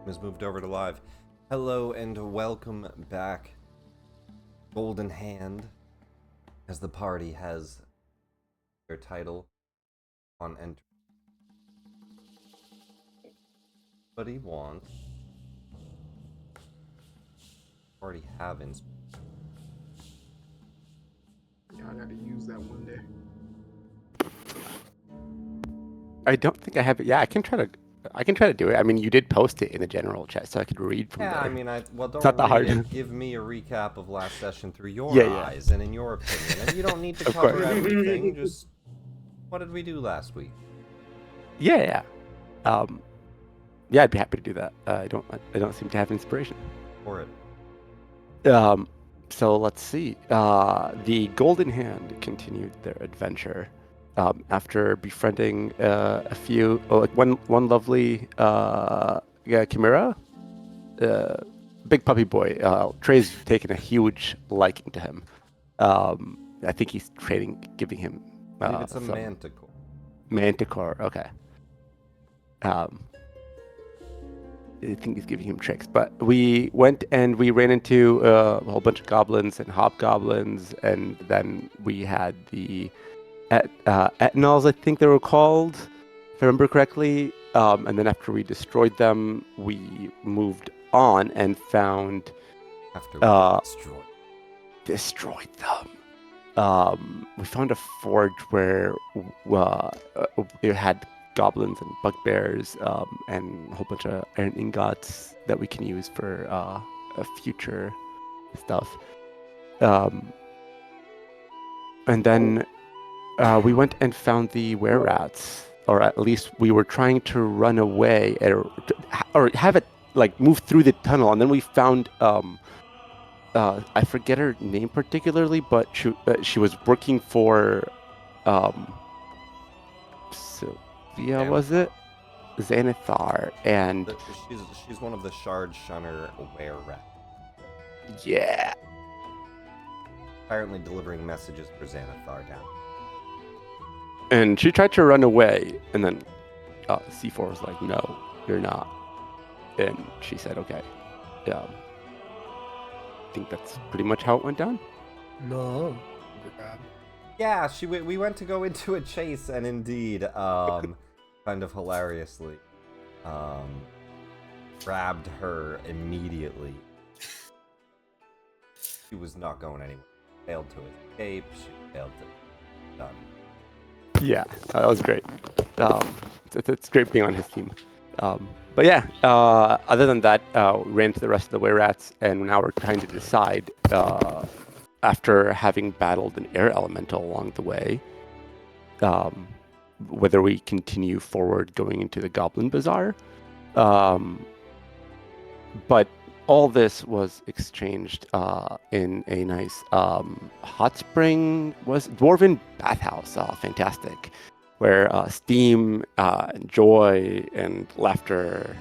has moved over to live. Hello and welcome back, Golden Hand, as the party has their title on entry. But he wants already have inspiration. Yeah, I gotta use that one day. I don't think I have it. Yeah, I can try to do it. I mean, you did post it in the general chat, so I could read from Yeah, I there. mean, well, It's not don't that read hard. it. Give me a recap of last session through your Yeah, yeah. eyes and in your opinion. And you don't need to Of cover course. everything. Just what did we do last week? Yeah, yeah. Yeah, I'd be happy to do that. I don't seem to have inspiration. For it. So let's see. The Golden Hand continued their adventure after befriending one lovely chimera. Big puppy boy. Trey's taken a huge liking to him. I think he's giving him I believe it's a some manticore. manticore. Okay. Um, I think he's giving him tricks. But we went and we ran into a whole bunch of goblins and hobgoblins, and then we had the etanols, I think they were called, if I remember correctly. And then after we destroyed them, we moved on and found After we uh, destroyed. destroyed them. We found a forge where it had goblins and bugbears and a whole bunch of iron ingots that we can use for future stuff. And then we went and found the were-rats, or at least we were trying to run away or have it like move through the tunnel, and then we found I forget her name particularly, but she was working for Sylvia, was it? Xanathar, and She's one of the Shard Shunner aware rat. yeah, Apparently delivering messages for Xanathar down. and she tried to run away, and then C4 was like, "No, you're not," and she said, "Okay." I think that's pretty much how it went down. No. God. Yeah, we went to go into a chase, and indeed, kind of hilariously, grabbed her immediately. She was not going anywhere. Failed to escape. She failed to done. Yeah, that was great. It's great being on his team. But yeah, other than that, we ran into the rest of the were-rats, and now we're trying to decide, after having battled an air elemental along the way, whether we continue forward going into the Goblin Bazaar. But all this was exchanged in a nice hot spring, was dwarven bathhouse. Fantastic, where steam, and joy, and laughter,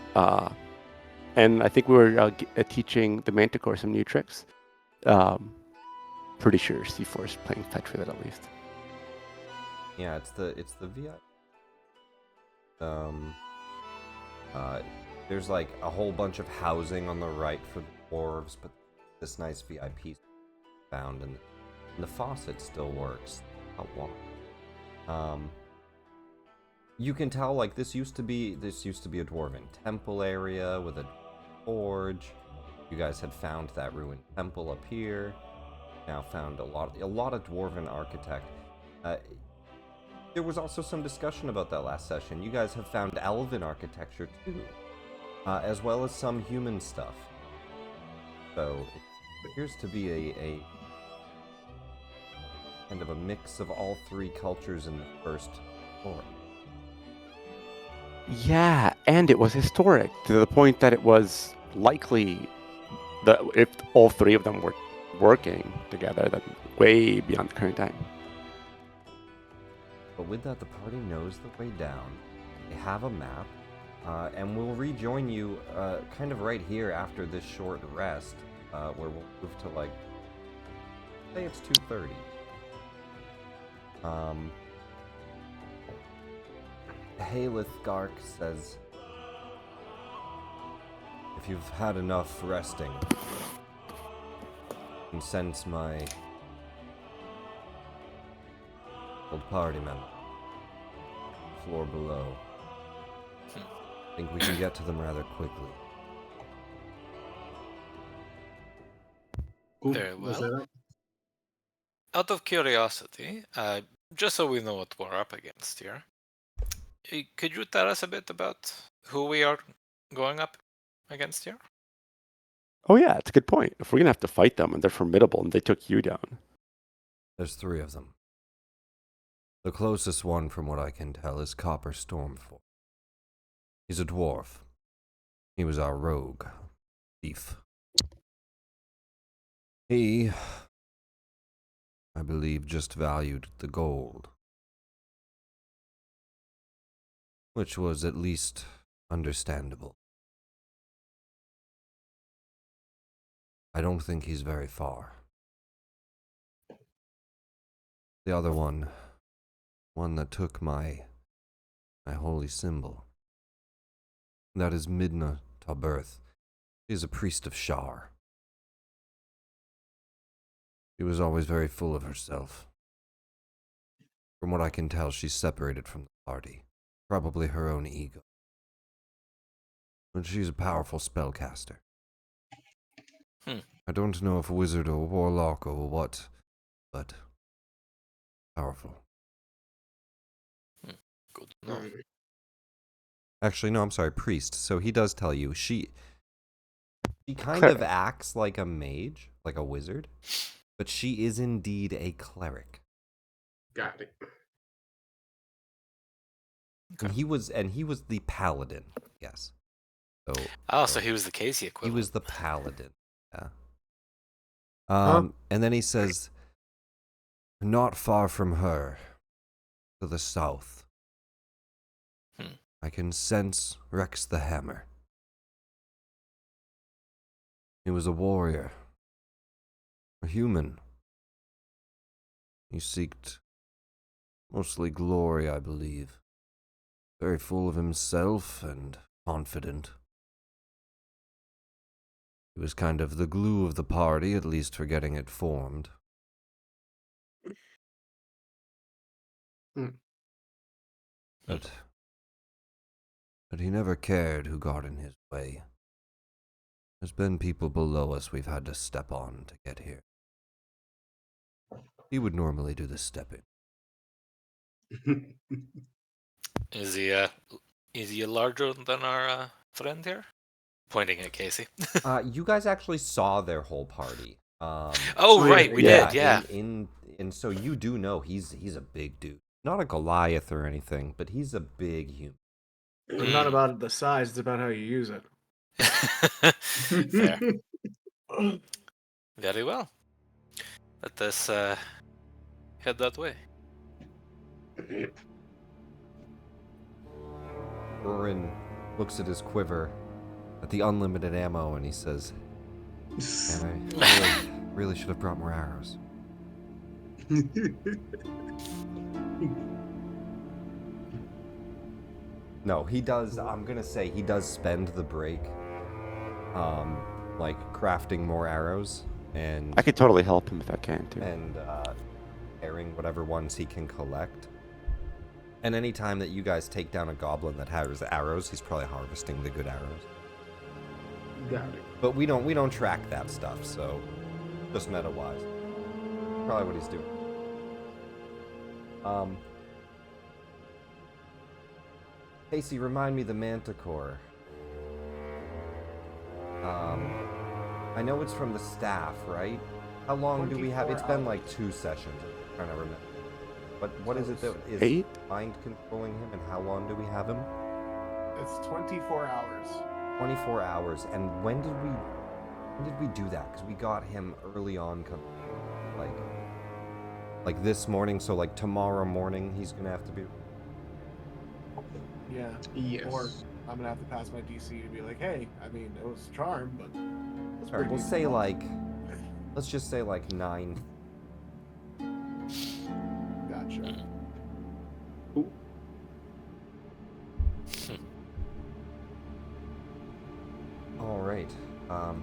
and I think we were teaching the Manticore some new tricks. Pretty sure C4 is playing fetch with it at least. Yeah, it's the VI. There's like a whole bunch of housing on the right for the dwarves, but this nice VIP found, and the faucet still works. Not long. You can tell like this used to be a dwarven temple area with a forge. You guys had found that ruined temple up here. Now found a lot of dwarven architect. There was also some discussion about that last session. You guys have found elven architecture too, as well as some human stuff. So it appears to be a kind of a mix of all three cultures in the first floor. Yeah, and it was historic to the point that it was likely that if all three of them were working together, then way beyond the current time. But with that, the party knows the way down. They have a map, and we'll rejoin you kind of right here after this short rest, where we'll move to like, say it's 2:30. Haleth Gark says, if you've had enough resting, and sense my old party member, floor below. I think we can get to them rather quickly. Cool. Very Let's well. head up. Out of curiosity, just so we know what we're up against here, could you tell us a bit about who we are going up against here? Oh yeah, it's a good point. If we're gonna have to fight them and they're formidable and they took you down. There's 3 of them. The closest one, from what I can tell, is Copper Stormfall. He's a dwarf. He was our rogue thief. He, I believe, just valued the gold, which was at least understandable. I don't think he's very far. The other one that took my holy symbol, that is Midna Taberth. She is a priest of Shar. She was always very full of herself. From what I can tell, she's separated from the party. Probably her own ego. But she's a powerful spellcaster. I don't know if wizard or warlock or what, but powerful. Good to know. Actually, no, I'm sorry, priest. So he does tell you, she kind of acts like a mage, like a wizard, but she is indeed a cleric. Got it. And he was the paladin, yes. So he was the Casey He equivalent. was the paladin, yeah. Huh? And then he says, not far from her, to the south, I can sense Rex the Hammer. He was a warrior, a human. He seeked mostly glory, I believe. Very full of himself and confident. He was kind of the glue of the party, at least for getting it formed. But he never cared who got in his way. There's been people below us we've had to step on to get here. He would normally do the stepping. Is he larger than our friend here? Pointing at Casey. You guys actually saw their whole party. Oh right, we did. Yeah. And so you do know he's a big dude. Not a Goliath or anything, but he's a big human. It's not about the size, it's about how you use it. Fair. Very well. Let us head that way. Urin looks at his quiver, at the unlimited ammo, and he says, "Man, I really should have brought more arrows." No, he does. I'm gonna say he does spend the break, like crafting more arrows and I could totally help him if I can too. and airing whatever ones he can collect. And any time that you guys take down a goblin that has arrows, he's probably harvesting the good arrows. Got it. But we don't track that stuff, so just meta wise, probably what he's doing. Casey, remind me the Manticore. I know it's from the staff, right? How long do we have? It's been like 2 sessions. I'm trying to remember. But what is it that is 8? mind controlling him, and how long do we have him? It's 24 hours. 24 hours. And when did we do that? Because we got him early on, like this morning. So like tomorrow morning, he's gonna have to be. Yeah. Yes. Or I'm gonna have to pass my DC to be like, hey, I mean, it was a charm, but it's All right, we'll pretty say decent. like, let's just say like 9. Gotcha. All right.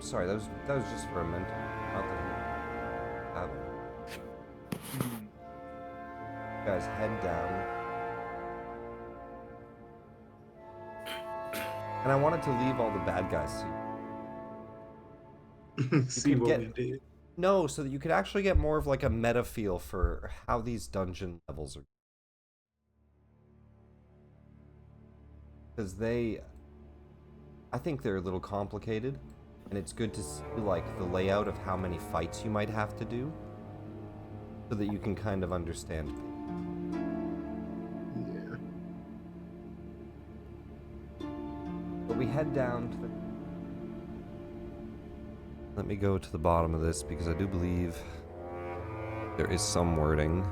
Sorry, that was just for a mental. Not that you guys head down. And I wanted to leave all the bad guys See could what get- we did. No, so that you could actually get more of like a meta feel for how these dungeon levels are. Because I think they're a little complicated, and it's good to see like the layout of how many fights you might have to do, so that you can kind of understand. Yeah. But we head down to the... Let me go to the bottom of this because I do believe there is some wording.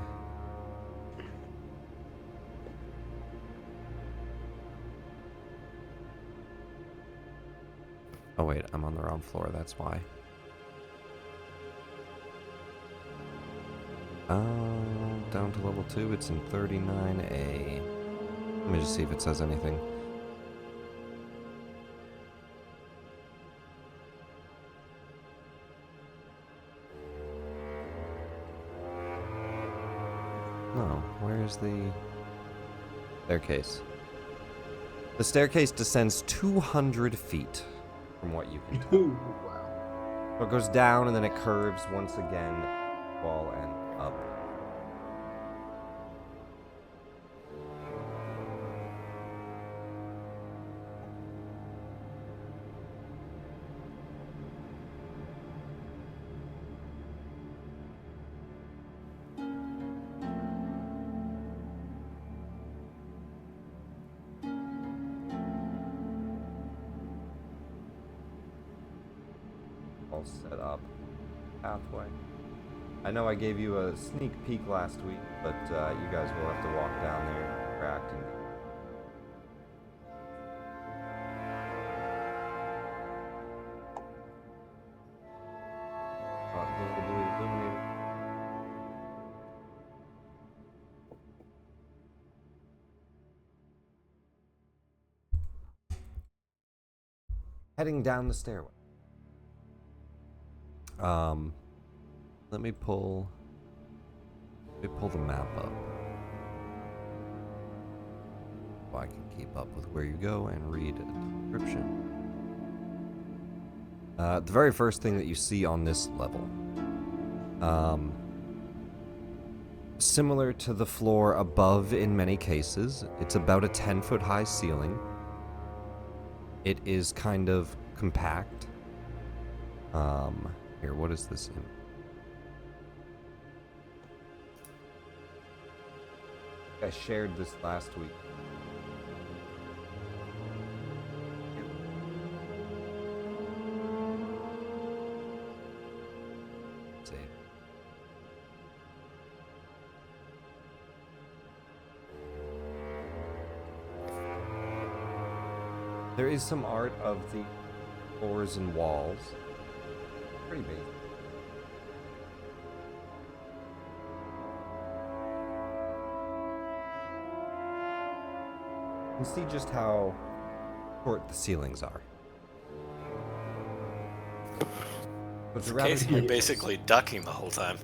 Oh wait, I'm on the wrong floor, that's why. Down to level 2, it's in 39A. Let me just see if it says anything. No, where's the staircase? The staircase descends 200 feet, from what you can tell. Ooh, wow. So it goes down and then it curves once again, wall and up. All set up. Pathway. I know I gave you a sneak peek last week, but you guys will have to walk down there and interact. Heading down the stairway. Let me pull the map up so I can keep up with where you go and read the description. The very first thing that you see on this level, similar to the floor above in many cases, it's about a 10-foot high ceiling. It is kind of compact. Here, what is this in? I shared this last week. Let's see. There is some art of the floors and walls. Pretty basic. You can see just how short the ceilings are. But Casey, you're basically ducking the whole time.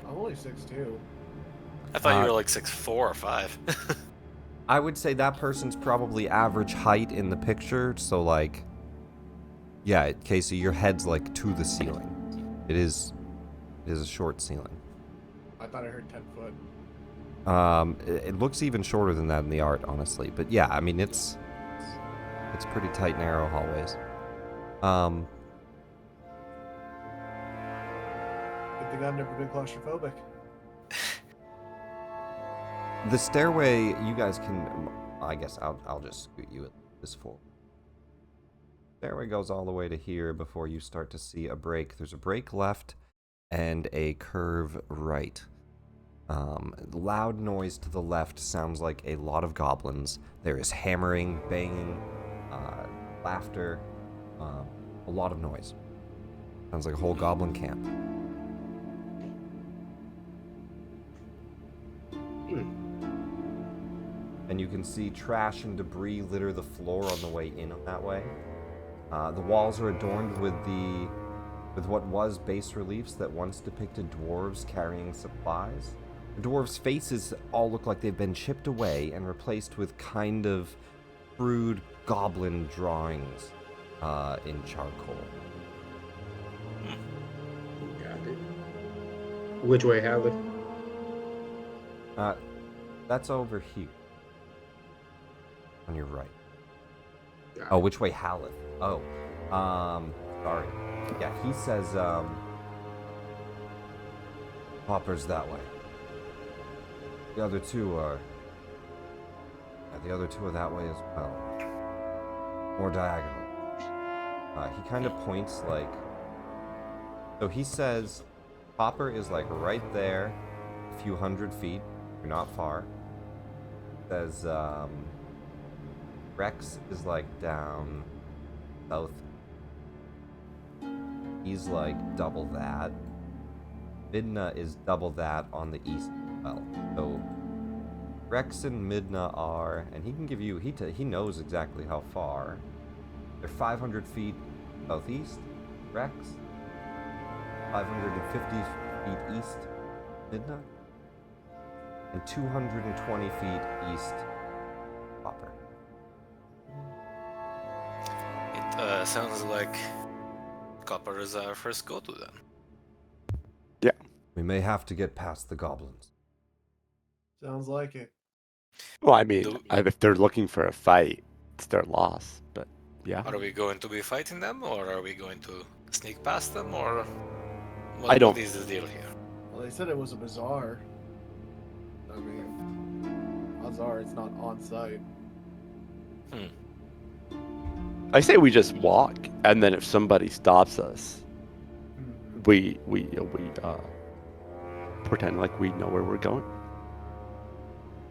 I'm only 6'2". I thought you were like 6'4" or 5. I would say that person's probably average height in the picture, so like, yeah, Casey, your head's like to the ceiling. It is a short ceiling. I thought I heard 10 foot. It looks even shorter than that in the art, honestly. But yeah, I mean, it's pretty tight, narrow hallways. Good thing I've never been claustrophobic. The stairway, you guys can, I guess I'll just scoot you at this forward. Stairway goes all the way to here before you start to see a break. There's a break left and a curve right. Loud noise to the left sounds like a lot of goblins. There is hammering, banging, laughter, a lot of noise. Sounds like a whole goblin camp. And you can see trash and debris litter the floor on the way in that way. The walls are adorned with what was bas reliefs that once depicted dwarves carrying supplies. The dwarves' faces all look like they've been chipped away and replaced with kind of crude goblin drawings in charcoal. Got it. Which way, Hallie? That's over here. On your right. Got Oh, it. which way, Haleth? Oh, sorry. Yeah, he says, Hopper's that way. The other two are that way as well. More diagonal. He kind of points like, so he says, Hopper is like right there, a few hundred feet. You're not far. Says, Rex is like down south. He's like double that. Midna is double that on the east as well. So Rex and Midna are, and he can give you, he knows exactly how far. They're 500 feet southeast, Rex. 550 feet east, Midna. And 220 feet east, Hopper. It sounds like Copper is our first go-to then. We may have to get past the goblins. Sounds like it. Well, I mean, Do- if they're looking for a fight, it's their loss. But yeah, Are we going to be fighting them, or are we going to sneak past them, or I don't- what is the deal here? Well, they said it was a bazaar. I mean, bazaar, it's not on site. I say we just walk, and then if somebody stops us, we pretend like we know where we're going.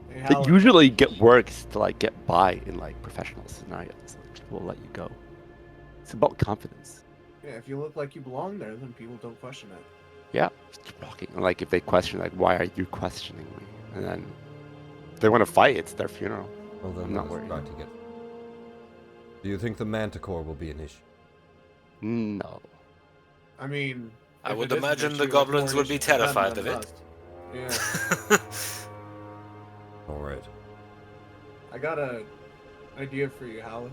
Hey, It Hal, usually works to like get by in like professional scenarios. Like, people will let you go. It's about confidence. yeah, if you look like you belong there, then people don't question it. Yeah, just keep walking. And, like if they question, like, why are you questioning me? And then if they want to fight, it's their funeral. Well, then I'm not let us worried. try to get. Do you think the Manticore will be an issue? No. I mean, I if would it is an imagine the issue, it's goblins more would an be issue for them terrified than of it. us. Yeah, All right. I got a idea for you, Haleth.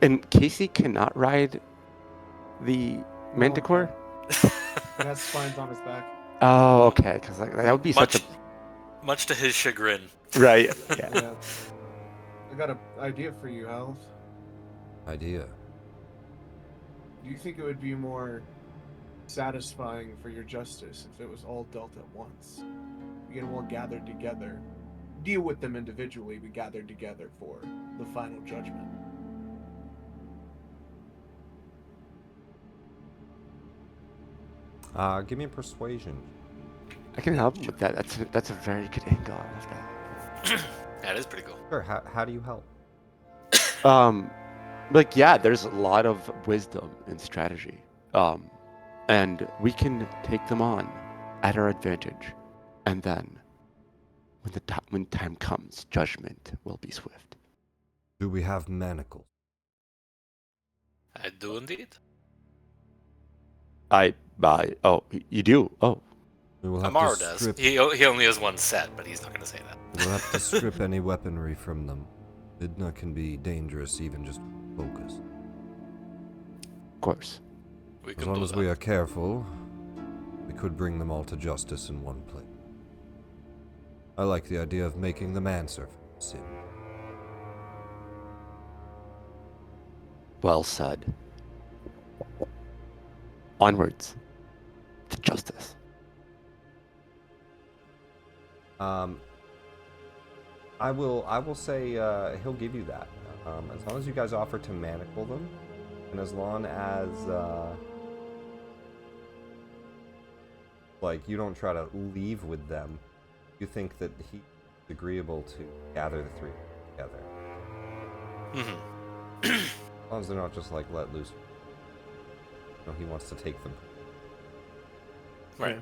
And Casey cannot ride the Manticore? He has spines on his back. Oh, okay. Because like, that would be such a... Much to his chagrin. Right. Yeah. Yeah. I got an idea for you, Haleth. Idea. Do you think it would be more satisfying for your justice if it was all dealt at once? We can all gather together, deal with them individually, we gather together for the final judgment. Give me a persuasion. I can help with that. That's a very good angle. I love that. That is pretty cool. Sure. How do you help? Like yeah, there's a lot of wisdom in strategy, and we can take them on at our advantage, and then when time comes, judgment will be swift. Do we have manacles? I do indeed. Oh, you do. Oh, We will have Amaro to does. strip. He only has one set, but he's not going to say that. We'll have to strip any weaponry from them. Midna can be dangerous, even just focus. of course. We As can long do as that. we are careful, we could bring them all to justice in one place. I like the idea of making the manservant sin. Well said. Onwards to justice. I will say he'll give you that. As long as you guys offer to manacle them, and as long as like you don't try to leave with them, you think that he's agreeable to gather the three together. Mhm. As long as they're not just like let loose. No, he wants to take them. Right.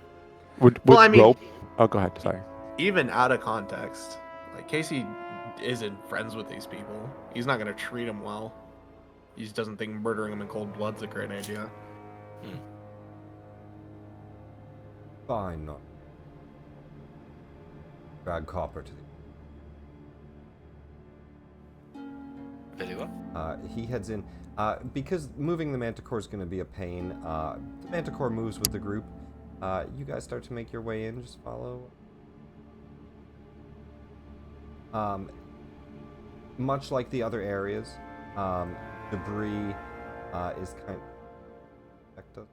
Would Well, I mean- rope? Oh, go ahead. Sorry. Even out of context, like Casey isn't friends with these people. He's not gonna treat them well. he doesn't think murdering him in cold blood's a great idea. Fine, not. Drag Copper to the. Very well. He heads in. Because moving the Manticore is going to be a pain, the Manticore moves with the group. You guys start to make your way in. Just follow. Much like the other areas, debris is kind of active.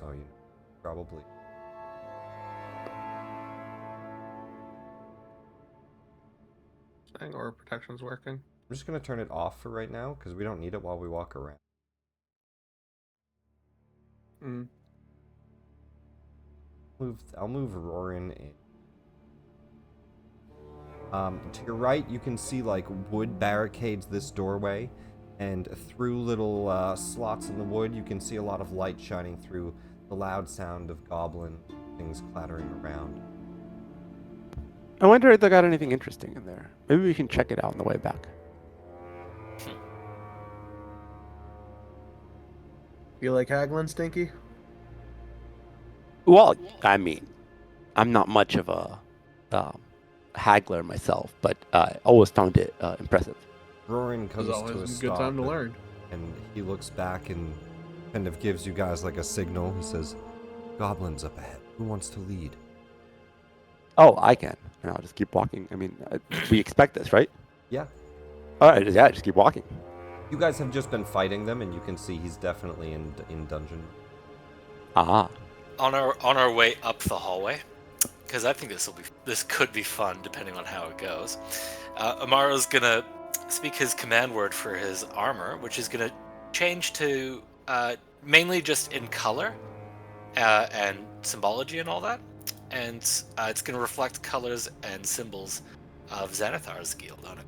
Oh, you know, probably. Or protection's working. I'm just going to turn it off for right now because we don't need it while we walk around. I'll move Rorin in. To your right, you can see like wood barricades this doorway, and through little slots in the wood, you can see a lot of light shining through the loud sound of goblin things clattering around. I wonder if they got anything interesting in there. Maybe we can check it out on the way back. You like haggling, Stinky? Well, I mean, I'm not much of a haggler myself, but I always found it impressive. Rorin comes It's to a always a stop. good time to learn. And he looks back and kind of gives you guys like a signal. He says, "Goblins up ahead. Who wants to lead?" Oh, I can. And I'll just keep walking. I mean, we expect this, right? Yeah. All right, yeah, just keep walking. You guys have just been fighting them, and you can see he's definitely in dungeon. Ah. On our way up the hallway, because I think this could be fun depending on how it goes. Amaro's gonna speak his command word for his armor, which is gonna change to mainly just in color and symbology and all that, and it's gonna reflect colors and symbols of Xanathar's guild on it,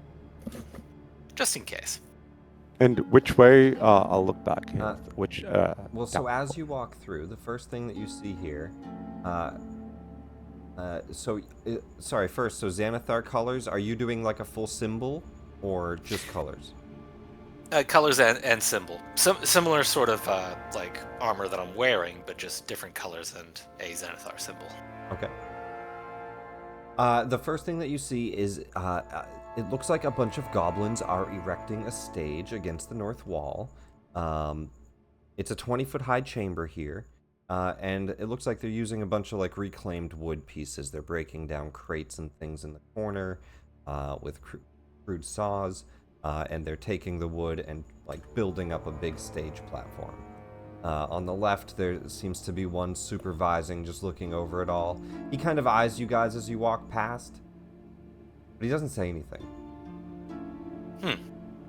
just in case. And which way? I'll look back. Which? Well, so as you walk through, the first thing that you see here, sorry, first, so Xanathar colors, are you doing like a full symbol or just colors? Colors and symbol. Similar sort of like armor that I'm wearing, but just different colors and a Xanathar symbol. Okay. The first thing that you see is it looks like a bunch of goblins are erecting a stage against the north wall. It's a 20-foot high chamber here, and it looks like they're using a bunch of like reclaimed wood pieces. They're breaking down crates and things in the corner with crude saws, and they're taking the wood and like building up a big stage platform. On the left, there seems to be one supervising, just looking over it all. He kind of eyes you guys as you walk past, but he doesn't say anything.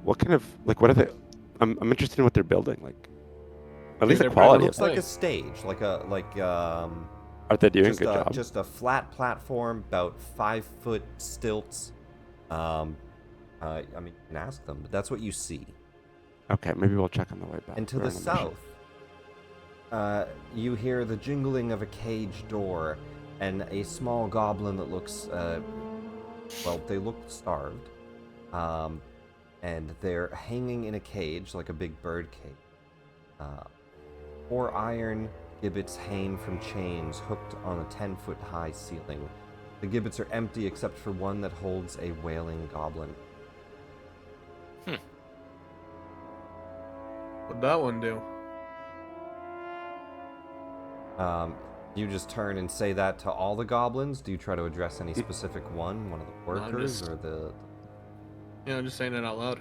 What kind of what are they? I'm interested in what they're building. Like, at least the they're quality. It Of looks like a stage, Are they doing a good job? just a flat platform, about 5-foot stilts. I mean, you can ask them, but that's what you see. Okay, maybe we'll check on the way back. And to We're the on a mission. south, you hear the jingling of a cage door, and a small goblin that looks, well, they look starved. And they're hanging in a cage, like a big bird cage. 4 iron gibbets hang from chains hooked on a 10-foot high ceiling. The gibbets are empty except for one that holds a wailing goblin. What'd that one do? You just turn and say that to all the goblins? Do you try to address any specific one of the workers, or the... Yeah, I'm just saying it out Uh,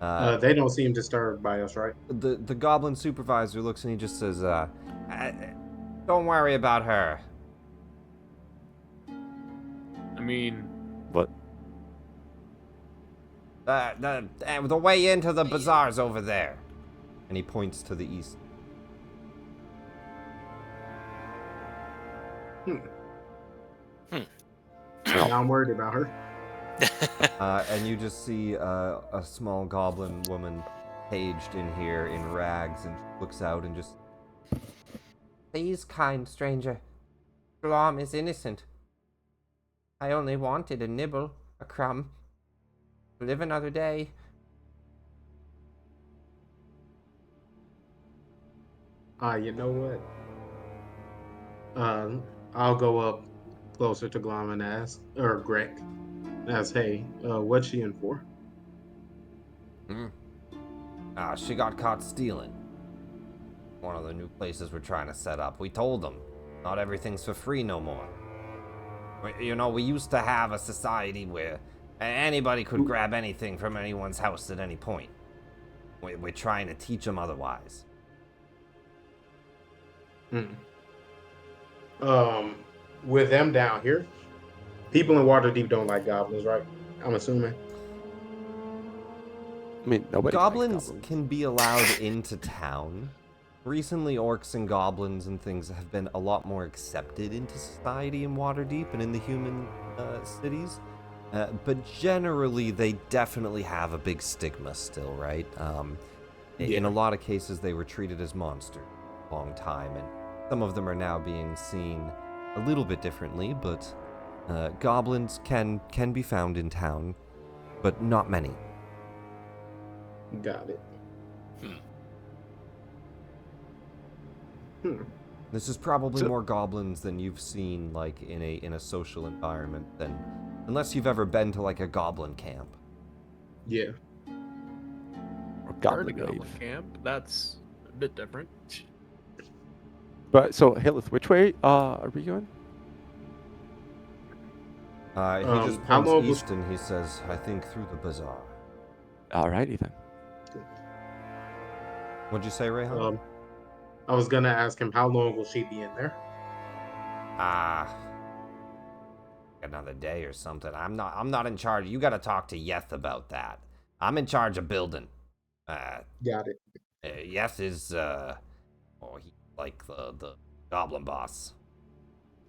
loud. They don't seem disturbed by us, right? the goblin supervisor looks and he just says, don't worry about her. I mean, What? The way into the bazaar's over there. And he points to the east. Now I'm worried about her. And you just see a small goblin woman caged in here in rags, and looks out and just... Please, kind stranger. Shalom is innocent. I only wanted a nibble, a crumb. Live another day. You know what? I'll go up closer to Glom and ask, or Greg, and ask, hey, what's she in for? She got caught stealing. One of the new places we're trying to set up. We told them, not everything's for free no more. We used to have a society where anybody could grab anything from anyone's house at any point. We're trying to teach them otherwise. With them down here, people in Waterdeep don't like goblins, right? I'm assuming. I mean, nobody. Goblins can be allowed into town. Recently, orcs and goblins and things have been a lot more accepted into society in Waterdeep and in the human cities. But generally, they definitely have a big stigma still, right? In a lot of cases, they were treated as monsters for a long time, and some of them are now being seen a little bit differently, but goblins can be found in town, but not many. Got it. This is probably more goblins than you've seen, like, in a social environment than... Unless you've ever been to, like, a goblin camp. Yeah. Or Heard goblin of Goblin wave. Camp. That's a bit different. But so Hilith, which way are we going? He just how points long east and he says, I think through the bazaar. Alrighty then. What'd you say, Rayhan? I was gonna ask him how long will she be in there? Another day or something. I'm not in charge. You gotta talk to Yeth about that. I'm in charge of building. Got it. Yeth is he's like the goblin boss.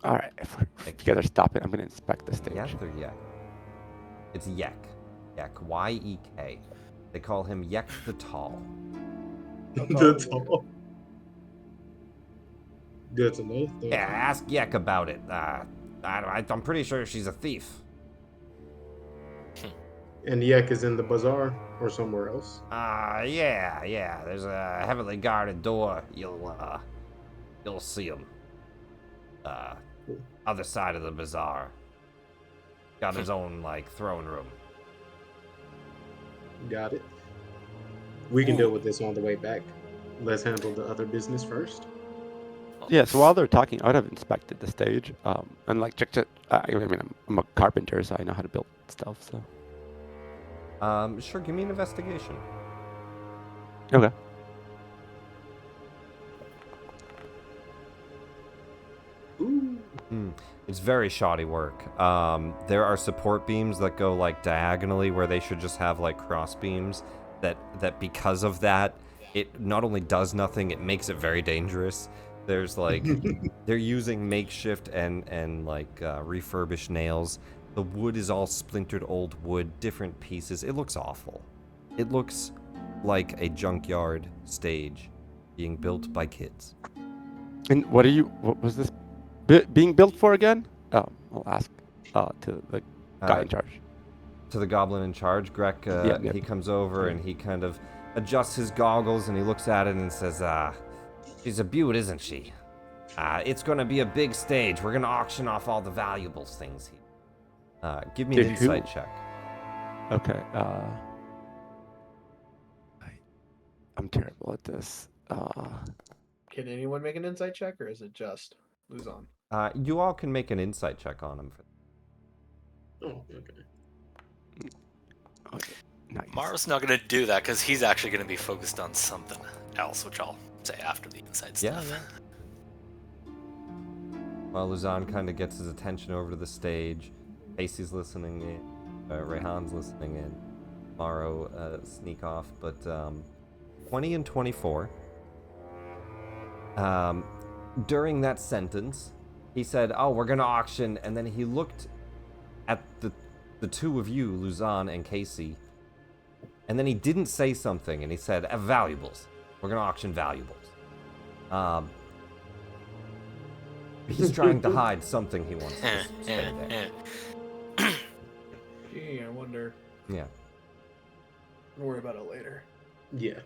All right, if you guys are stopping, I'm gonna inspect the stage. Yeth or Yek? It's Yek. Yek. Y-E-K. They call him Yek the Tall. That's all. Good to know. Yeah, ask Yek about it. I'm pretty sure she's a thief. And Yek is in the bazaar or somewhere else. Yeah. There's a heavily guarded door. You'll see him. Other side of the bazaar. Got his own, like, throne room. Got it. We can deal with this on the way back. Let's handle the other business first. Yeah, so while they're talking, I would have inspected the stage, and like checked it. I'm a carpenter, so I know how to build stuff. So. Sure. Give me an investigation. Okay. It's very shoddy work. There are support beams that go like diagonally where they should just have like cross beams. That because of that, it not only does nothing, it makes it very dangerous. There's like they're using makeshift and like refurbished nails. The wood is all splintered old wood, different pieces. It looks awful. It looks like a junkyard stage being built by kids. And what was this being built for again? I'll ask to the guy in charge. To the goblin in charge, Greg, he comes over and he kind of adjusts his goggles and he looks at it and says, she's a beaut, isn't she? It's going to be a big stage. We're going to auction off all the valuables things here. Give me an insight check. Okay. I'm terrible at this. Can anyone make an insight check, or is it just Luzon? You all can make an insight check on him. Oh, okay. Okay. Nice. Maro's not going to do that because he's actually going to be focused on something else, which I'll say after the inside stuff. Yeah. While Luzon kind of gets his attention over to the stage, Casey's listening in, Rayhan's listening in, Maro sneak off, but 20 and 24. During that sentence, he said, "Oh, we're gonna auction," and then he looked at the two of you, Luzon and Casey, and then he didn't say something, and he said, "Valuables. We're gonna auction valuables." He's trying to hide something he wants to say there. Gee, I wonder. Yeah. We'll worry about it later. Yeah,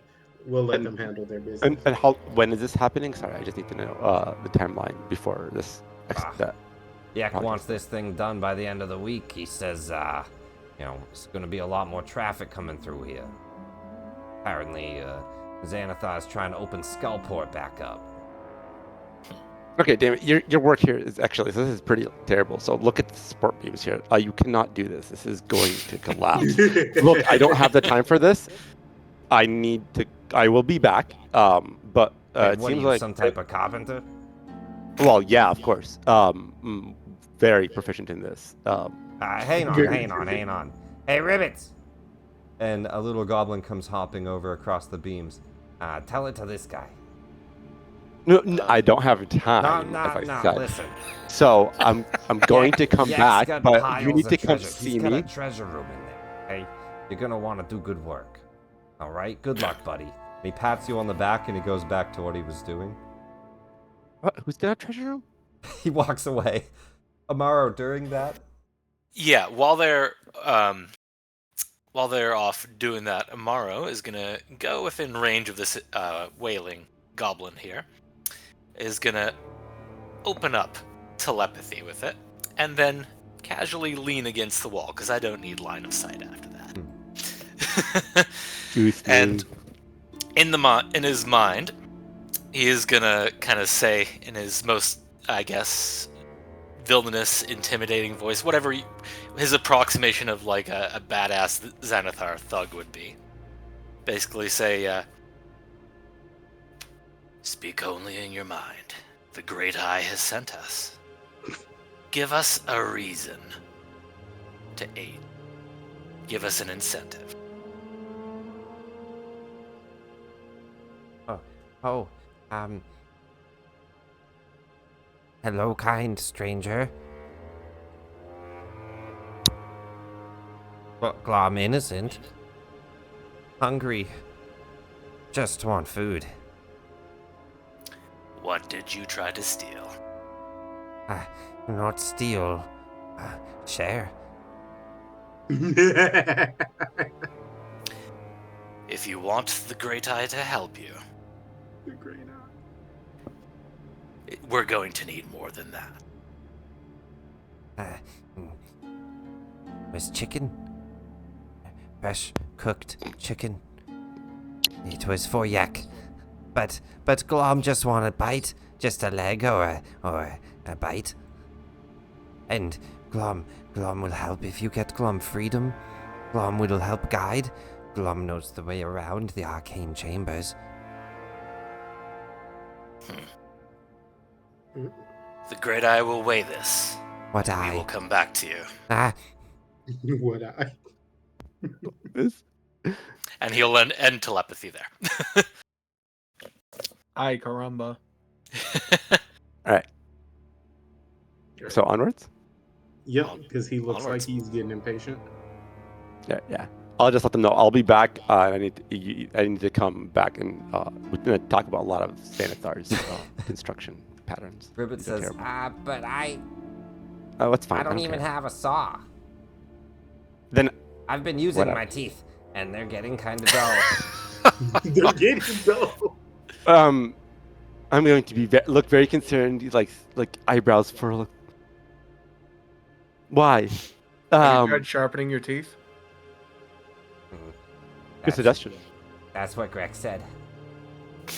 we'll let And- them handle their business. And when is this happening? Sorry, I just need to know the timeline before this. Ah. That Yak project. wants this thing done by the end of the week. He says, it's going to be a lot more traffic coming through here. Apparently, Xanathar is trying to open Skullport back up. Okay, damn it. Your work here is actually, this is pretty terrible. So look at the support beams here. You cannot do this. This is going to collapse. Look, I don't have the time for this. I will be back. But Wait, it what are seems you, like some type of carpenter? Well, yeah, of course. Very proficient in this. Hang on. Hey, Ribbits! And a little goblin comes hopping over across the beams. Tell it to this guy. No, I don't have time. No, as I said. listen. So I'm going to come Yak's back, got but piles you need of to come treasure. see He's got me. a treasure room in there, okay? You're gonna want to do good work. All right? Good luck, buddy. And he pats you on the back and he goes back to what he was doing. What? Who's got a treasure room? He walks away. Amaro, during that, Yeah, while they're off doing that, Amaro is gonna go within range of this wailing goblin here. Is gonna open up telepathy with it, and then casually lean against the wall because I don't need line of sight after that. And in his mind, he is gonna kind of say in his most, I guess, villainous, intimidating voice, whatever his approximation of like a badass Xanathar thug would be. Basically say, speak only in your mind. The Great Eye has sent us. Give us a reason to aid. Give us an incentive. Hello, kind stranger. Well, I'm innocent. Hungry. Just want food. What did you try to steal? Not steal. Share. If you want the Great Eye to help you, The Great Eye. we're going to need more than that. Was chicken? Fresh cooked chicken. It was for Yak. But Glom just want a bite, just a leg or a bite. And Glom will help if you get Glom freedom. Glom will help guide. Glom knows the way around the arcane chambers. The Great Eye will weigh this. What We will I? come back to you. What I? And he'll end telepathy there. Ay, caramba. All right. So onwards. Yep, because he looks Onwards. like he's getting impatient. Yeah. I'll just let them know I'll be back. I need to come back and we're gonna talk about a lot of Xanathar's construction patterns. Ribbit These are says, terrible. but I That's fine. don't even care. have a saw. Then I've been using Whatever. my teeth, and they're getting kind of dull. They're getting though. I'm going to be look very concerned, like eyebrows furl. Why? Have you tried sharpening your teeth? Good suggestion. That's what Greg said.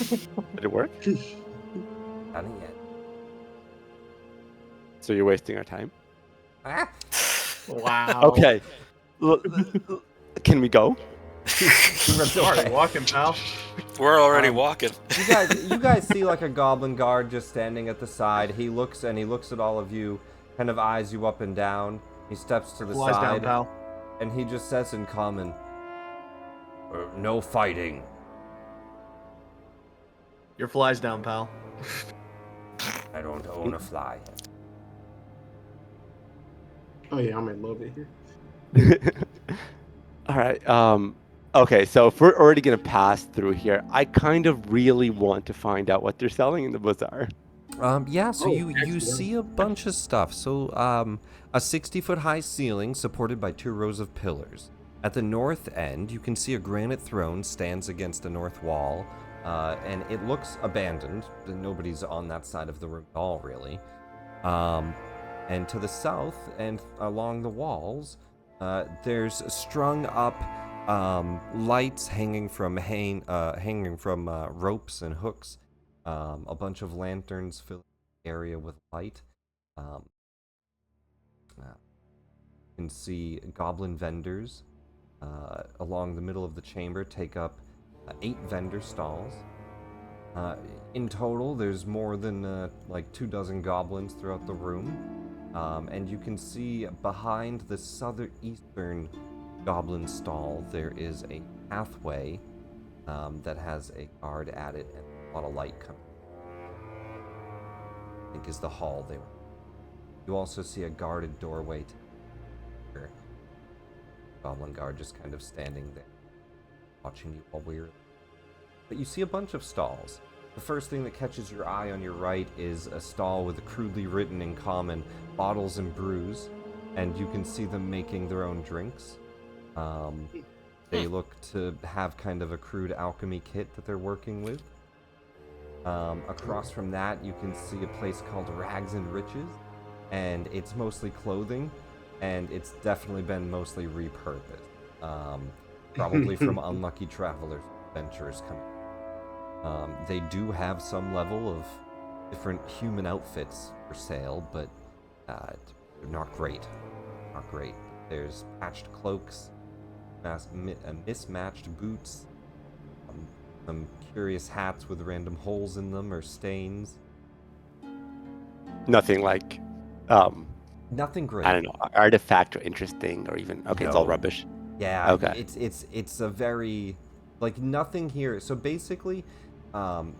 Did it work? Done it yet? So you're wasting our time. Ah? Wow. Okay. Can we go? Sorry, walking, pal. We're already walking. You guys see like a goblin guard just standing at the side. He looks at all of you, kind of eyes you up and down. He steps to the Lies down, side, pal. and he just says in common, "No fighting." Your fly's down, pal. I don't own a fly. Oh yeah, I'm in love it here. All right. Okay, so if we're already gonna pass through here, I kind of really want to find out what they're selling in the bazaar. Yeah, so Oh, you excellent. see a bunch of stuff. So, a 60-foot high ceiling supported by 2 rows of pillars. At the north end, you can see a granite throne stands against a north wall, and it looks abandoned. Nobody's on that side of the room at all, really. And to the south and along the walls, there's strung up lights hanging from ropes and hooks. A bunch of lanterns fill the area with light. Um, you can see goblin vendors along the middle of the chamber take up 8 vendor stalls. In total, there's more than like 24 goblins throughout the room. And you can see behind the southeastern goblin stall, there is a pathway that has a guard at it and a lot of light coming. I think is the hall they were. You also see a guarded doorway to here. Goblin guard just kind of standing there, watching you all weird. But you see a bunch of stalls. The first thing that catches your eye on your right is a stall with crudely written in common, bottles and brews, and you can see them making their own drinks. They look to have kind of a crude alchemy kit that they're working with. Across from that, you can see a place called Rags and Riches, and it's mostly clothing, and it's definitely been mostly repurposed. Probably from unlucky travelers, adventurers coming. They do have some level of different human outfits for sale, but they're not great. Not great. There's patched cloaks, mismatched boots, some curious hats with random holes in them or stains. Nothing like, Nothing great. I don't know, artifact or interesting or even, okay, it's all No. rubbish. Yeah, Okay. it's a very, like, nothing here. So basically,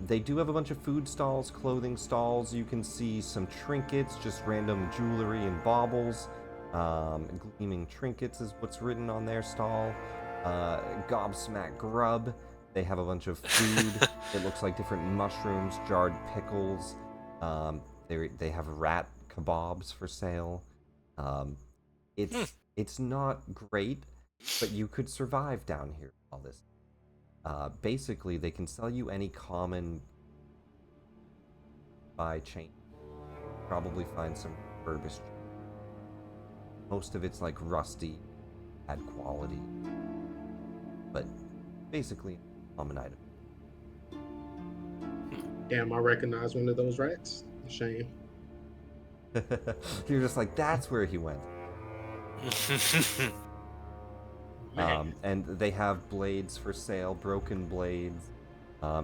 they do have a bunch of food stalls, clothing stalls. You can see some trinkets, just random jewelry and baubles. Gleaming trinkets is what's written on their stall. Gobsmack grub. They have a bunch of food. It looks like different mushrooms, jarred pickles. They have rat kebabs for sale. It's not great, but you could survive down here with all this. Basically, they can sell you any common buy chain. Probably find some refurbished. Most of it's like rusty, bad quality, but basically common item. Damn, I recognize one of those rats. Shame. You're just like, that's where he went. And they have blades for sale. Broken Blades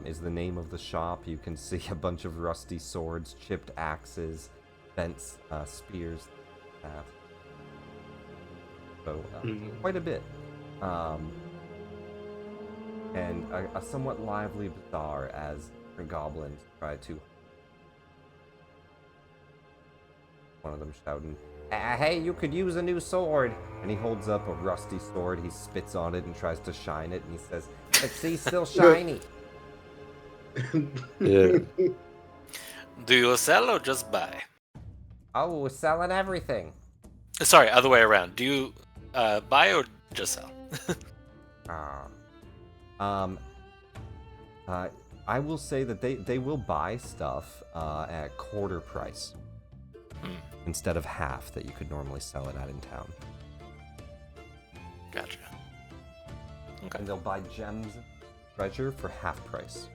is the name of the shop. You can see a bunch of rusty swords, chipped axes, bent spears, that. So quite a bit. And a somewhat lively bazaar as different goblins try to. One of them shouting, "Hey, you could use a new sword!" And he holds up a rusty sword. He spits on it and tries to shine it, and he says, "See, still shiny." Yeah. Do you sell or just buy? Oh, we're selling everything. Sorry, other way around. Do you buy or just sell? I will say that they will buy stuff at quarter price instead of half that you could normally sell it at in town. Gotcha. Okay. And they'll buy gems and treasure for half price.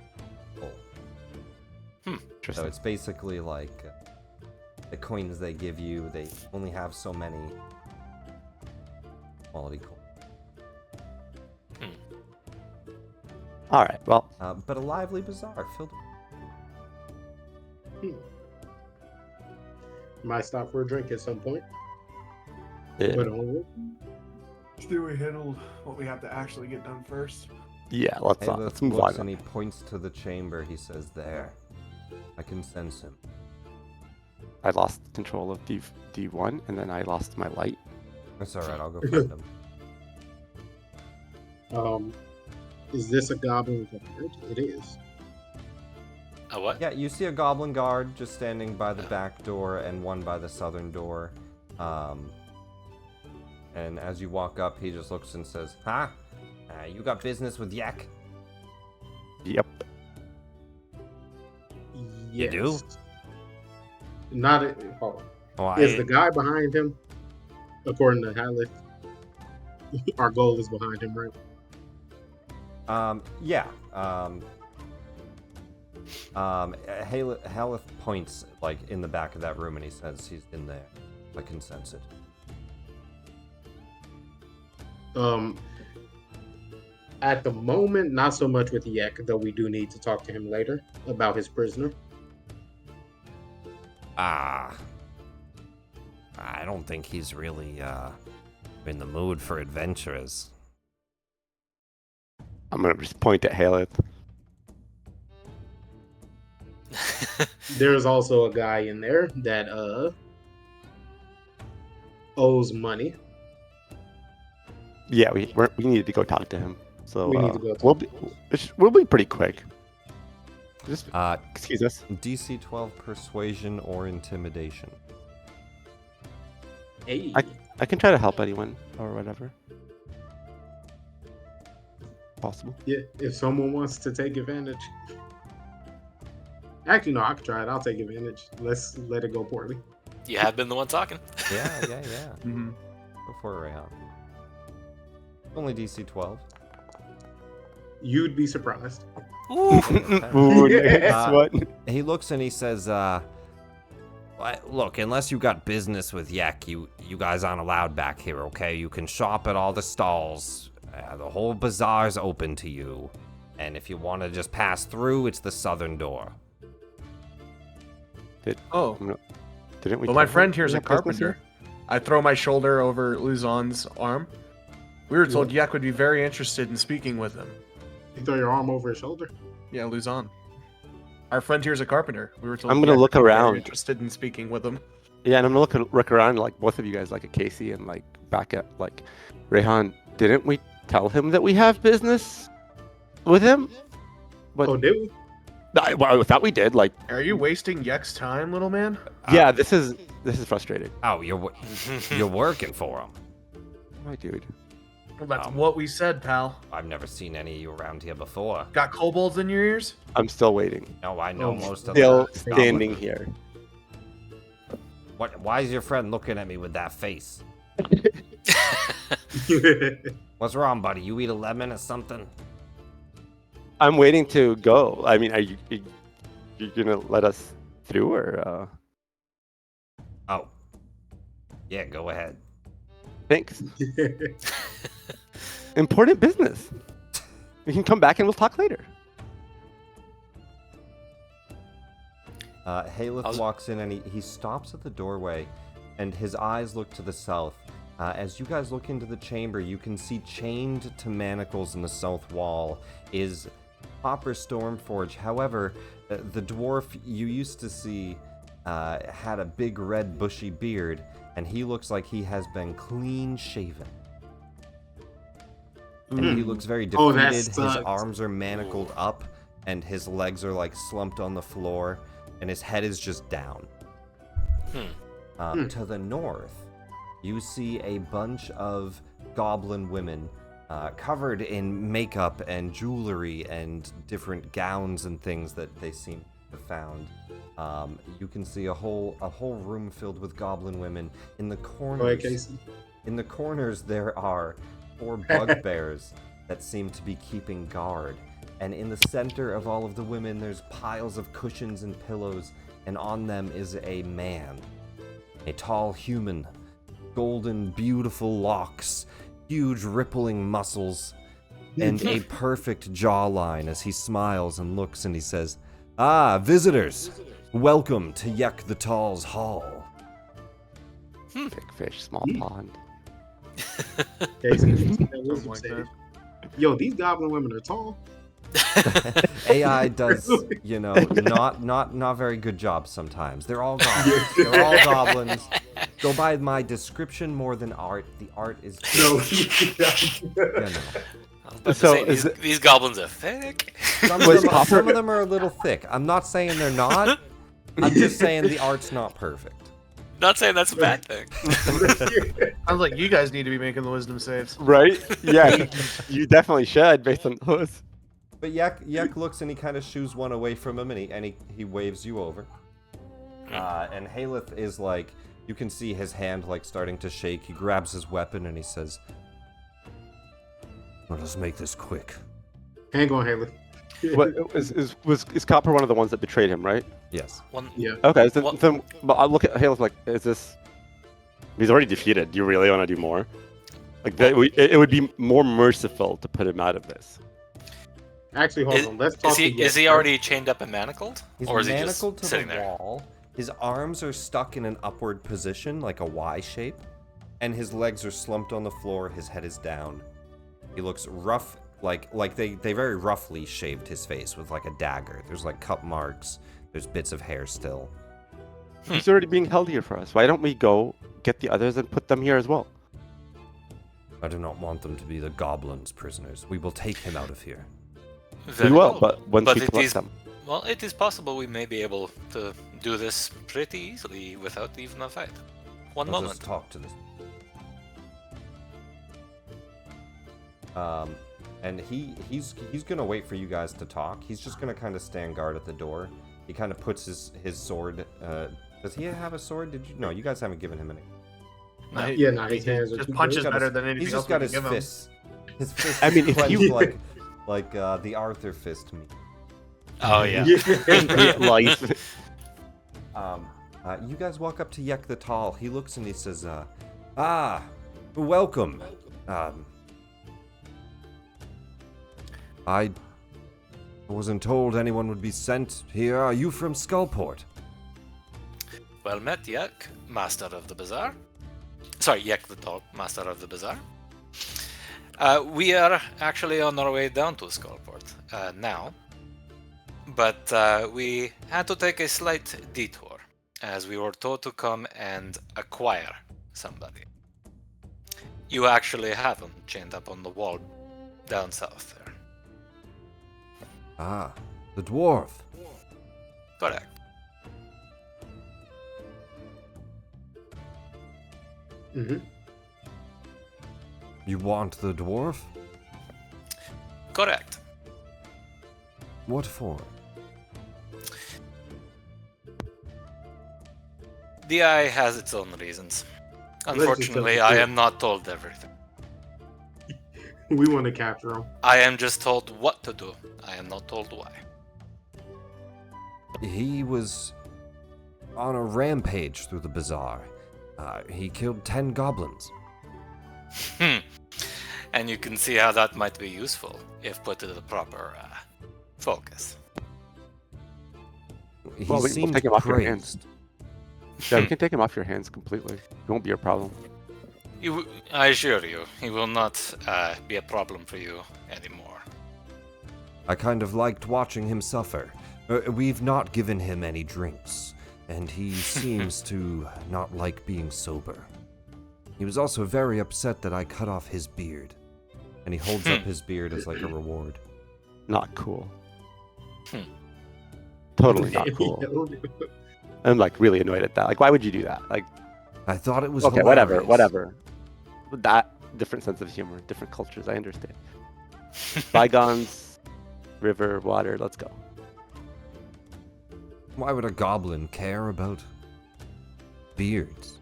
Full. So Interesting. it's basically like the coins they give you, they only have so many quality coins. All right, well, But a lively bazaar filled with... Might stop for a drink at some point. yeah, But onward. Do we handle what we have to actually get done first? yeah, let's move looks on. and he points to the chamber. He says, "There, I can sense him." I lost control of D1, and then I lost my light. That's all right. I'll go find him. Is this a goblin with a beard? It is. A what? Yeah, you see a goblin guard just standing by the back door and one by the southern door. And as you walk up, he just looks and says, "Huh? You got business with Yak?" Yep. Yes. do? Not. Hold on. Oh, Is the guy behind him? According to Haleth, our goal is behind him, right? Yeah. Haleth points like in the back of that room, and he says he's in there. I can sense it. At the moment, not so much with Yek, though we do need to talk to him later about his prisoner. I don't think he's really in the mood for adventurers. I'm gonna just point at Haleth. There's also a guy in there that owes money. Yeah, we need to go talk to him. So We need to go talk we'll be pretty quick. Just excuse us. DC 12 persuasion or intimidation. Hey, I can try to help anyone or whatever. Possible. yeah, if someone wants to take advantage. Actually, no, I can try it. I'll take advantage. Let's let it go poorly. You have been the one talking. Yeah. Mm-hmm. Go for it, Rayhan. Only DC 12. You'd be surprised. Ooh, Yeah. what? He looks and he says, look, unless you got business with Yak, you guys aren't allowed back here, okay? You can shop at all the stalls. The whole bazaar's open to you. And if you want to just pass through, it's the southern door. Oh, Didn't we? well, my tell friend him here's we a have business carpenter. here? I throw my shoulder over Luzon's arm. We were told Yak would be very interested in speaking with him. You throw your arm over his shoulder. Yeah, Luzon. Our friend here's a carpenter. We were told I'm gonna Yak look would be very around. interested in speaking with him. Yeah, and I'm gonna look around like both of you guys, like at Casey and like back at like Rayhan. Didn't we tell him that we have business with him? But Oh, did we? well, I thought we did. Like, Are you wasting Yak's time, little man? yeah, this is frustrating. Oh, you're working for him. My dude. Well, that's what we said, pal. I've never seen any of you around here before. Got kobolds in your ears? I'm still waiting. No, I know Oh, most of Still them. standing here. Why is your friend looking at me with that face? What's wrong, buddy? You eat a lemon or something? I'm waiting to go. I mean, are you gonna let us through or? Oh. Yeah, go ahead. Thanks. Important business. We can come back and we'll talk later. Haleth walks in and he stops at the doorway and his eyes look to the south. As you guys look into the chamber, you can see chained to manacles in the south wall is Hopper Stormforge. However, the dwarf you used to see had a big red bushy beard, and he looks like he has been clean shaven. And he looks very Oh, that defeated. His sucks. arms are manacled up, and his legs are like slumped on the floor, and his head is just down. To the north, you see a bunch of goblin women covered in makeup and jewelry and different gowns and things that they seem to have found. You can see a whole room filled with goblin women. In the corners, Go ahead, Casey. in the corners there are 4 bugbears that seem to be keeping guard. And in the center of all of the women, there's piles of cushions and pillows, and on them is a man. A tall human, golden, beautiful locks, huge rippling muscles, and a perfect jawline as he smiles and looks and he says, "Ah, visitors! Welcome to Yek the Tall's Hall." Big fish, small pond. Casey, that Something wisdom like save. that. Yo, these goblin women are tall. AI does, not very good jobs sometimes. They're all goblins. They're all goblins. Go by my description more than art. The art is No. just, I was about So to say, is it- these goblins are thick. Some of them are a little thick. I'm not saying they're not. I'm just saying the art's not perfect. Not saying that's a bad thing. Sounds like you guys need to be making the wisdom saves. right? Yeah, you definitely should based on those. But Yek looks and he kind of shoos one away from him, and he waves you over. And Haleth is like, you can see his hand like starting to shake. He grabs his weapon and he says, "Let us make this quick." Hang on, Haley. What is Copper one of the ones that betrayed him, right? Yes. Yeah. Okay, so, What- but I look at Halo like, is this? He's already defeated. Do you really want to do more? Like that, it would be more merciful to put him out of this. Actually, hold on. Let's talk. Is he already chained up and manacled, He's or is he manacled just to sitting the there? wall. His arms are stuck in an upward position, like a Y shape, and his legs are slumped on the floor. His head is down. He looks rough, like they very roughly shaved his face with like a dagger. There's like cut marks. There's bits of hair still. He's already being held here for us. Why don't we go get the others and put them here as well? I do not want them to be the goblins' prisoners. We will take him out of here. Very we will, well. but once we it collect is them. well, it is possible we may be able to do this pretty easily without even a fight. One Let us moment. talk to this. And he's gonna wait for you guys to talk. He's just gonna kind of stand guard at the door. He kind of puts his sword. Does he have a sword? Did you? No, you guys haven't given him any. No. Yeah, no, his hands are Just too punches big. better than anything He's else just got we his can give him. fists. His fists I mean, if clenched you- like the Arthur fist me. Oh yeah. Angry at life. You guys walk up to Yek the Tall. He looks and he says, welcome. I wasn't told anyone would be sent here. Are you from Skullport? Well met, Yek, master of the Bazaar. Sorry, Yek the Tall, master of the Bazaar. We are actually on our way down to Skullport now, but we had to take a slight detour, as we were told to come and acquire somebody. You actually have him chained up on the wall down south there. Ah, the dwarf. Correct. Mm-hmm. You want the dwarf? Correct. What for? The eye has its own reasons. Let's just Unfortunately, tell the I truth. am not told everything. We want to capture him. I am just told what to do. I am not told why. He was on a rampage through the bazaar. He killed 10 goblins. And you can see how that might be useful if put to the proper focus. He Well, we'll seemed take him off your hands. crazed. Yeah, we can take him off your hands completely. It won't be a problem. I assure you, he will not be a problem for you anymore. I kind of liked watching him suffer. We've not given him any drinks, and he seems to not like being sober. He was also very upset that I cut off his beard, and he holds up his beard as like a reward. Not cool. Hmm. Totally not cool. I'm like really annoyed at that. Like, why would you do that? Like, I thought it was okay, hilarious. whatever. That different sense of humor, different cultures. I understand. Bygones, river, water. Let's go. Why would a goblin care about beards?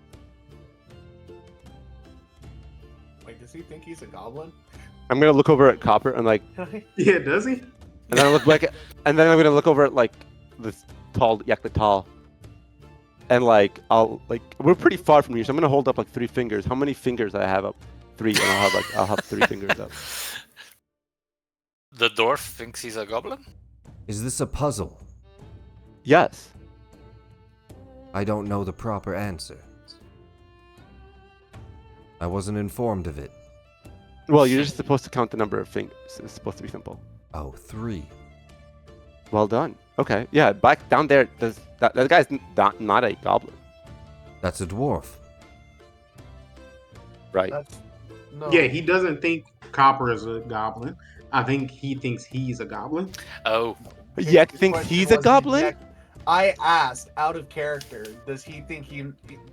Like, does he think he's a goblin? I'm gonna look over at Copper and like, Yeah, does he? and then I look like, and then I'm gonna look over at like this tall Yak the Tall, and like we're pretty far from here, so I'm gonna hold up like 3 fingers. How many fingers I have up? 3, and I'll have 3 fingers up. The dwarf thinks he's a goblin? Is this a puzzle? Yes. I don't know the proper answer. I wasn't informed of it. Well, you're just supposed to count the number of fingers. It's supposed to be simple. Oh, 3. Well done. Okay. Yeah. Back down there. That guy's not a goblin, That's a dwarf. right? That's no. Yeah, he doesn't think Copper is a goblin. I think he thinks he's a goblin. Oh, Yek His thinks question he's a was, goblin? Yek- I asked, out of character, does he think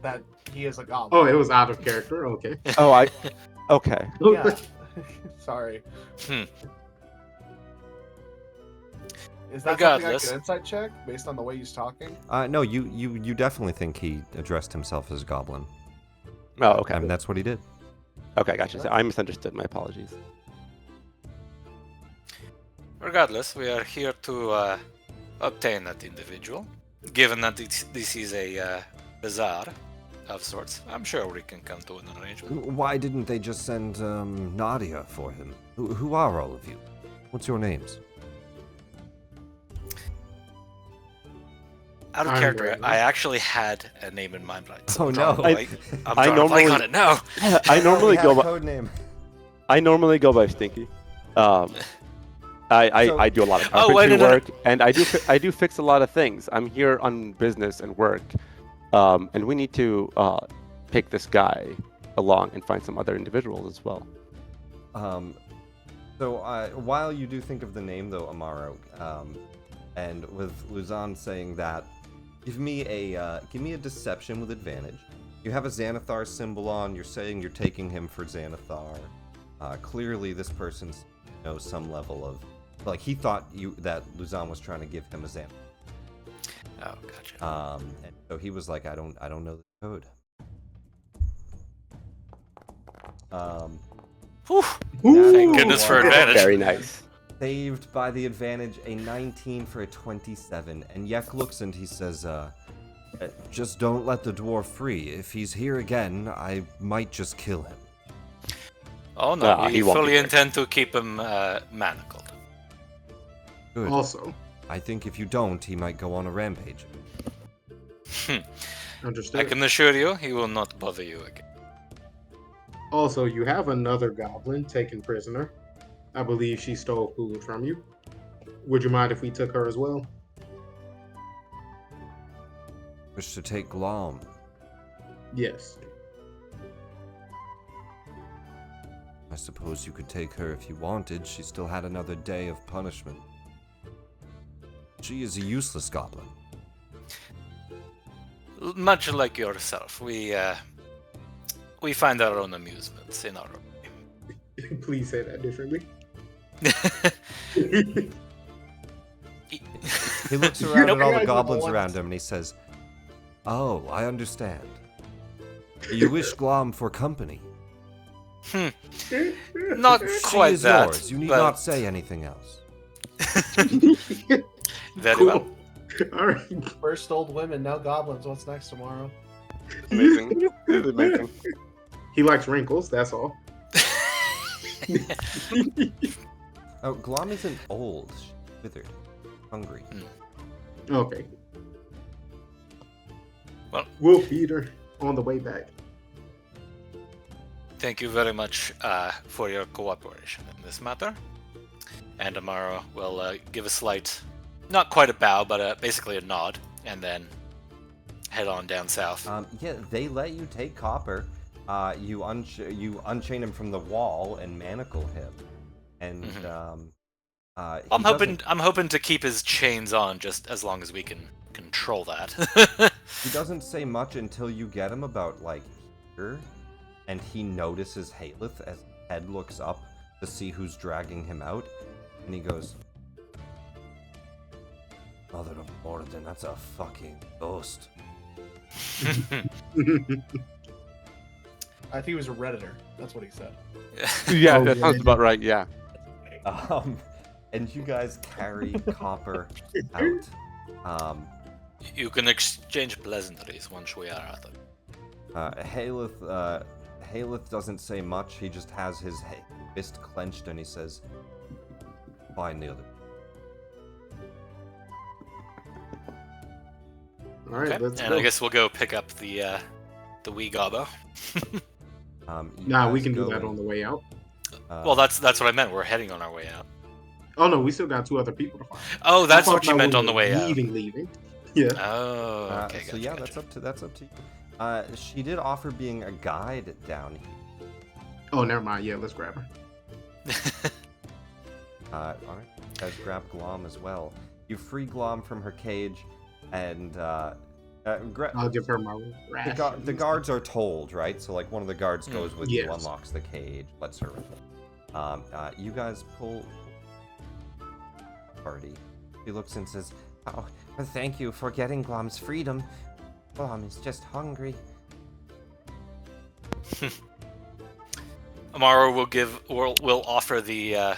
that he is a goblin? Oh, it was out of character. Okay. Oh, okay. Yeah. Sorry. Hmm. Is that Regardless. something I can insight check based on the way he's talking? No, you definitely think he addressed himself as a goblin. Oh, okay. I mean, that's what he did. Okay, gotcha. So I misunderstood. My apologies. regardless, we are here to obtain that individual. Given that this is a bazaar of sorts, I'm sure we can come to an arrangement. Why didn't they just send Nadia for him? Who are all of you? What's your names? Out of I'm character, ready. I actually had a name in mind, right? Oh, no. I'm I drawing a blank normally- on it now. I normally go by code name. I normally go by Stinky. I do a lot of Oh, wait, carpentry no. work, and I do fix a lot of things. I'm here on business and work, and we need to take this guy along and find some other individuals as well. So while you do think of the name, though, Amaro, and with Luzon saying that, give me a deception with advantage. You have a Xanathar symbol on. You're saying you're taking him for Xanathar. Clearly, this person knows some level of, like, he thought that Luzon was trying to give him a Xanathar. Oh, gotcha. And so he was like, I don't know the code. Whew. Ooh. Thank goodness for advantage. Very nice. Saved by the advantage, a 19 for a 27. And Yek looks and he says, just don't let the dwarf free. If he's here again, I might just kill him. Oh no, He we won't be fully here. intend to keep him manacled. Good. Also, I think if you don't, he might go on a rampage. understood. I can assure you, he will not bother you again. Also, you have another goblin taken prisoner. I believe she stole food from you. Would you mind if we took her as well? Wish to take Glom. Yes. I suppose you could take her if you wanted. She still had another day of punishment. She is a useless goblin. Much like yourself, we find our own amusements in our Please say that differently. He looks around at all the Guys are goblins the around ones- him and he says, "Oh, I understand. You wish Glom for company. Not She quite is that. yours. You need but not say anything else." very Cool. well. All right. First old women, now goblins. What's next tomorrow? Amazing. This is amazing. He likes wrinkles, that's all. Oh, Glom isn't old. She's withered, hungry. Okay. Well- We'll feed her on the way back. Thank you very much for your cooperation in this matter. And Amaro will give a slight, not quite a bow, but basically a nod, and then head on down south. Yeah, they let you take Copper. You unchain him from the wall and manacle him, and I'm hoping to keep his chains on just as long as we can control that. He doesn't say much until you get him about like here, and he notices Haleth as Head looks up to see who's dragging him out, and he goes, "Mother of Morden, that's a fucking ghost." I think he was a redditor. That's what he said. Yeah, Oh, that yeah. sounds about right. Yeah. And you guys carry Copper out. You can exchange pleasantries once we are out of it. Haleth doesn't say much. He just has his fist clenched and he says, "Find the other." All right, Okay, let's and go. I guess we'll go pick up the wee gobbo. You Nah, we guys can do go that and, on the way out. Well, that's what I meant. We're heading on our way out. Oh no, we still got 2 other people to find. Oh, that's I what thought you that meant when on the we're way out. Leaving. Yeah. Oh, okay. so Gotcha, yeah, gotcha. that's up to you. She did offer being a guide down here. Oh, never mind. Yeah, let's grab her. Alright, you guys grab Glom as well. You free Glom from her cage, and I'll give her my rations. the guards are told, right? So like one of the guards goes with you, Yes. unlocks the cage, lets her. You guys pull party. He looks and says, "Oh, thank you for getting Glom's freedom. Glom is just hungry." Amaro will offer the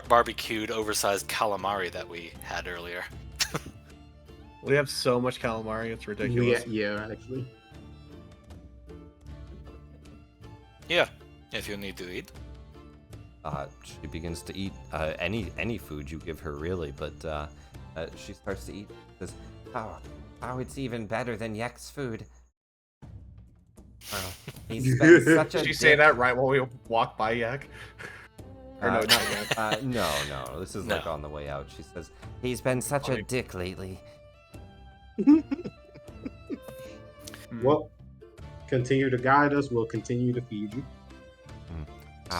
barbecued oversized calamari that we had earlier. We have so much calamari, it's ridiculous. Yeah, actually. Yeah, if you need to eat. She begins to eat any food you give her, really, but she starts to eat. Says, "Oh, it's even better than Yek's food. He's been such a Did you dick." say that right while we walk by Yak? Or no, not Yak. No. This is like No. on the way out. She says, "He's been such a Funny. dick lately." Well, continue to guide us. We'll continue to feed you.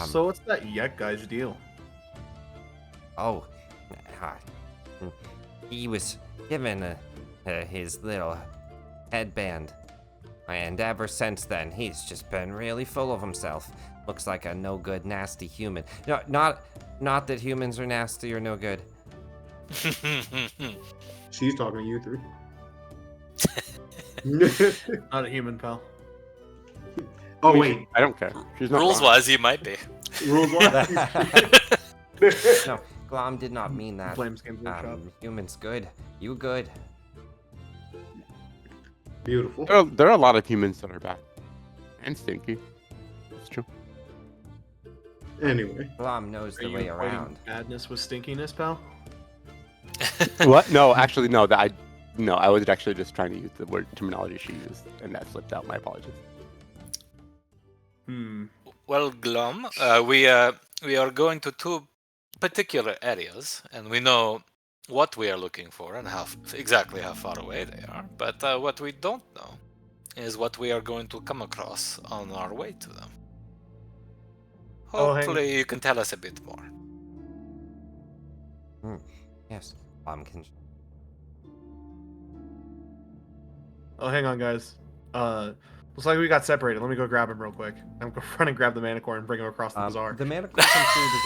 So what's that Yak guy's deal? Oh, he was given his little headband, and ever since then, he's just been really full of himself. Looks like a no good, nasty human. No, not that humans are nasty or no good. She's talking to you three. Not a human, pal. Oh wait, I don't care. She's not Rules wrong. wise, you might be. rules wise. No, Glom did not mean that. Blame Skins Workshop. Humans good. You good. Beautiful. There are a lot of humans that are bad and stinky. It's true. Anyway, Glom knows Are the you way equating around. badness with stinkiness, pal? What? No, actually, no. I was actually just trying to use the word terminology she used, and that slipped out. My apologies. Well, Glom, we are going to two particular areas, and we know what we are looking for and exactly how far away they are. But what we don't know is what we are going to come across on our way to them. Oh, hang- Hopefully, you can tell us a bit more. Yes, Glom can. Oh, hang on, guys. Looks like we got separated. Let me go grab him real quick. I'm going to run and grab the Manicore and bring him across the bazaar. The Manicore comes through the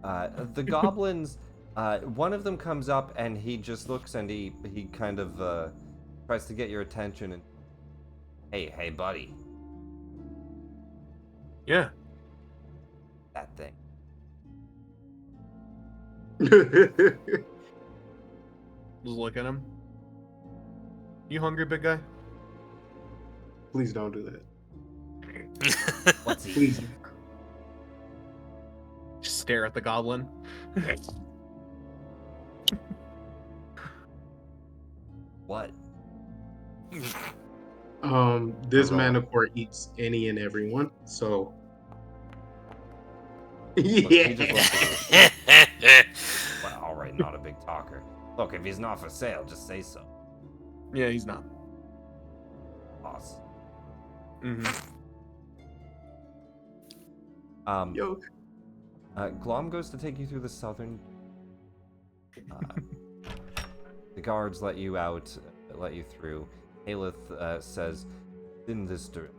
bazaar. The goblins, one of them comes up and he just looks and he kind of tries to get your attention and, hey, buddy, Yeah. that thing. Just look at him. You hungry, big guy? please don't do that. What's he? Please. Just stare at the goblin. What? This Roll. Manicore eats any and everyone, so. Look, he Yeah. just looks at you. Well, all right, not a big talker. Look, if he's not for sale, just say so, Yeah, he's not. boss. Yo. Glom goes to take you through the southern. The guards let you out, let you through. Haleth says, "In this direction,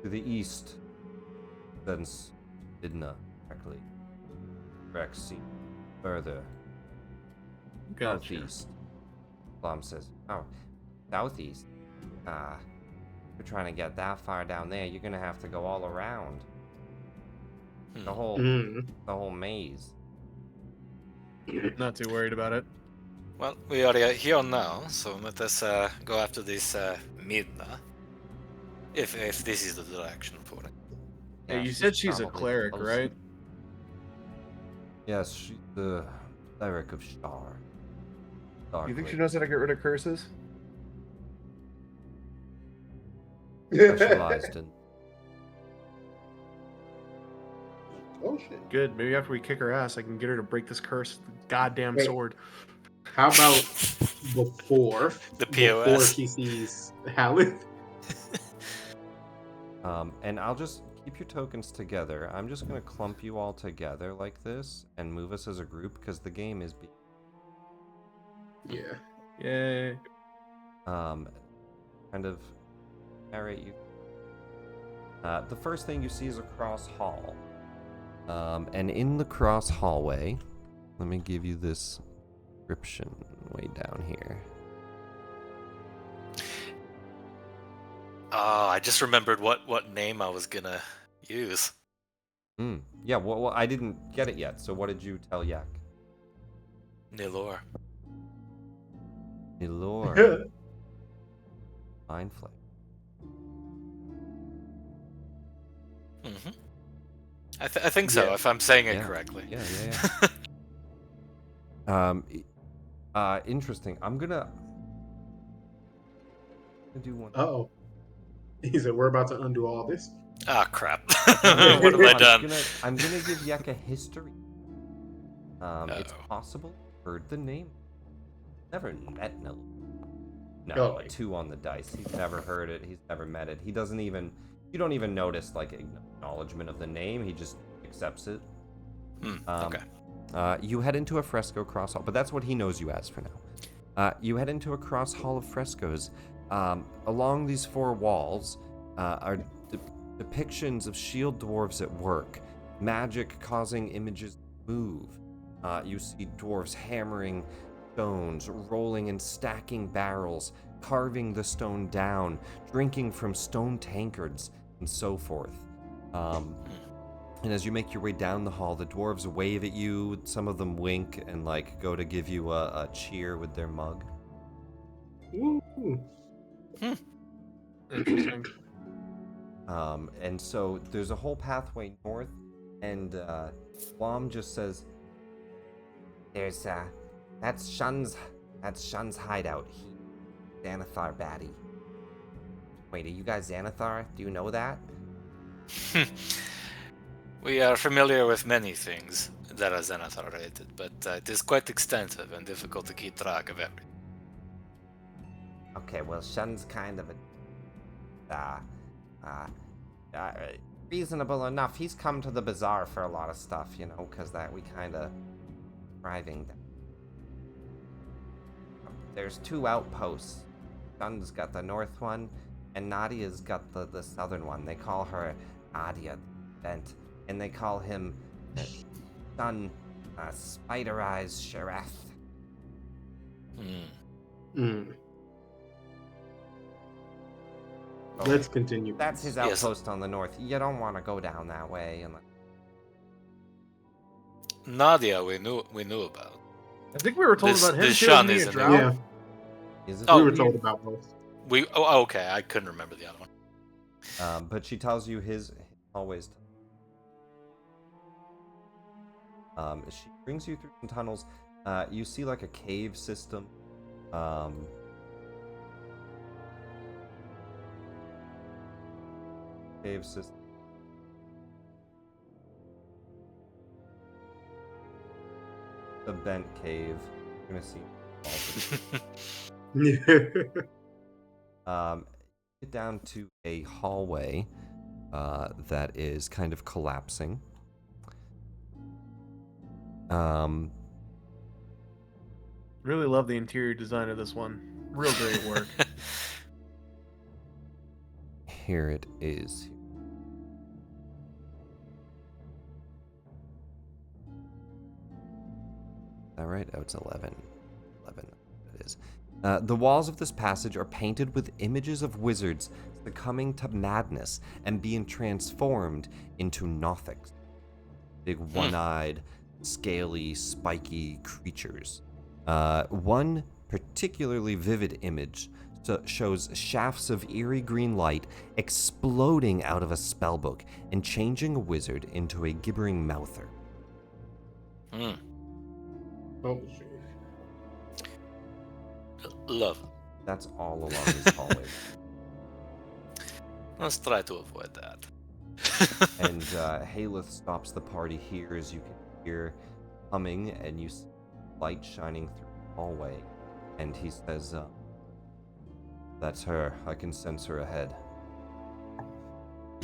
to the east, thence Idna, directly. Rexy, further Gotcha. southeast." Glom says, "Oh, southeast. If you're trying to get that far down there, you're gonna have to go all around the whole maze." Not too worried about it. Well, we are here now, so let us go after this Midna. If this is the direction for it. Hey, you she's said she's a probably cleric, close. right? Yes, she's the cleric of Star. You think she knows how to get rid of curses? Specialized in. Oh shit. Good. Maybe after we kick her ass, I can get her to break this curse with the goddamn Wait. sword. How about before The before POS. she sees Haleth? And I'll just keep your tokens together. I'm just gonna clump you all together like this and move us as a group because the game is Yeah. Yay. kind of narrate you. The first thing you see is a cross hall. And in the cross hallway, let me give you this description way down here. Oh, I just remembered what name I was gonna use. Yeah, well, I didn't get it yet, so what did you tell Yak? Nilor. Milor. Mind Flame. Mm-hmm. I think so, Yeah. if I'm saying it Yeah. correctly. Yeah. Interesting. I'm gonna do one. Uh-oh. He said, we're about to undo all this. Ah, crap. No, What have I I'm done? I'm gonna give Yak a history. It's Uh-oh. possible you've heard the name. Never met no. No, Oh. a 2 on the dice. He's never heard it. He's never met it. He doesn't even. You don't even notice like acknowledgement of the name. He just accepts it. Okay. You head into a fresco cross hall, but that's what he knows you as for now. You head into a cross hall of frescoes. Along these 4 walls are depictions of shield dwarves at work, magic causing images to move. You see dwarves hammering stones, rolling and stacking barrels, carving the stone down, drinking from stone tankards, and so forth. And as you make your way down the hall, the dwarves wave at you. Some of them wink and like go to give you a cheer with their mug. Woo. Interesting. And so there's a whole pathway north, and Guam just says, "There's that's Shun's hideout. He's Xanathar baddie." Wait, are you guys Xanathar? Do you know that? We are familiar with many things that are Xanathar related, but it is quite extensive and difficult to keep track of everything. Okay, well, Shun's kind of reasonable enough. He's come to the bazaar for a lot of stuff, you know, because that we kind of thriving. There's 2 outposts. Shun's got the north one, and Nadia's got the southern one. They call her Nadia the Bent, and they call him Shun Spider Eyes Sheriff. Oh, Let's continue. that's his Yes. outpost on the north. You don't want to go down that way. And Nadia, we knew about. I think we were told This- about him this too. Shun Me is and a new Drow. Yeah, is it? Oh, we were told about both. Okay, I couldn't remember the other one. But she tells you his always. She brings you through some tunnels. You see like a cave system. Cave system. The bent cave. You're gonna see. Get down to a hallway that is kind of collapsing. Really love the interior design of this one. Real great work. Here it is. Is that right? Oh, it's 11. 11, it is. The walls of this passage are painted with images of wizards succumbing to madness and being transformed into Nothics. Big one-eyed, scaly, spiky creatures. One particularly vivid image shows shafts of eerie green light exploding out of a spellbook and changing a wizard into a gibbering mouther. Oh, shit. Love. That's all along this hallway. Let's try to avoid that. And Haleth stops the party here as you can hear humming and you see light shining through the hallway. And he says, "That's her. I can sense her ahead.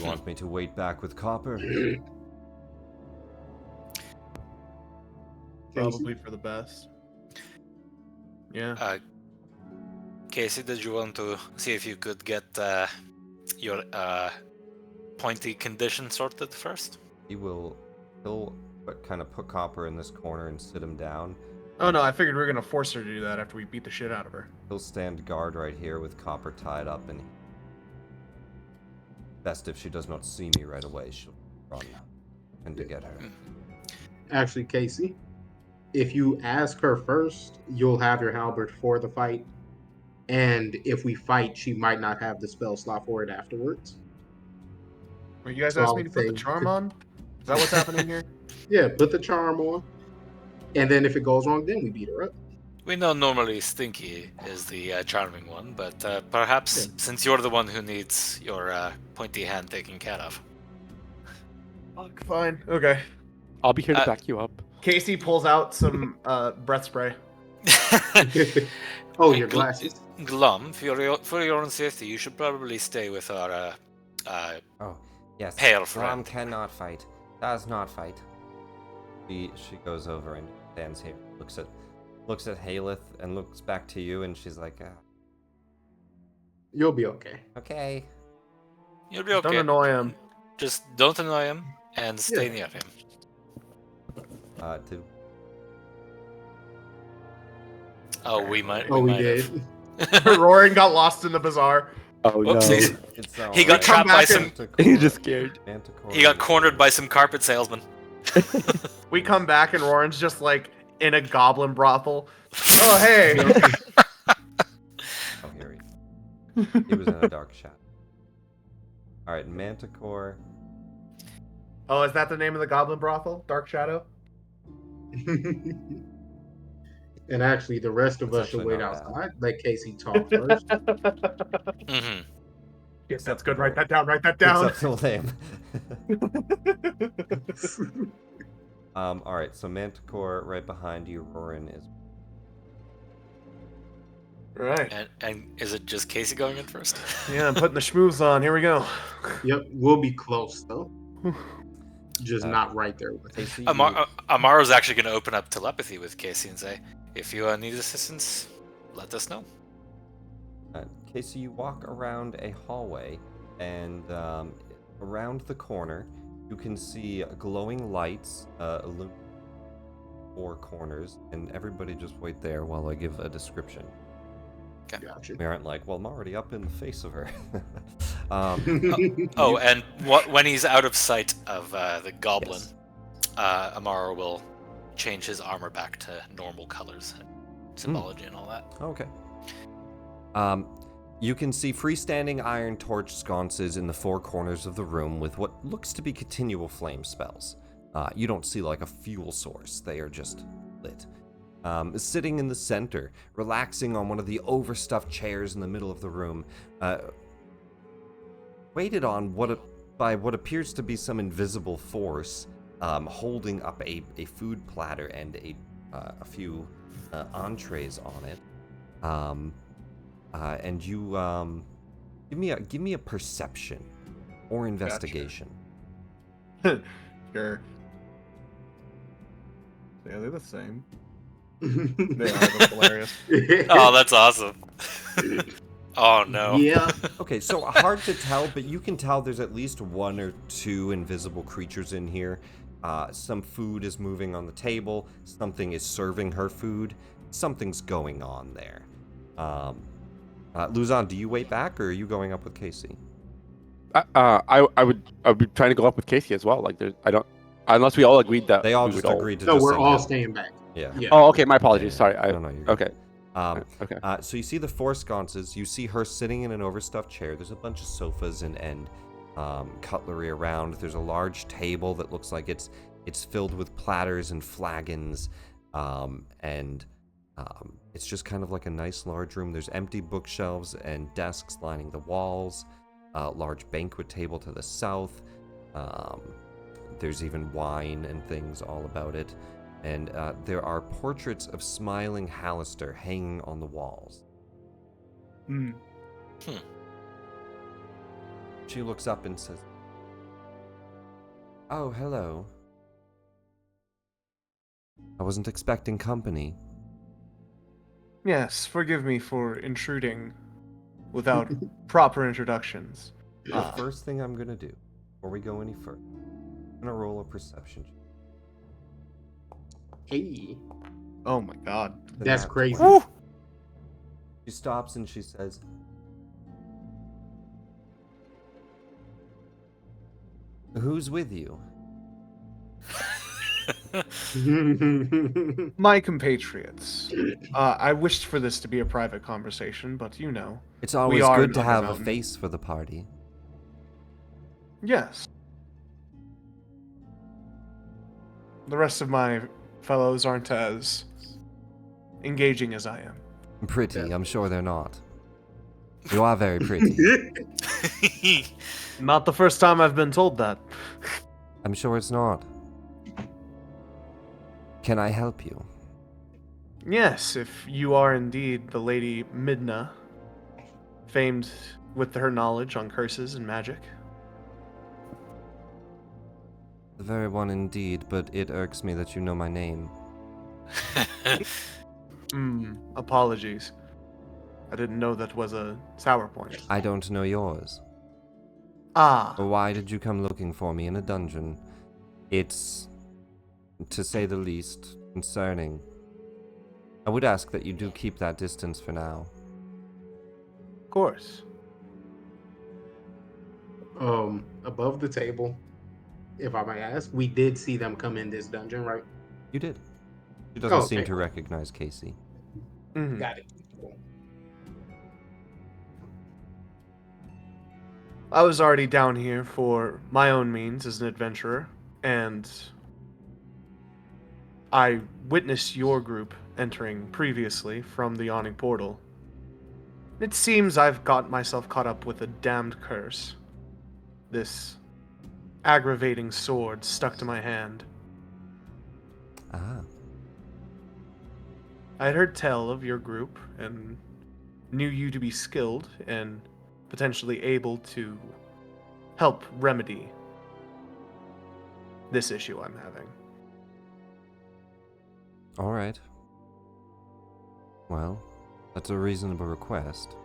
You want me to wait back with copper? Probably for the best. Yeah. Casey, did you want to see if you could get your pointy condition sorted first? He'll kind of put Copper in this corner and sit him down. Oh no, I figured we were gonna force her to do that after we beat the shit out of her. He'll stand guard right here with Copper tied up, and best if she does not see me right away, she'll run and to get her. Actually, Casey, if you ask her first, you'll have your halberd for the fight. And if we fight, she might not have the spell slot for it afterwards. Well, you guys So asked I me to would put the say- charm on? Is that what's happening here? Yeah, put the charm on. And then if it goes wrong, then we beat her up. We know normally Stinky is the charming one, but perhaps since you're the one who needs your pointy hand taken care of. Fuck, fine. Okay. I'll be here to back you up. Casey pulls out some breath spray. Oh, your glasses. Glum, for your own safety, you should probably stay with our Oh, yes. pale Mom friend. cannot fight. Does not fight. She goes over and stands here, looks at Haleth and looks back to you, and she's like, You'll be okay. okay. You'll be okay. Don't annoy him. Just don't annoy him and stay near him. To Oh, we might. Oh, we might have. did. Roaring got lost in the bazaar. Oh Whoopsies. it's He got trapped by some. He's just scared. He got cornered by some carpet salesman. We come back and Roaring's just like in a goblin brothel. Oh hey. Oh, here he was in a dark shadow. All right, Manticore. Oh, is that the name of the goblin brothel? Dark Shadow? And actually, the rest of That's us should actually wait not bad. outside. Let Casey talk first. Mm-hmm. Yes, that's good. Write that down. Write that Picks down. up the lamp. All right, so Manticore right behind you, Roran is. Right. And is it just Casey going in first? Yeah, I'm putting the schmooze on. Here we go. Yep, we'll be close though. Just Uh, not right there with him. Casey, Amaro's actually going to open up telepathy with Casey and say, if you need assistance, let us know. Casey, you walk around a hallway, and around the corner, you can see glowing lights illuminate 4 corners, and everybody just wait there while I give a description. Gotcha. We aren't like, well, I'm already up in the face of her. Oh, and when he's out of sight of the goblin, Yes. Amaro will change his armor back to normal colors, symbology, and all that. Okay. You can see freestanding iron torch sconces in the 4 corners of the room with what looks to be continual flame spells. You don't see like a fuel source, they are just lit. Sitting in the center, relaxing on one of the overstuffed chairs in the middle of the room, weighted on by what appears to be some invisible force, holding up a food platter and a few entrees on it. And you give me a perception or investigation. Sure. Yeah, they're the same. They are. That's hilarious. Oh, that's awesome. Oh, no. Yeah. Okay, so hard to tell, but you can tell there's at least 1 or 2 invisible creatures in here. Some food is moving on the table. Something is serving her food. Something's going on there. Luzon, do you wait back, or are you going up with Casey? I would be trying to go up with Casey as well. Like unless we all agreed that They all we just would agreed to No, just we're send all him. staying back. Yeah. Yeah. Oh, okay. My apologies. Sorry. No, you're good. Okay. Okay. So you see the 4 sconces. You see her sitting in an overstuffed chair. There's a bunch of sofas and cutlery around. There's a large table that looks like it's filled with platters and flagons, and it's just kind of like a nice large room. There's empty bookshelves and desks lining the walls. Large banquet table to the south. There's even wine and things all about it. And there are portraits of smiling Hallister hanging on the walls. Hmm. She looks up and says, Oh, hello. I wasn't expecting company. Yes, forgive me for intruding without proper introductions. The first thing I'm gonna do, before we go any further, I'm gonna roll a perception check. Hey, Oh my god. The that's nat crazy. 20. She stops and she says, "Who's with you?" My compatriots. I wished for this to be a private conversation, but you know. It's always are good in to have a Undermountain. face for the party. Yes. The rest of my fellows aren't as engaging as I am. Pretty, I'm sure they're not. You are very pretty. Not the first time I've been told that. I'm sure it's not. Can I help you? Yes, if you are indeed the Lady Midna, famed with her knowledge on curses and magic. The very one indeed, but it irks me that you know my name. Apologies. I didn't know that was a sour point. I don't know yours. Ah, Why did you come looking for me in a dungeon? It's, to say the least, concerning. I would ask that you do keep that distance for now. of course. Above the table, if I may ask, we did see them come in this dungeon, right? You did. She doesn't seem Okay. to recognize Casey. Mhm. Got it. Cool. I was already down here for my own means as an adventurer, and I witnessed your group entering previously from the yawning portal. It seems I've got myself caught up with a damned curse. This aggravating sword stuck to my hand. Ah. I had heard tell of your group and knew you to be skilled and potentially able to help remedy this issue I'm having. Alright. Well, that's a reasonable request.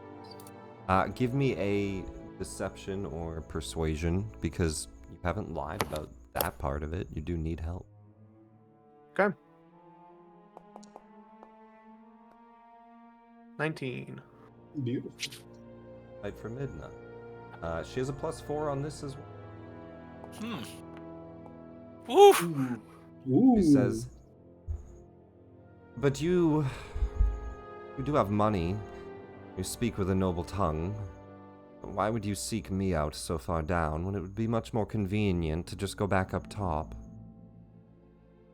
Give me a deception or persuasion, because you haven't lied about that part of it. You do need help. Okay. 19. Beautiful. Fight for Midna. She has a +4 on this as well. Woo! Ooh. She says, "But you do have money. You speak with a noble tongue. Why would you seek me out so far down when it would be much more convenient to just go back up top?"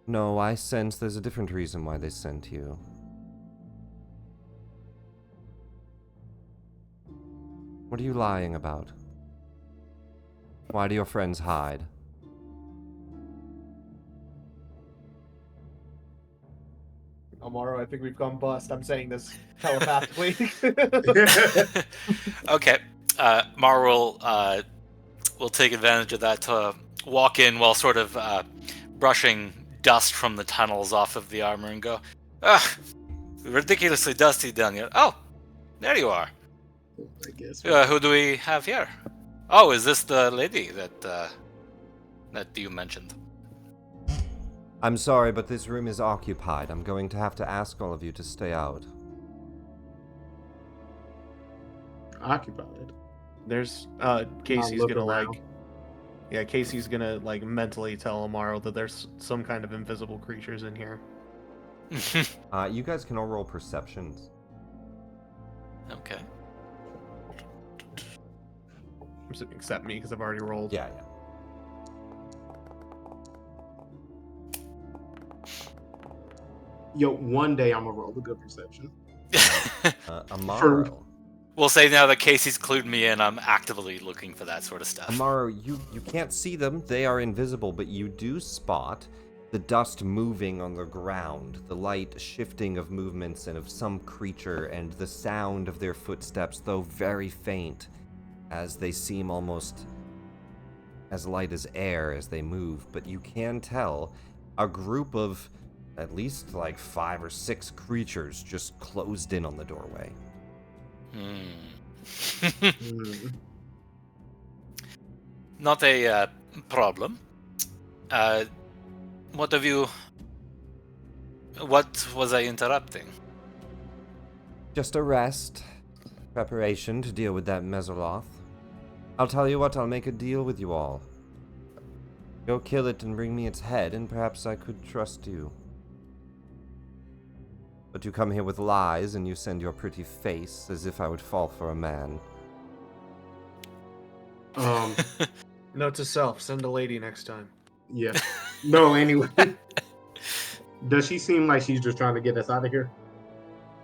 "No, I sense there's a different reason why they sent you." "What are you lying about? Why do your friends hide?" Amaro, I think we've gone bust. I'm saying this telepathically. Okay. Mar will take advantage of that to walk in while sort of brushing dust from the tunnels off of the armor and go, "Ah, ridiculously dusty down here. Oh, there you are. I guess. Who do we have here? Oh, is this the lady that you mentioned?" "I'm sorry, but this room is occupied. I'm going to have to ask all of you to stay out." Occupied. There's Casey's look gonna around. Casey's gonna mentally tell Amaro that there's some kind of invisible creatures in here. You guys can all roll perceptions. Okay. Except me, because I've already rolled. Yeah. Yo, one day I'm gonna roll a good perception. Amaro. We'll say now that Casey's clued me in, I'm actively looking for that sort of stuff. Amaro, you can't see them. They are invisible, but you do spot the dust moving on the ground, the light shifting of movements and of some creature, and the sound of their footsteps, though very faint, as they seem almost as light as air as they move, but you can tell a group of at least like 5 or 6 creatures just closed in on the doorway. Mm. Not a problem. What have you... What was I interrupting? Just a rest, preparation to deal with that Mesoloth. I'll tell you what, I'll make a deal with you all. Go kill it and bring me its head, and perhaps I could trust you. But you come here with lies, and you send your pretty face as if I would fall for a man. Note to self: send a lady next time. Yeah. No, anyway. Does she seem like she's just trying to get us out of here?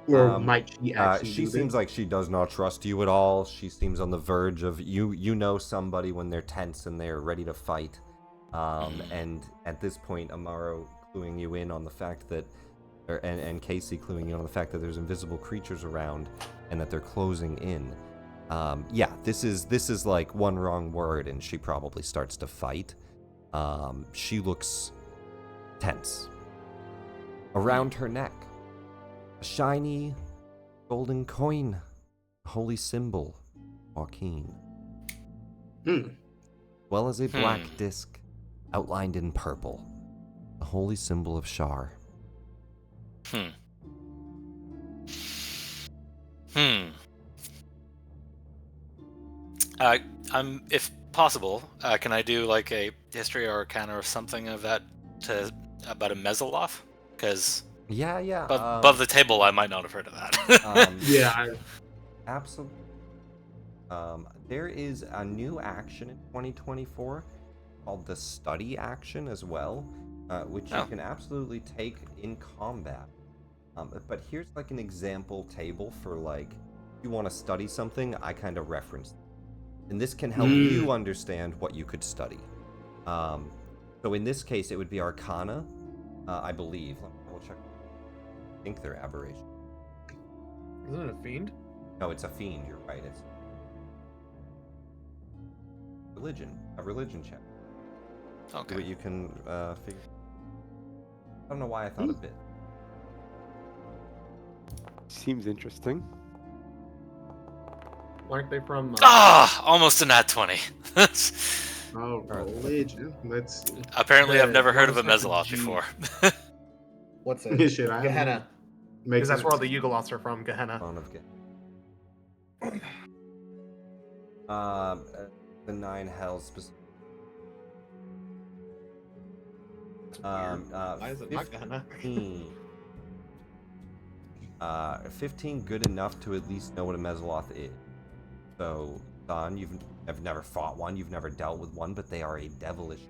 Or might she actually she do seems this? like she does not trust you at all. She seems on the verge of you know somebody when they're tense and they're ready to fight. And at this point, Amaro cluing you in on the fact that, and Casey cluing you on the fact that there's invisible creatures around and that they're closing in. Yeah, this is like one wrong word and she probably starts to fight. She looks tense. Around her neck, a shiny golden coin, a holy symbol, Joaquin. As well as a black disc outlined in purple, the holy symbol of Shar. If possible, can I do like a history or arcana or something of that about a Mesoloth? Because Yeah. above the table, I might not have heard of that. Yeah. Absolutely. There is a new action in 2024 called the study action as well, which you can absolutely take in combat. But here's like an example table for like, if you want to study something, I kind of reference. And this can help you understand what you could study. So in this case, it would be Arcana, I believe. Let me double check. I think they're aberration. Isn't it a fiend? No, it's a fiend. You're right. It's religion. A religion check. Okay. What you can figure. I don't know why I thought of it. Seems interesting. Aren't they from? Almost a nat 20. Oh, religion. Let's see. Apparently, I've never What heard of a is that, the Mesoloth G? before. What's it? Shit, I Gehenna. Makes Because that's where all sense. the Yugoloths are from. Gehenna. Spawn of the 9 hells specifically. Why is it not Gehenna? 15 good enough to at least know what a Mesoloth is. So, Don, you've never fought one, you've never dealt with one, but they are a devilish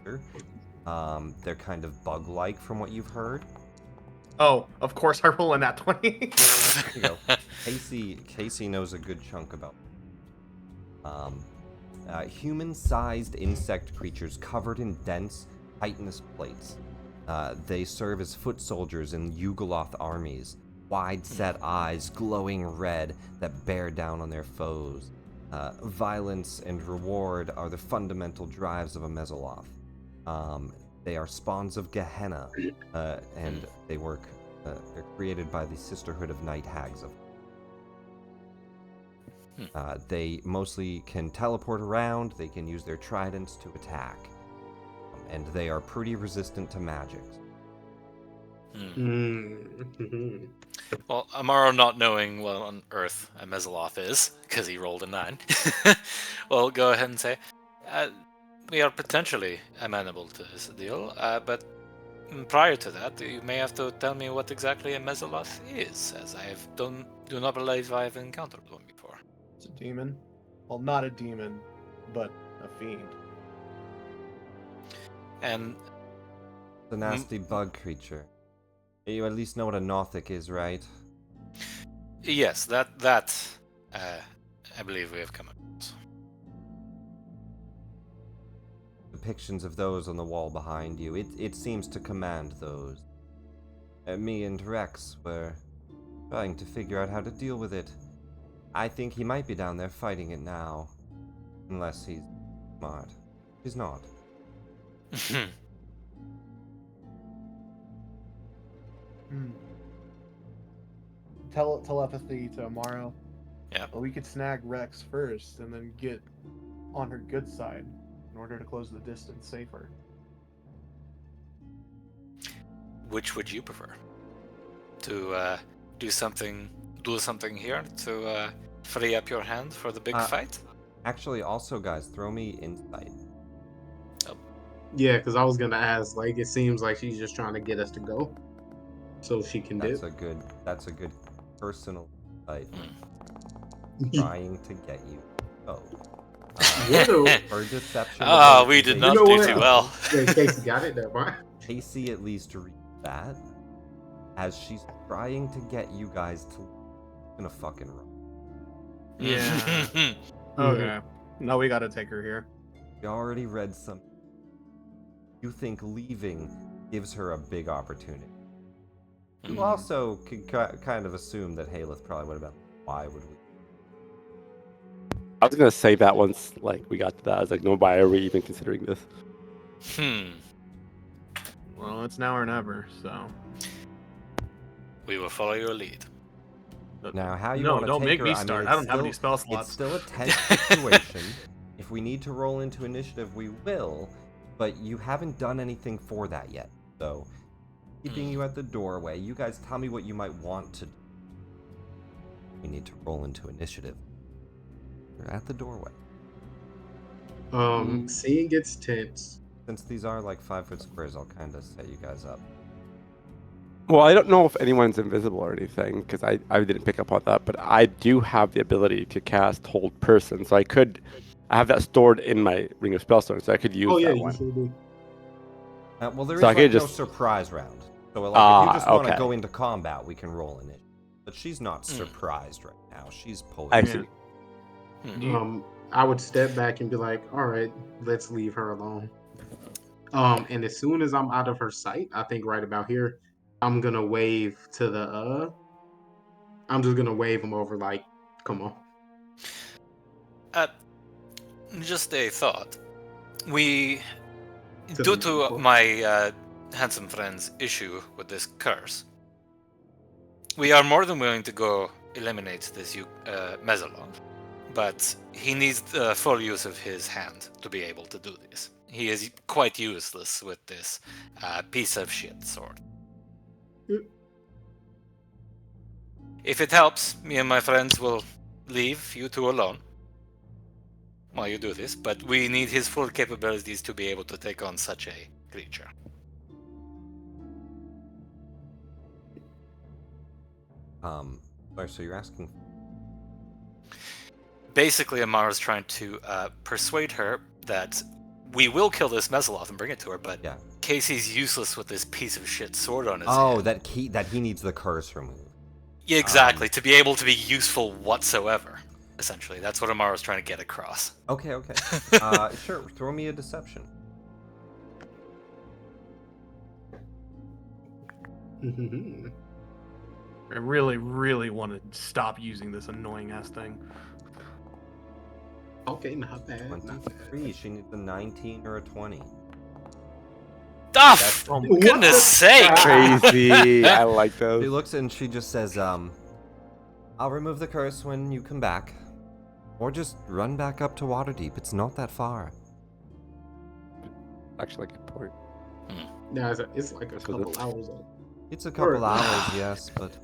creature. They're kind of bug-like from what you've heard. Oh, of course I roll in that 20. There you go. Casey knows a good chunk about human-sized insect creatures covered in dense, chitinous plates. They serve as foot soldiers in Yugoloth armies. Wide-set eyes, glowing red, that bear down on their foes. Violence and reward are the fundamental drives of a Mesoloth. They are spawns of Gehenna, and they work. They're created by the Sisterhood of Night Hags. They mostly can teleport around. They can use their tridents to attack, and they are pretty resistant to magics. Well, Amaro not knowing what on earth a Mesoloth is, because he rolled a 9, well, go ahead and say, we are potentially amenable to this deal, but prior to that, you may have to tell me what exactly a Mesoloth is, as I do not believe I have encountered one before. It's a demon. Well, not a demon, but a fiend. It's And a nasty bug creature. You at least know what a Nothic is, right? yes, that I believe we have come across. Depictions of those on the wall behind you. It seems to command those. Me and Rex were trying to figure out how to deal with it. I think he might be down there fighting it now. Unless he's smart. She's not. Telepathy to Amaro. Yeah. But we could snag Rex first and then get on her good side in order to close the distance safer. Which would you prefer? To do something here to free up your hand for the big fight? Actually, also, guys, throw me insight. Yeah, because I was gonna ask. Like, it seems like she's just trying to get us to go, so she can That's dip. That's a good personal insight. Hmm. Trying to get you. Oh. What a- Her deception. Ah, ability we is did a- not You know do what? too well. Wait, Casey got it. That one. Casey at least read that as she's trying to get you guys to gonna fucking run. Yeah. Okay. No, we gotta take her here. You already read some. You think leaving gives her a big opportunity. You also can kind of assume that Haleth probably would have been. Why would we? I was gonna say that once like we got to that. I was like, no, why are we even considering this? Well, it's now or never, so. We will follow your lead. Now, how you No, want to don't take make her? me I mean, start. it's I don't have any still- spell slots. It's still a tense situation. If we need to roll into initiative, we will. But you haven't done anything for that yet. So, keeping you at the doorway, you guys tell me what you might want to do. We need to roll into initiative. You're at the doorway. Seeing gets tense. Since these are like 5-foot squares, I'll kind of set you guys up. Well, I don't know if anyone's invisible or anything because I didn't pick up on that, but I do have the ability to cast Hold Person, so I have that stored in my Ring of Spellstone, so I could use Oh yeah, that you one. sure do. Well, there is So I like could no just- surprise round. So, like, if you just want to okay. go into combat, we can roll in it. But she's not surprised right now. She's poised. I see. I would step back and be like, all right, let's leave her alone. And as soon as I'm out of her sight, I think right about here, I'm gonna wave to the I'm just gonna wave him over like, come on. Just a thought. We, To due the to people. my handsome friend's issue with this curse, we are more than willing to go eliminate this Mezzalon, but he needs the full use of his hand to be able to do this. He is quite useless with this piece of shit sword. Yep. If it helps, me and my friends will leave you two alone while you do this, but we need his full capabilities to be able to take on such a creature. Sorry, so you're asking. Basically, Amara's trying to persuade her that we will kill this Mezzaloth and bring it to her, but Yeah. Casey's useless with this piece of shit sword on his Oh, head. that he needs the curse removed. Yeah, exactly, to be able to be useful whatsoever. Essentially, that's what Amara's trying to get across. Okay. Sure. Throw me a deception. I really, really want to stop using this annoying ass thing. Okay, not bad. Not bad. 23. She needs a 19 or a 20. Duff! Oh my What Goodness the- sake! Crazy. I like She those. looks and she just says, I'll remove the curse when you come back. Or just run back up to Waterdeep. It's not that far. Actually, a good point. No, it's like a That's couple what hours. It's a couple Or- hours, yes, but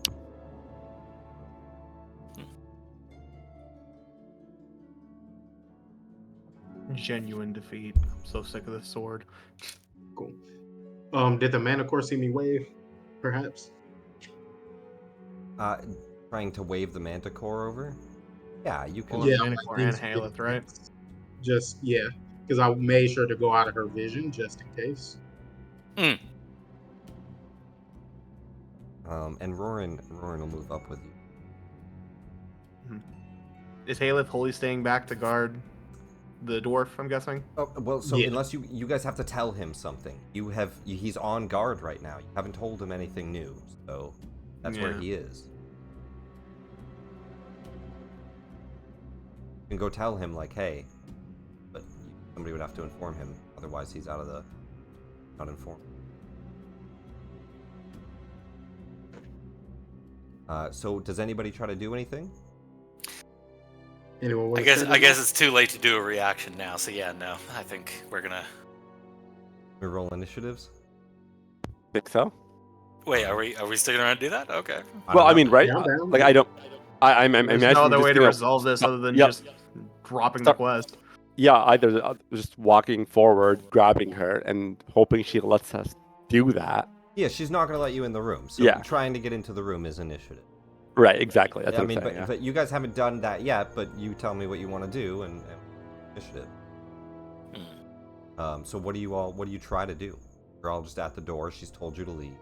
Genuine defeat. I'm so sick of this sword. Cool. Did the Manicore see me wave? Perhaps. trying to wave the manticore over. Yeah, you can. Well, Yeah, Manicore and Haleth, right? Just because I made sure to go out of her vision just in case. And Roran will move up with you. Is Haleth wholly staying back to guard the dwarf, I'm guessing? Oh, well, so Yeah. unless you guys have to tell him something. He's on guard right now. You haven't told him anything new, so that's where Yeah. he is. You can go tell him like, hey, but somebody would have to inform him. Otherwise, he's not informed. So does anybody try to do anything? Anyone want I guess it's too late to do a reaction now. So yeah, no. I think we're gonna. We roll initiatives. Think so. Wait, are we sticking around to do that? Okay. Well, I mean, right? Yeah, I'm down. Like I don't. I'm There's imagining no other just, way to you know, resolve this other than yep. just dropping the Start- quest. Yeah, either just walking forward, grabbing her, and hoping she lets us do that. Yeah, she's not going to let you in the room. So Yeah. trying to get into the room is initiative. Right, exactly. That's I what mean, I'm saying. but you guys haven't done that yet. But you tell me what you want to do and initiative. So what do you try to do? You're all just at the door. She's told you to leave.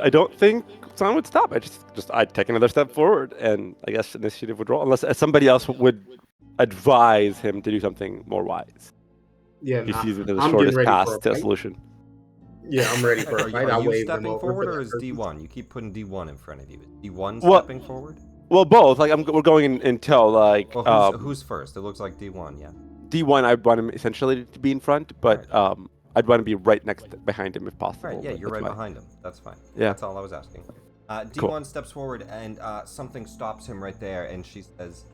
I don't think someone would stop. I'd take another step forward, and I guess initiative would roll, unless somebody else would advise him to do something more wise. Yeah, He nah, sees it as the I'm shortest getting ready path for a to a fight. solution. Yeah, I'm ready for a fight. I'll Are you wave them stepping over forward, for or that is purpose. D1? You keep putting D1 in front of you. Is D1 Well- stepping forward? Well, both. Like we're going until like Well, who's first? It looks like D1. Yeah. D1. I'd want him essentially to be in front, but I'd want to be right behind him if possible. Right. Yeah, but you're that's right fine. behind him. That's fine. Yeah. That's all I was asking. D1 Cool. steps forward, and something stops him right there, and she says,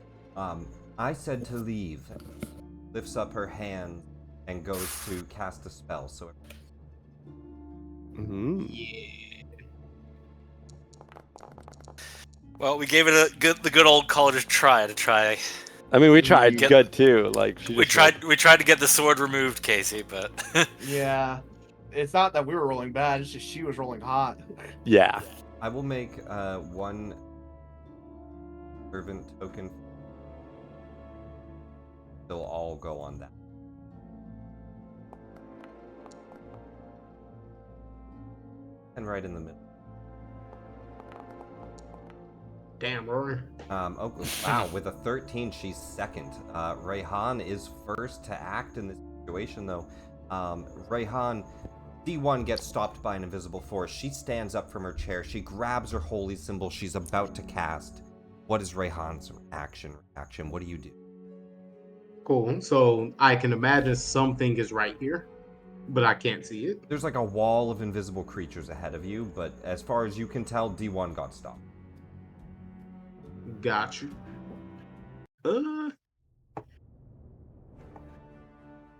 "I said to leave." Lifts up her hand and goes to cast a spell. So. Well, we gave it the good old college try. I mean, we tried Get- good too. Like We tried to get the sword removed, Casey, but Yeah. It's not that we were rolling bad, it's just she was rolling hot. Yeah. I will make one servant token. They'll all go on that. And right in the middle. Damn, Rory. Oh, wow, with a 13, she's second. Rayhan is first to act in this situation, though. Rayhan, D1 gets stopped by an invisible force. She stands up from her chair. She grabs her holy symbol she's about to cast. What is Rayhan's action? What do you do? Cool. So I can imagine something is right here, but I can't see it. There's like a wall of invisible creatures ahead of you, but as far as you can tell, D1 got stopped. Got you. Let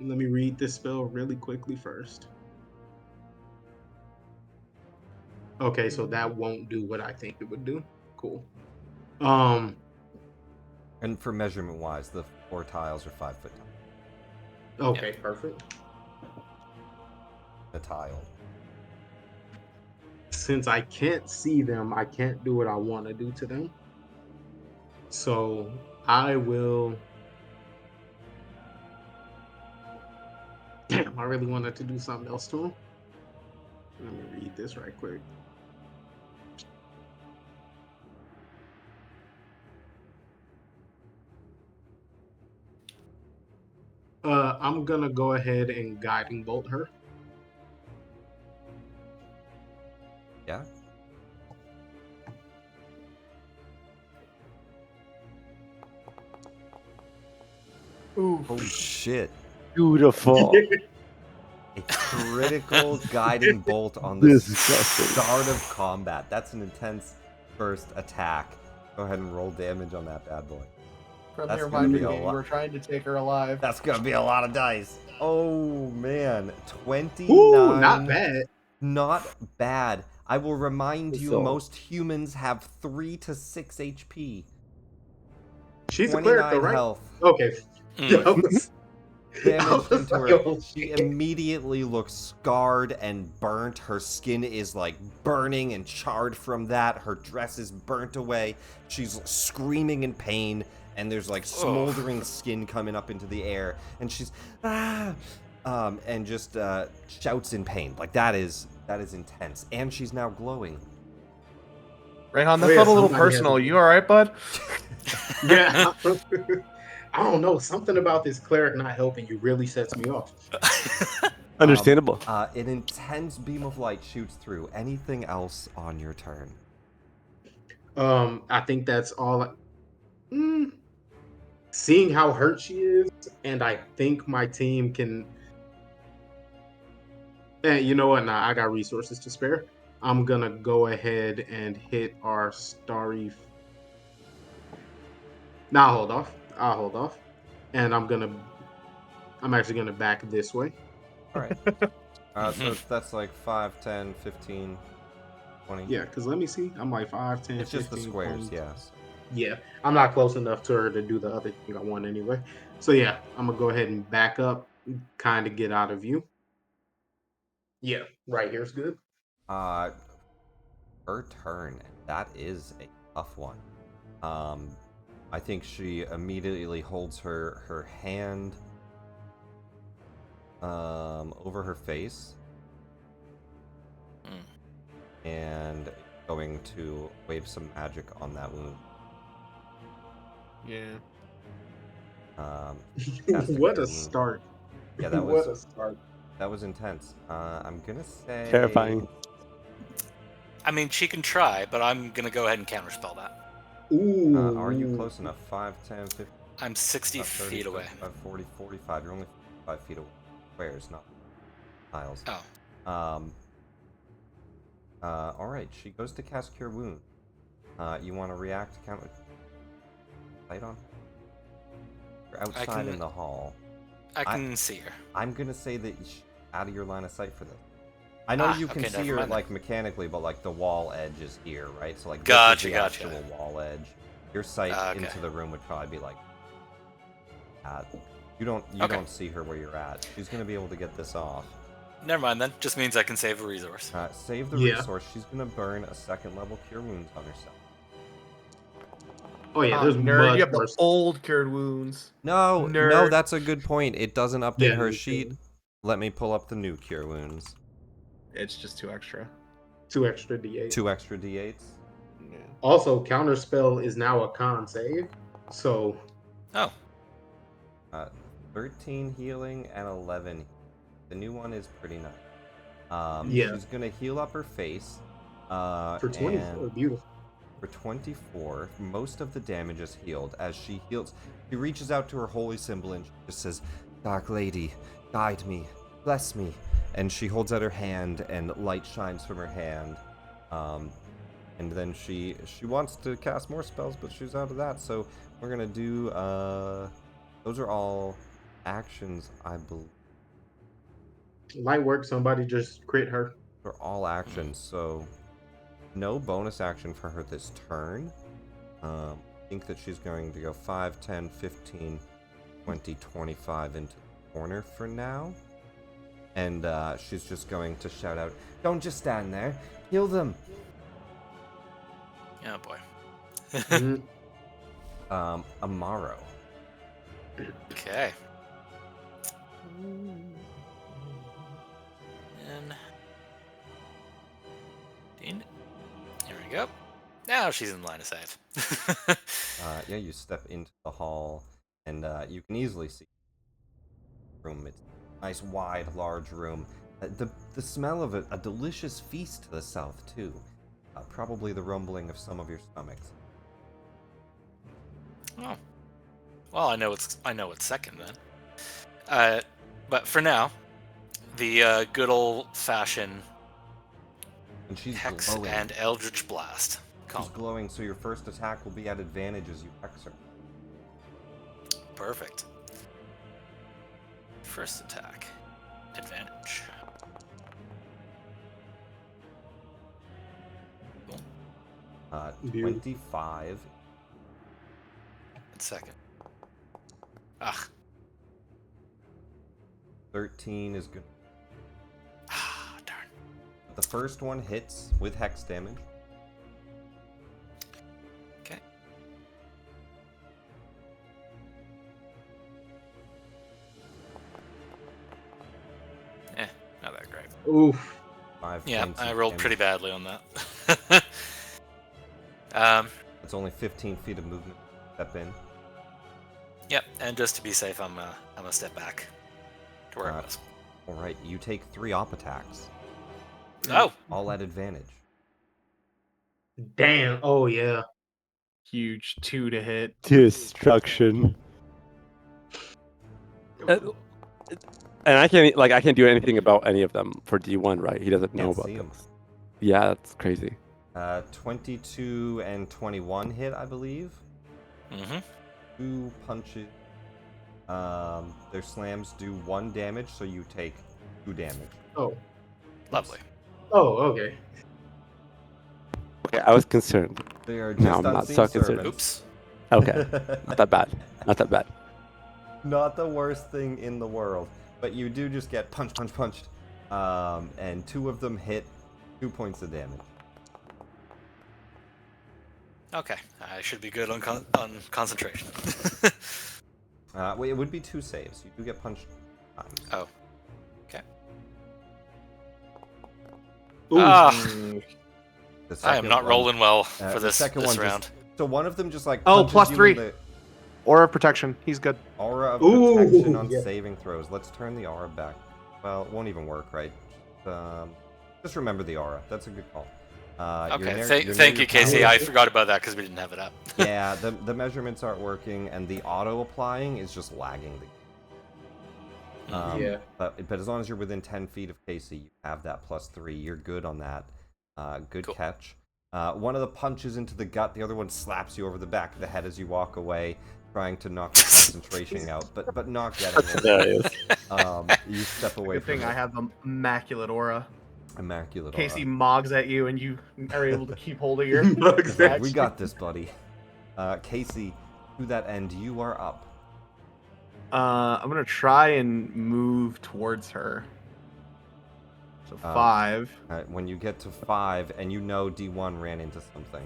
me read this spell really quickly first. Okay, so that won't do what I think it would do. Cool. And for measurement-wise, the 4 tiles are 5 foot tall. Okay, perfect. A tile. Since I can't see them, I can't do what I want to do to them. So I will. Damn, I really wanted to do something else to him. Let me read this right quick. I'm gonna go ahead and guiding bolt her. Yeah? Ooh. Holy shit. Beautiful. A critical guiding bolt on the Disgusting. start of combat. That's an intense first attack. Go ahead and roll damage on that bad boy. Friendly That's gonna reminder be a game, lot. we're trying to take her alive. That's gonna be a lot of dice. Oh man, 29. Ooh, not bad. Not bad. I will remind you, So- most humans have 3 to 6 HP. She's a cleric, though, 29 right? health. Okay. Mm. I was Damage into like, her. oh, She shit. immediately looks scarred and burnt. Her skin is like burning and charred from that. Her dress is burnt away. She's screaming in pain, and there's like smoldering skin coming up into the air. And she's and just shouts in pain. Like that is intense. And she's now glowing. Rayhan, that Oh, yeah, felt a little somebody has personal. a- You alright, bud? Yeah. I don't know. Something about this cleric not helping you really sets me off. Understandable. An intense beam of light shoots through. Anything else on your turn? I think that's all. seeing how hurt she is, and I think my team can. You know what? Nah, I got resources to spare. I'm gonna go ahead and hit our starry. Nah, I'll hold off, and I'm actually gonna back this way. All right. So that's like 5, 10, 15, 20. Yeah, because let me see. I'm like 5, 10, It's just the 15, squares, 20. yes. Yeah, I'm not close enough to her to do the other thing I want anyway. So yeah, I'm gonna go ahead and back up, kind of get out of view. Yeah, right here's good. Uh, her turn, and that is a tough one. I think she immediately holds her hand over her face and going to wave some magic on that wound. Yeah. Cast What Cure a Wounds. start! Yeah, that What was a start! that was intense. I'm gonna say Terrifying. I mean, she can try, but I'm gonna go ahead and counterspell that. Are you Ooh, close enough? 5, 10, 15, I'm 60 30, feet away. 35, 40, 45. You're only 5 feet away. Squares, not tiles. Oh, All right. She goes to cast Cure Wound. You want to react? Count light on. You're outside in the hall. I can see her. I'm gonna say that she's out of your line of sight for this. I know you can okay, see never her mind then. like mechanically, but like the wall edge is here, right? So like Gotcha, this is the gotcha. actual wall edge. Your sight Okay. into the room would probably be like at. You Okay. don't see her where you're at. She's gonna be able to get this off. Never mind then. Just means I can save a resource. Save the Yeah. resource. She's gonna burn a second level Cure Wounds on herself. oh yeah, Oh, there's nerd, much you have the worse. old cured wounds. No, Nerd. that's a good point. It doesn't update Yeah, her me sheet. too. Let me pull up the new Cure Wounds. It's just 2 extra. 2 extra d8. 2 extra d8s. Yeah. Also, counterspell is now a con save, so Oh, 13 healing and 11. The new one is pretty nice. Yeah. She's gonna heal up her face. for 24, And beautiful. for 24, most of the damage is healed. As she heals, she reaches out to her holy symbol and she just says, "Dark Lady, guide me, bless me." And she holds out her hand, and light shines from her hand. And then she wants to cast more spells, but she's out of that. So we're gonna do. Those are all actions, I believe. Light work, somebody just crit her. They're all actions, so no bonus action for her this turn. I think that she's going to go 5, 10, 15, 20, 25 into the corner for now. And she's just going to shout out, "Don't just stand there, kill them!" yeah, boy. Mhm. Amaro. Okay. And Dean. Here we go. Now she's in line of sight. Yeah, you step into the hall, and you can easily see the room. It's a nice, wide, large room. The smell of a delicious feast to the south, too. Probably the rumbling of some of your stomachs. Oh. Well, I know it's second then. But for now, the good old-fashioned And she's Hex glowing. and Eldritch Blast. She's glowing, so your first attack will be at advantage as you hex her. Perfect. First attack. Advantage. Cool. Beautiful. 25. And second. Ah. 13 is good. Ah, darn. The first one hits with hex damage. Okay. Not that great. Oof. 5 Yeah, points I of rolled damage. pretty badly on that. It's only 15 feet of movement. Step in. Yep, and just to be safe, I'm gonna step back to where I was. Alright, you take 3 op attacks. Oh, All at advantage. Damn. Oh yeah. Huge 2 to hit. Destruction. And I can't do anything about any of them for D1, right? He doesn't know Can't about see 'em. those. Yeah, that's crazy. 22 and 21 hit, I believe. Mm-hmm. 2 punches. Their slams do 1 damage, so you take 2 damage. Oh. Lovely. Oh, okay. Okay, I was concerned. They are No, just I'm not unseen so concerned. servants. Oops. Okay, not that bad. Not that bad. Not the worst thing in the world, but you do just get punched, and 2 of them hit 2 points of damage. Okay, I should be good on concentration. Wait, it would be 2 saves. You do get punched times. Oh. Okay. Ooh. Ah, The I am second not one- rolling well the for this second one round. just- so one of them just like Oh, punches plus you 3. in the Aura of protection. He's good. aura of Ooh, protection on yeah. saving throws. Let's turn the aura back. Well, it won't even work, right? Just remember the aura. That's a good call. Okay, thank you, Casey. I forgot about that because we didn't have it up. Yeah, the measurements aren't working, and the auto applying is just lagging. Yeah. But as long as you're within 10 feet of Casey, you have that +3. You're good on that. Good Cool. catch. One of the punches into the gut, the other one slaps you over the back of the head as you walk away, trying to knock the concentration out, but not getting it. You step away Good from thing it. I have the immaculate aura. Immaculate Casey aura. mogs at you, and you are able to keep holding your. It's like, we got this, buddy. Casey, to that end, you are up. I'm gonna try and move towards her. So 5. When you get to 5, and you know D1 ran into something,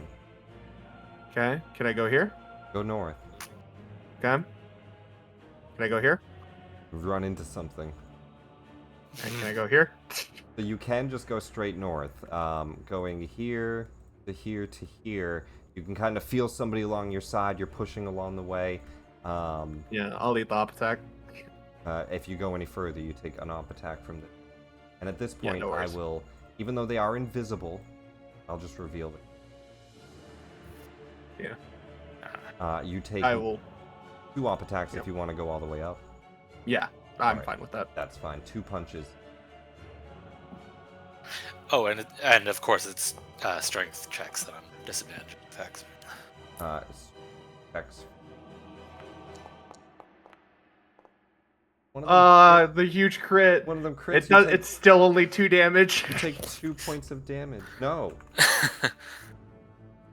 Okay. Can I go here? go north. Okay. Can I go here? Run into something. Okay, can I go here? So you can just go straight north. Going here to here to here. You can kind of feel somebody along your side. You're pushing along the way. Yeah, I'll eat the op attack. If you go any further, you take an op attack from the. And at this Yeah, point, no I worries. will, even though they are invisible, I'll just reveal them. You take I will. 2 op attacks Yep. if you want to go all the way up. Yeah, I'm Alright. fine with that. That's fine. 2 punches. Oh, and of course it's strength checks that I'm disadvantaged attacks. Checks. One of them The huge crit. One of them crits. It does. It's still only 2 damage. You take 2 points of damage. No,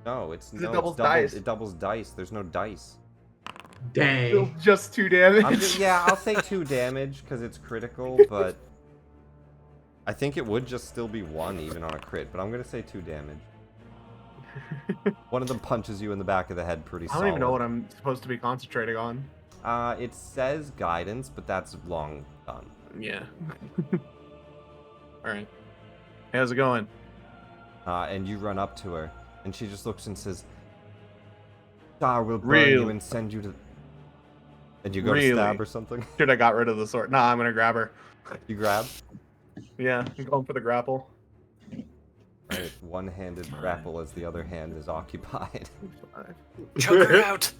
no, it's It no. doubles It's doubled, dice. It doubles dice. There's no dice. Still Dang. just 2 damage. Yeah, I'll say 2 damage because it's critical, but I think it would just still be 1 even on a crit. But I'm gonna say 2 damage. One of them punches you in the back of the head pretty I solid. don't even know what I'm supposed to be concentrating on. It says guidance, but that's long done. Yeah. All right. Hey, how's it going? And you run up to her, and she just looks and says, "Star will burn Really? you and send you to." And you go to stab or something. Should I got rid of the sword? Nah, I'm gonna grab her. You grab. Yeah, I'm going for the grapple. Right, one-handed grapple as the other hand is occupied. Choke her out.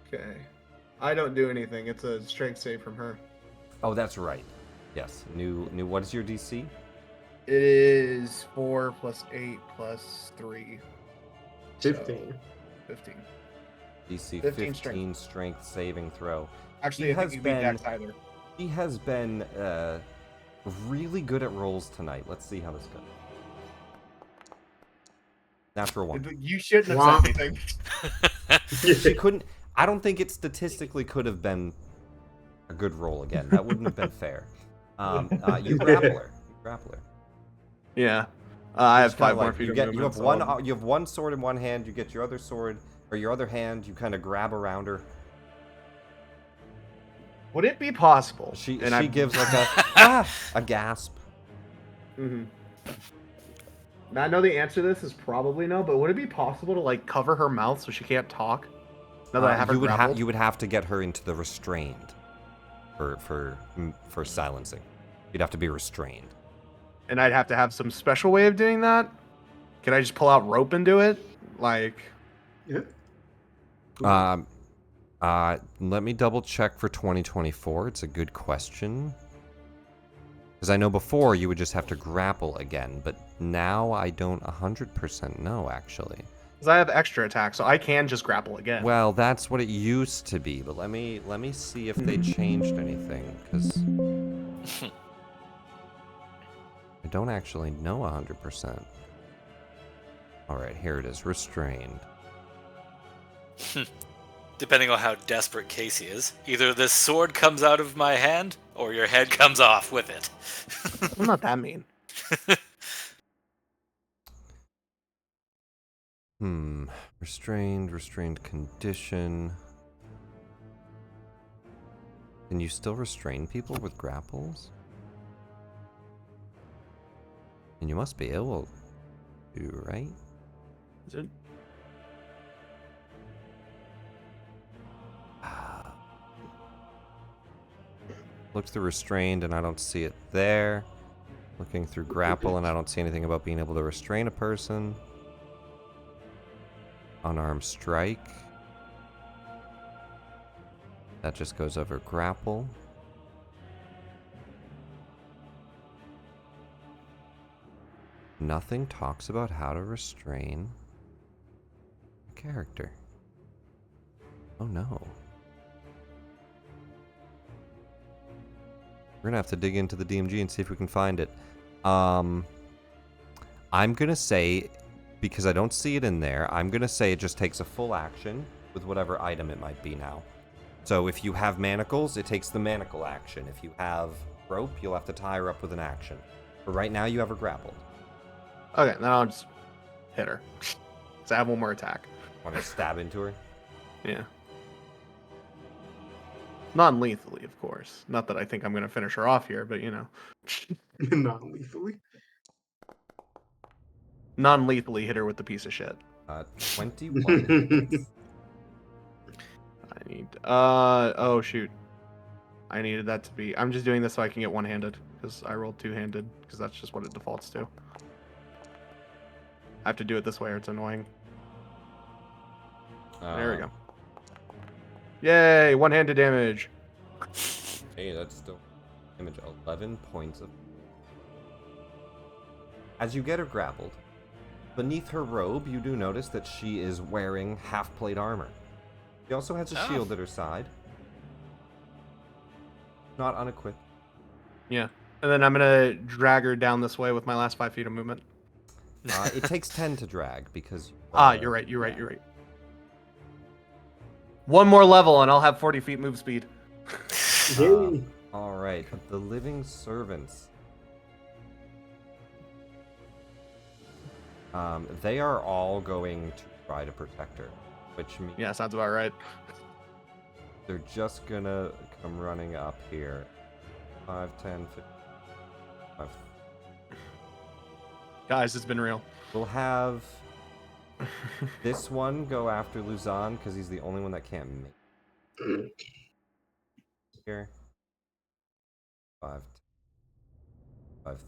Okay. I don't do anything. It's a strength save from her. Oh, that's right. Yes. New. What is your DC? It is 4 plus 8 plus 3. 15. 15. DC 15 15 strength saving throw. Actually, He I think has you beat been- Dex either. He has been really good at rolls tonight. Let's see how this goes. Natural 1. You shouldn't have Wow. said anything. She couldn't. I don't think it statistically could have been a good roll again. That wouldn't have been fair. You grapple her. Yeah. I have Just kinda 5 more like, feet you of get. movement. You have one sword in one hand. You get your other sword or your other hand. You kind of grab around her. Would it be possible? She I- gives like a gasp. Mhm. Now, I know the answer to this is probably no, but would it be possible to like cover her mouth so she can't talk? Now that I have her grappled? You would have to get her into the restrained for silencing. You'd have to be restrained. And I'd have to have some special way of doing that? Can I just pull out rope and do it? Like, Yeah. Let me double check for 2024. It's a good question. Because I know before you would just have to grapple again, but now I don't 100% know, actually. Because I have extra attack, so I can just grapple again. Well, that's what it used to be, but let me see if they changed anything, because I don't actually know 100%. Alright, here it is. Restrained. Depending on how desperate Casey is, either this sword comes out of my hand, or your head comes off with it. I'm not that mean. Restrained condition. Can you still restrain people with grapples? And you must be able to, right? Is it? Look through restrained and I don't see it there. Looking through grapple and I don't see anything about being able to restrain a person. Unarmed strike. That just goes over grapple. Nothing talks about how to restrain a character. Oh no. We're gonna have to dig into the DMG and see if we can find it. I'm gonna say, because I don't see it in there, I'm gonna say it just takes a full action with whatever item it might be now. So if you have manacles, it takes the manacle action. If you have rope, you'll have to tie her up with an action. But right now you have her grappled. Okay, then I'll just hit her. So I have one more attack. Want to stab into her? Yeah. Non-lethally, of course. Not that I think I'm going to finish her off here, but you know. Non-lethally. Non-lethally hit her with the piece of shit. 21 hits. I need... oh, shoot. I needed that to be... I'm just doing this so I can get one-handed, because I rolled two-handed, because that's just what it defaults to. I have to do it this way or it's annoying. There we go. Yay! One-handed damage. Hey, that's still damage. 11 points of... As you get her grappled, beneath her robe, you do notice that she is wearing half-plate armor. She also has a shield at her side. Not unequipped. Yeah. And then I'm going to drag her down this way with my last 5 feet of movement. It takes 10 to drag because... You're right. One more level and I'll have 40 feet move speed. Alright, the living servants. They are all going to try to protect her, which means... Yeah, sounds about right. They're just gonna come running up here. 5, 10, 15... Guys, it's been real. We'll have this one go after Luzon because he's the only one that can't make here. 5,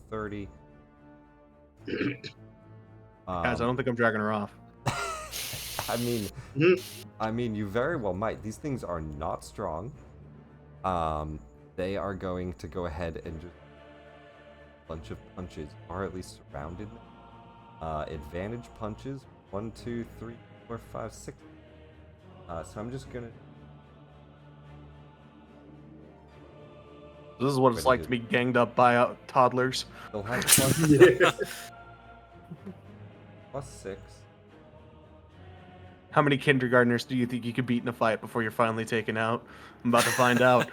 30. Guys, I don't think I'm dragging her off. I mean, you very well might. These things are not strong. They are going to go ahead and just bunch of punches, or at least surrounded. Advantage punches. 1, 2, 3, 4, 5, 6. So I'm just gonna. This is what it's like to be ganged up by toddlers. They'll have plus 6. How many kindergartners do you think you could beat in a fight before you're finally taken out? I'm about to find out.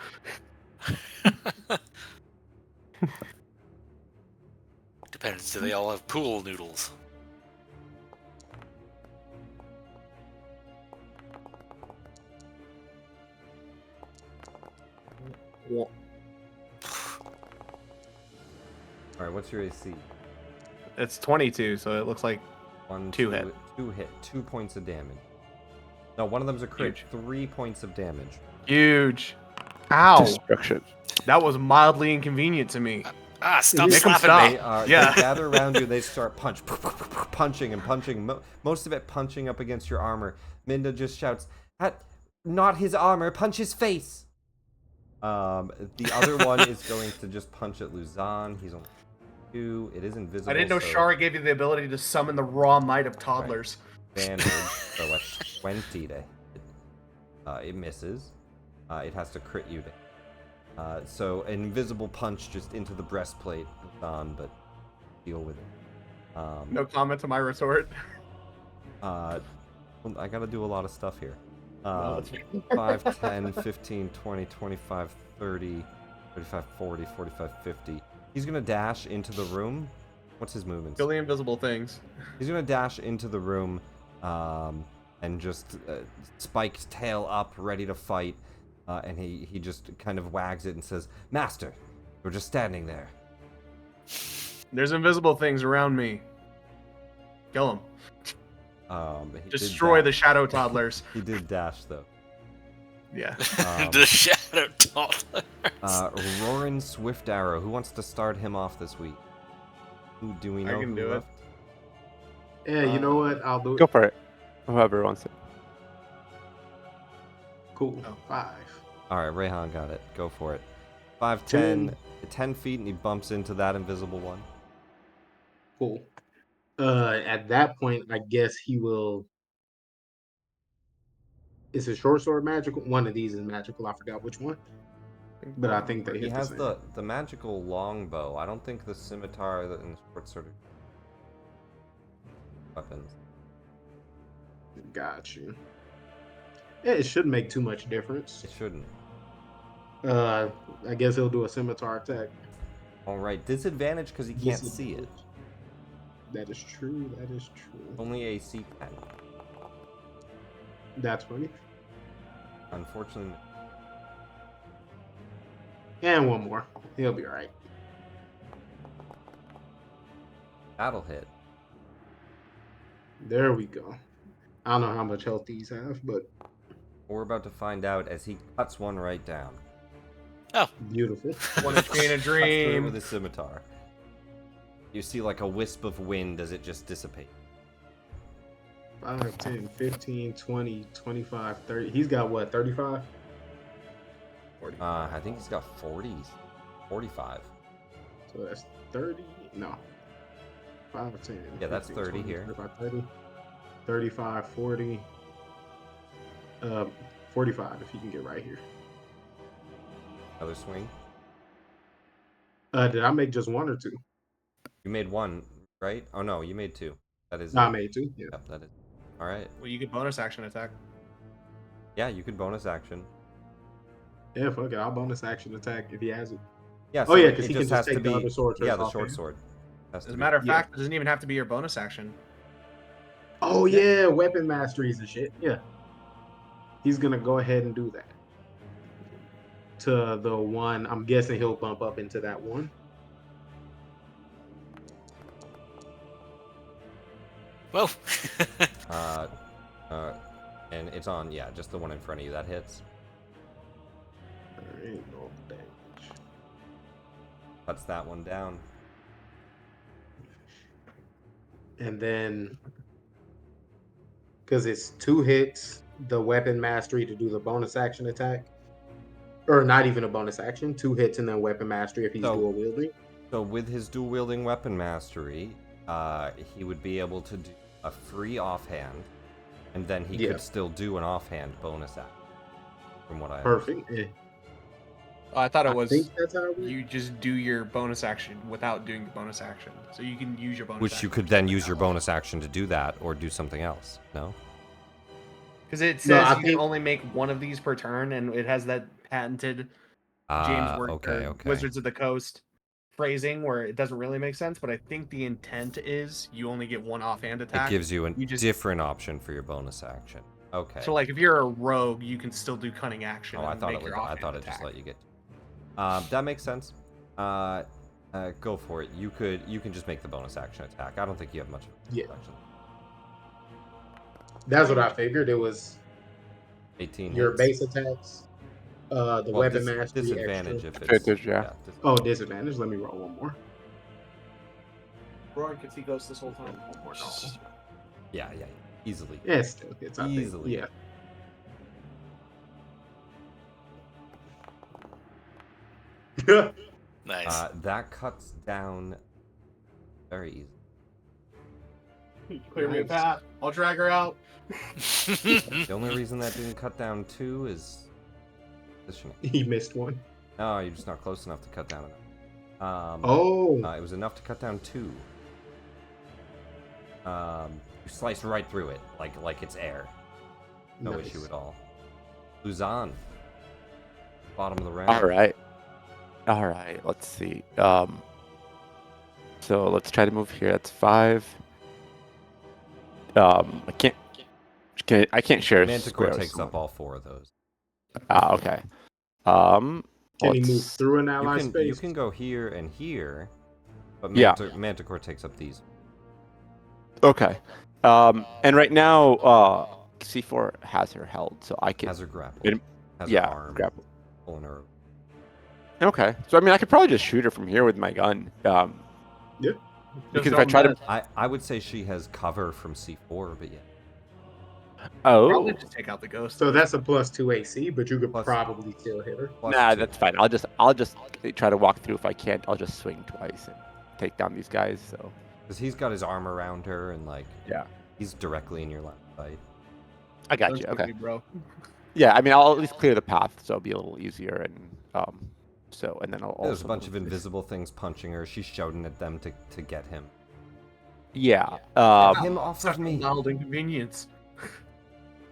Depends. Do they all have pool noodles? Alright, what's your AC? It's 22, so it looks like 2 hit. 2 hit. 2 points of damage. No, one of them's a crit. Huge. 3 points of damage. Huge. Ow. Destruction. That was mildly inconvenient to me. Stop Make 'em slapping stop. me. They gather around you. They start punching and punching. Most of it punching up against your armor. Minda just shouts, Not his armor. Punch his face. The other one is going to just punch at Luzon. He's only 2. It is invisible. I didn't know so Shara gave you the ability to summon the raw might of toddlers. Advantage. So at 20 to hit. It misses. It has to crit you to. So an invisible punch just into the breastplate, Luzon, but deal with it. No comment to my retort. I gotta do a lot of stuff here. No, that's 5, 10, 15, 20, 25, 30, 35, 40, 45, 50. He's gonna dash into the room. What's his movement? Kill the invisible things. He's gonna dash into the room, and just spiked tail up, ready to fight. And he just kind of wags it and says, "Master, we're just standing there." There's invisible things around me. Kill them. He Destroy did the shadow toddlers. He did dash though. Yeah. The shadow toddlers. Roarin Swift Arrow. Who wants to start him off this week? Do we know I can who do left? Yeah, you know what? I'll do it. Go for it. Whoever wants it. Cool. Oh. 5. All right, Rayhan got it. Go for it. 5, 10 feet, and he bumps into that invisible one. Cool. At that point, I guess he will. Is a short sword magical? One of these is magical. I forgot which one. But I think they He hit has the same. the magical longbow. I don't think the scimitar and the short sword are weapons. Got you. Yeah, it shouldn't make too much difference. It shouldn't. I guess he'll do a scimitar attack. All right, disadvantage because he can't see it. That is true. That is true. Only AC 10. That's funny. Unfortunately, And one more. He'll be alright. that'll hit. There we go. I don't know how much health these have, but We're about to find out as he cuts one right down. beautiful. One HP in a Cuts through it dream. with a scimitar. You see like a wisp of wind as it just dissipates. 5, 10, 15, 20, 25, 30. He's got what, 35? I think he's got 40s. 45. So that's 30? No. 5, 10. Yeah, that's 15, 30 20, here. 25, 30. 35, 40. 45 if you can get right here. Another swing. Did I make just one or two? You made one, right? Oh no, you made 2. That is. No, I made two. Yeah. Yep, that is. All right. Well, you could bonus action attack. Yeah, you could bonus action. Yeah, fuck it. I'll bonus action attack if he has it. Yeah. Oh, yeah, it 'cause he can just just has to take the be. other sword to Yeah, his the offhand. short sword. Has As to a be- matter of Yeah. fact, it doesn't even have to be your bonus action. Oh, yeah. Weapon masteries and shit. Yeah. He's going to go ahead and do that. To the one. I'm guessing he'll bump up into that one. Whoa. And it's on. Yeah, just the one in front of you that hits. There ain't no damage. Cuts that one down. And then, because it's 2 hits, the weapon mastery to do the bonus action attack, or not even a bonus action, 2 hits and then weapon mastery if he's So- dual wielding. So with his dual wielding weapon mastery, he would be able to do a free offhand, and then he Yeah. could still do an offhand bonus action. From what I Perfect. Yeah. Oh, I thought it I was think that's how it works. you just do your bonus action without doing the bonus action. So you can use your bonus Which action. you could then use your bonus action to do that, or do something else. No. Because it No, says I you think- can only make one of these per turn, and it has that patented James Word Okay. or Okay. Wizards of the Coast phrasing where it doesn't really make sense, but I think the intent is you only get one offhand It attack. gives you a You just- different option for your bonus action. Okay. So like if you're a rogue, you can still do cunning action. Oh, I and thought make it was. your I offhand thought it just attack. let you get. That makes sense. Go for it. You can just make the bonus action attack. I don't think you have much of a Yeah. bonus action. That's what I figured. It was 18 your hits. base attacks, the Well, weapon mastery disadvantage extra. if it's Advantage, yeah. Oh, disadvantage. Let me roll one more. Roaring could see ghosts this whole time. One more. No. Yeah, easily. Yeah, still hits. I think. Easily. Yeah. Nice. That cuts down very easy. Clear me a Nice. path. I'll drag her out. The only reason that didn't cut down 2 is positioning. He missed one. No, you're just not close enough to cut down enough. It was enough to cut down 2. You sliced right through it, like it's air. No Nice. issue at all. Luzon. Bottom of the round. All right. Let's see. So let's try to move here. That's 5. I can't share. Manticore squares. takes up all 4 of those. Okay. Can he move let's- through an ally You space? can go here and here, but Yeah. Manticore takes up these. Okay. And right now, C4 has her held, so I can. Has her grapple. It- Has her yeah, arm. grapple. Pulling her. Okay. So I mean, I could probably just shoot her from here with my gun. Because if I try to, I would say she has cover from C4, but yeah. Probably oh, just take out the ghost. So that's a +2 AC, but you could Plus- probably still hit her. Plus nah, 2. that's fine. I'll just try to walk through. If I can't, I'll just swing twice and take down these guys. So Because he's got his arm around her and Yeah. he's directly in your line of sight. I got Don't you. shoot Okay. me, bro. Yeah, I mean, I'll at least clear the path, so it'll be a little easier. And and then I'll also There's a bunch of move this. invisible things punching her. She's shouting at them to get him. Yeah. Him off of me. Mild inconvenience.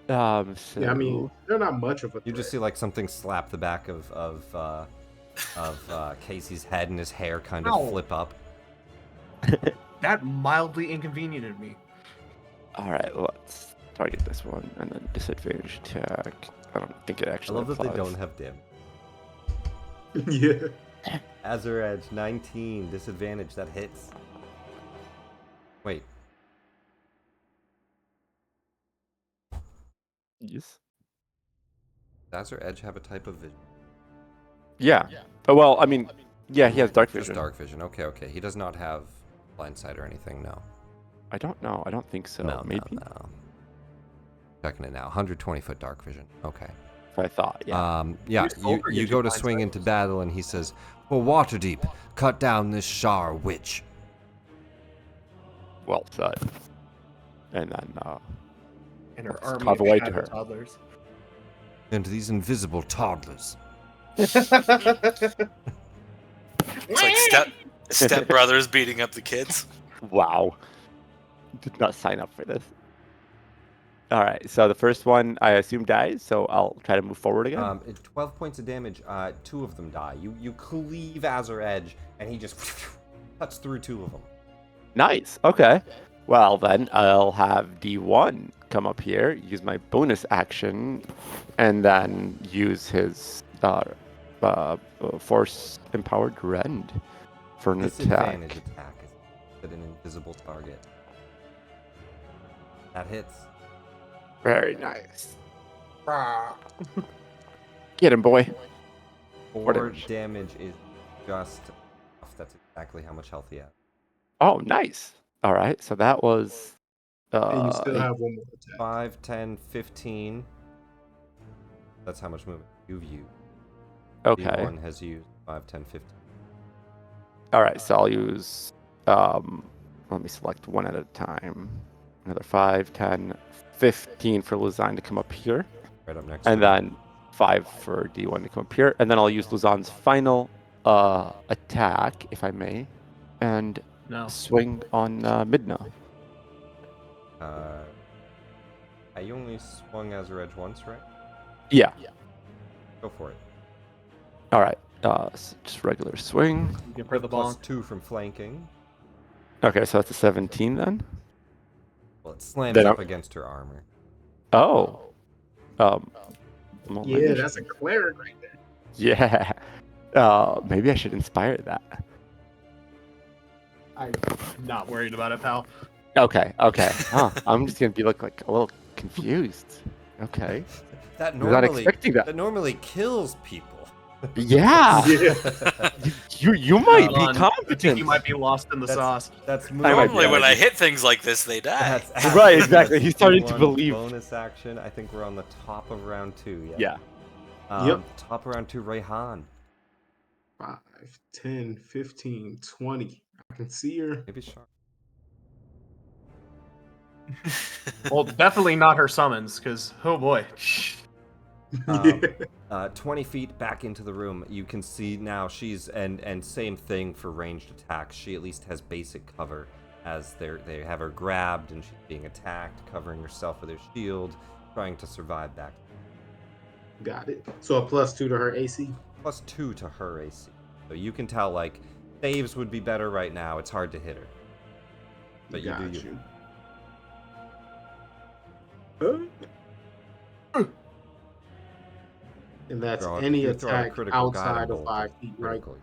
So Yeah, I mean, they're not much of a You just threat. see like something slap the back of Casey's head and his hair kind of Ow. flip up. That mildly inconvenienced me. all right, let's target this one and then disadvantage attack. I don't think it I actually. love that they applies. don't have dim. Yeah. Azure Edge 19 disadvantage that hits. Wait, Yes. does Azure Edge have a type of vision? Yeah. Oh, well, I mean, yeah, he has dark Just vision. dark vision. Okay. He does not have blind sight or anything. No. I don't know. I don't think so. No, Maybe. no. Checking it now. 120-foot dark vision. Okay. If I thought. Yeah. Yeah. Sulfur You gives go you to blind swing sight. into battle, and he says, "For Waterdeep, cut down this Shar witch." Well said. And then And her Let's army carve of away to shadow her. toddlers. And these invisible toddlers. It's like step brothers beating up the kids. wow. Did not sign up for this. All right. So the first one I assume dies. So I'll try to move forward again. 12 points of damage. 2 of them die. You cleave Azure Edge, and he just cuts through 2 of them. Nice. Okay. Well, then I'll have D1 come up here, use my bonus action, and then use his force empowered rend for an Disadvantage attack. attack is at an invisible target. That hits. Very nice. Get him, boy. 4 damage? damage is just enough. That's exactly how much health he has. Oh, nice. All right. So that was. And you still eight- have one more attack. 5, 10, 15. That's how much movement you've used. Okay. D1 has used 5, 10, 15. All right. So I'll use. Let me select one at a time. Another 5, 10, 15 for Luzon to come up here. Right up next. And to him. then 5 for D1 to come up here. And then I'll use Luzon's final attack, if I may, and No. swing on Midna. I only swung Azure Edge once, right? Yeah. Go for it. All right. Just regular swing. You can put the Plus bonk. 2 from flanking. Okay, so that's a 17 then. Well, it slams Then up I'm- against her armor. Oh. Well, Yeah, maybe I that's a cleric right there. Yeah. Maybe I should inspire that. I'm not worried about it, pal. Okay. Huh. I'm just gonna look like a little confused. Okay. That Was not normally expecting that. that normally kills people. Yeah. Yeah. You might be Hold on. I think competent. you might be lost in the sauce. That's might be Normally, when I honest. hit things like this, they die. That's Right, exactly. He's starting to D1 believe. Bonus action. I think we're on the top of round 2. Yeah. Yep. Top of round 2, Rayhan. 5, 10, 15, 20. I can see her. Maybe sharp. Well, definitely not her summons, because oh boy. Um, 20 feet back into the room, you can see now she's and same thing for ranged attacks. She at least has basic cover as they have her grabbed and she's being attacked, covering herself with her shield, trying to survive back. Got it. So a +2 to her AC. +2 to her AC. So you can tell like saves would be better right now. It's hard to hit her. But you do you. And that's If any you're throwing a attack critical guiding outside of bolt, 5 it's feet, right? critically.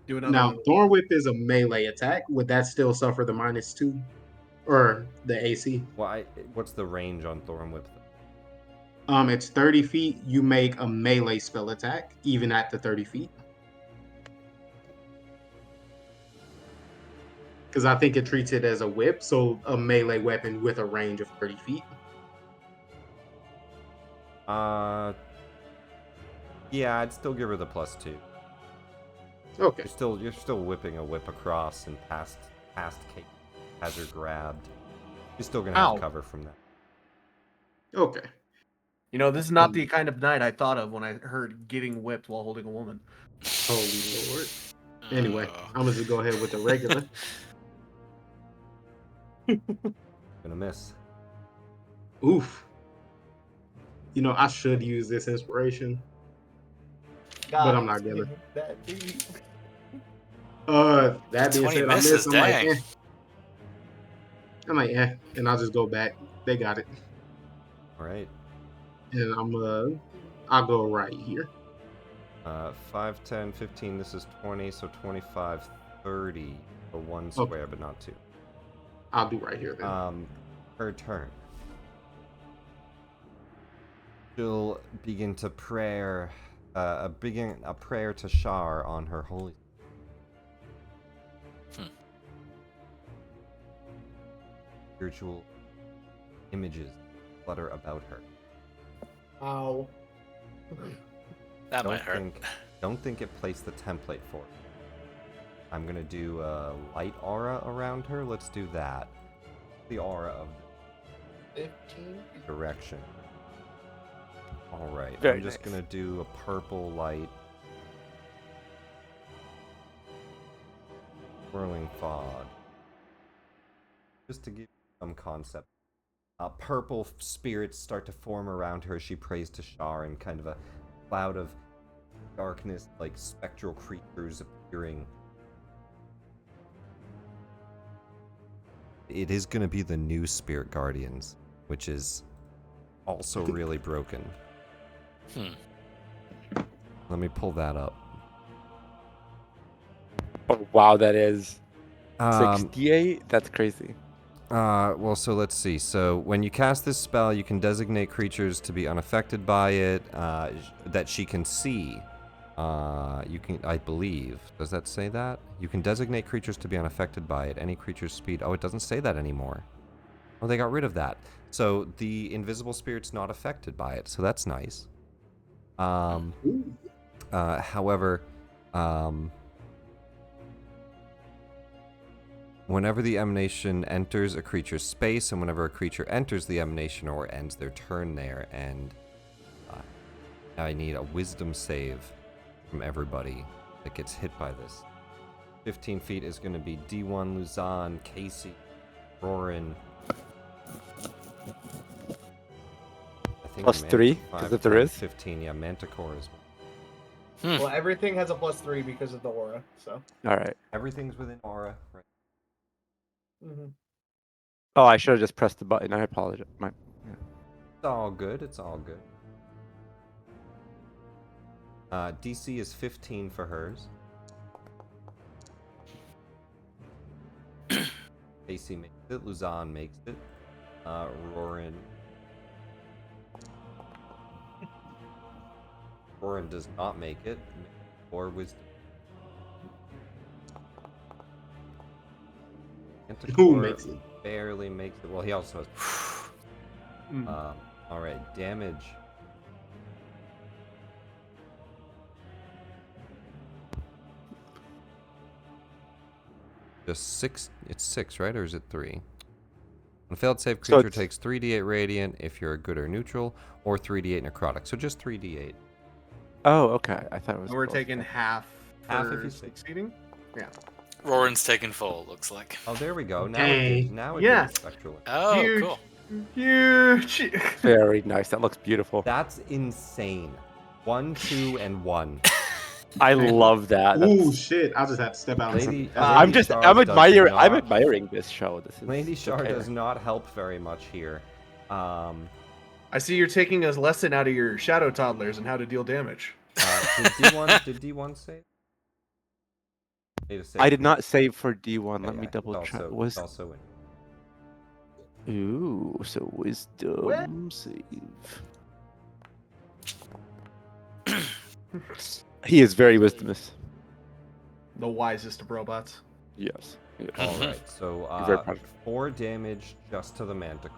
Do another Now, one. Thorn Whip is a melee attack. Would that still suffer the -2 or the AC? What's the range on Thorn Whip? It's 30 feet. You make a melee spell attack, even at the 30 feet. Because I think it treats it as a whip, so a melee weapon with a range of 30 feet. Yeah, I'd still give her the +2. Okay. You're still whipping a whip across and past Kate has her grabbed. You're still gonna have cover from that. Okay. You know, this is not the kind of night I thought of when I heard getting whipped while holding a woman. Holy Lord. Anyway, I'm gonna just go ahead with the regular. Gonna miss. Oof. You know, I should use this inspiration, God, but I'm not gonna. That deep. That being 20 said, I misses, missed. I'm like, dang. I'm like, and I'll just go back. They got it. All right. And I'll go right here. 5, 10, 15. This is 20, so 25, 30 for one square, but not 2. I'll do right here then. Her turn. She'll begin to prayer, a prayer to Shar on her holy. Spiritual images flutter about her. Ow. That might hurt. Don't think it placed the template for it. I'm gonna do a light aura around her. Let's do that. The aura of 15. direction. All right. Very I'm just nice. gonna do a purple light. Swirling fog. Just to give you some concept. Purple spirits start to form around her. She prays to Shar, and kind of a cloud of darkness, like spectral creatures appearing. It is going to be the new Spirit Guardians, which is also really broken. Let me pull that up. Oh wow, that is 68. That's crazy. Well, so let's see. So when you cast this spell, you can designate creatures to be unaffected by it, that she can see. You can, I believe. Does that say that? You can designate creatures to be unaffected by it. Any creature's speed. Oh, it doesn't say that anymore. Oh, they got rid of that. So the invisible spirit's not affected by it. So that's nice. However, whenever the emanation enters a creature's space, and whenever a creature enters the emanation or ends their turn there, and I need a wisdom save from everybody that gets hit by this. 15 feet is going to be D1, Luzon, Casey, Rorin. I think +3, because if there is. 15, yeah, Manticore as well. Well, everything has a +3 because of the aura, so. All right. Everything's within aura, right? Mm-hmm. Oh, I should have just pressed the button. I apologize. It's all good. It's all good. DC is 15 for hers. AC makes it. Luzon makes it. Rorin. Rorin does not make it. Or wisdom. Who makes it? Barely makes it. Well, he also has. All right, damage. just 6. It's 6, right? Or is it 3? On a failed save, So creature it's- takes 3d8 radiant if you're good or neutral, or 3d8 necrotic. So just 3d8. Oh, okay. I thought it was. And we're both. taking half Half for if you take- succeeding. Yeah. Roran's taking full, it looks like. Oh, there we go. Now Dang. it Yeah. did spectral. Oh, Huge. cool. Huge. Very nice. That looks beautiful. That's insane. 1, 2, and 1. I love that. Ooh, That's- shit! I just had to step out. Lady, I'm Lady just. Shar I'm does admiring. I'm not- admiring this show. This is. Lady Shar okay. does not help very much here. I see you're taking a lesson out of your shadow toddlers and how to deal damage. Did D1 save? Need a save. I did not save for D1. Okay, Let me yeah, double it's check. also- Was it's also in. ooh, so wisdom save. He is very wisdomous. The wisest of robots. Yes. yes. All right, so He's very proud. 4 damage just to the Manticore.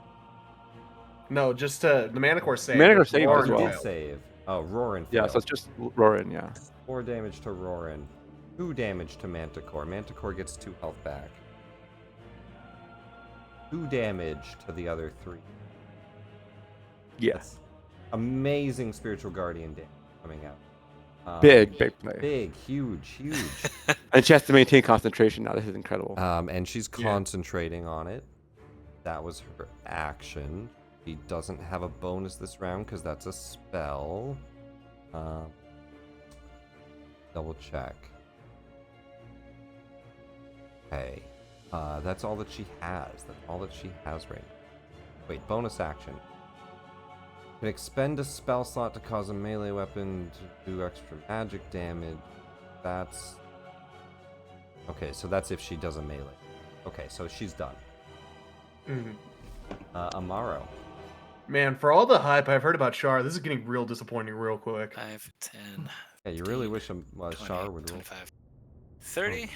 No, just the Manicore saved. Manicore but saved Roran as well. Did failed. save. Oh, Roran Yeah. failed. So it's just Roran. Yeah. 4 damage to Roran. 2 damage to Manticore. Manticore gets 2 health back. 2 damage to the other 3. Yes. Amazing spiritual guardian damage coming out. Big play. Big, huge. And she has to maintain concentration now. This is incredible. And she's concentrating on it. That was her action. She doesn't have a bonus this round because that's a spell. Double check. Okay. That's all that she has. That's all that she has right now. Wait, bonus action. Can expend a spell slot to cause a melee weapon to do extra magic damage. That's... Okay, so that's if she does a melee. Okay, so she's done. Mhm. Amaro. Man, for all the hype I've heard about Shar, this is getting real disappointing real quick. 5, 10, Yeah, you really wish 20, Shar would roll. 25, 30.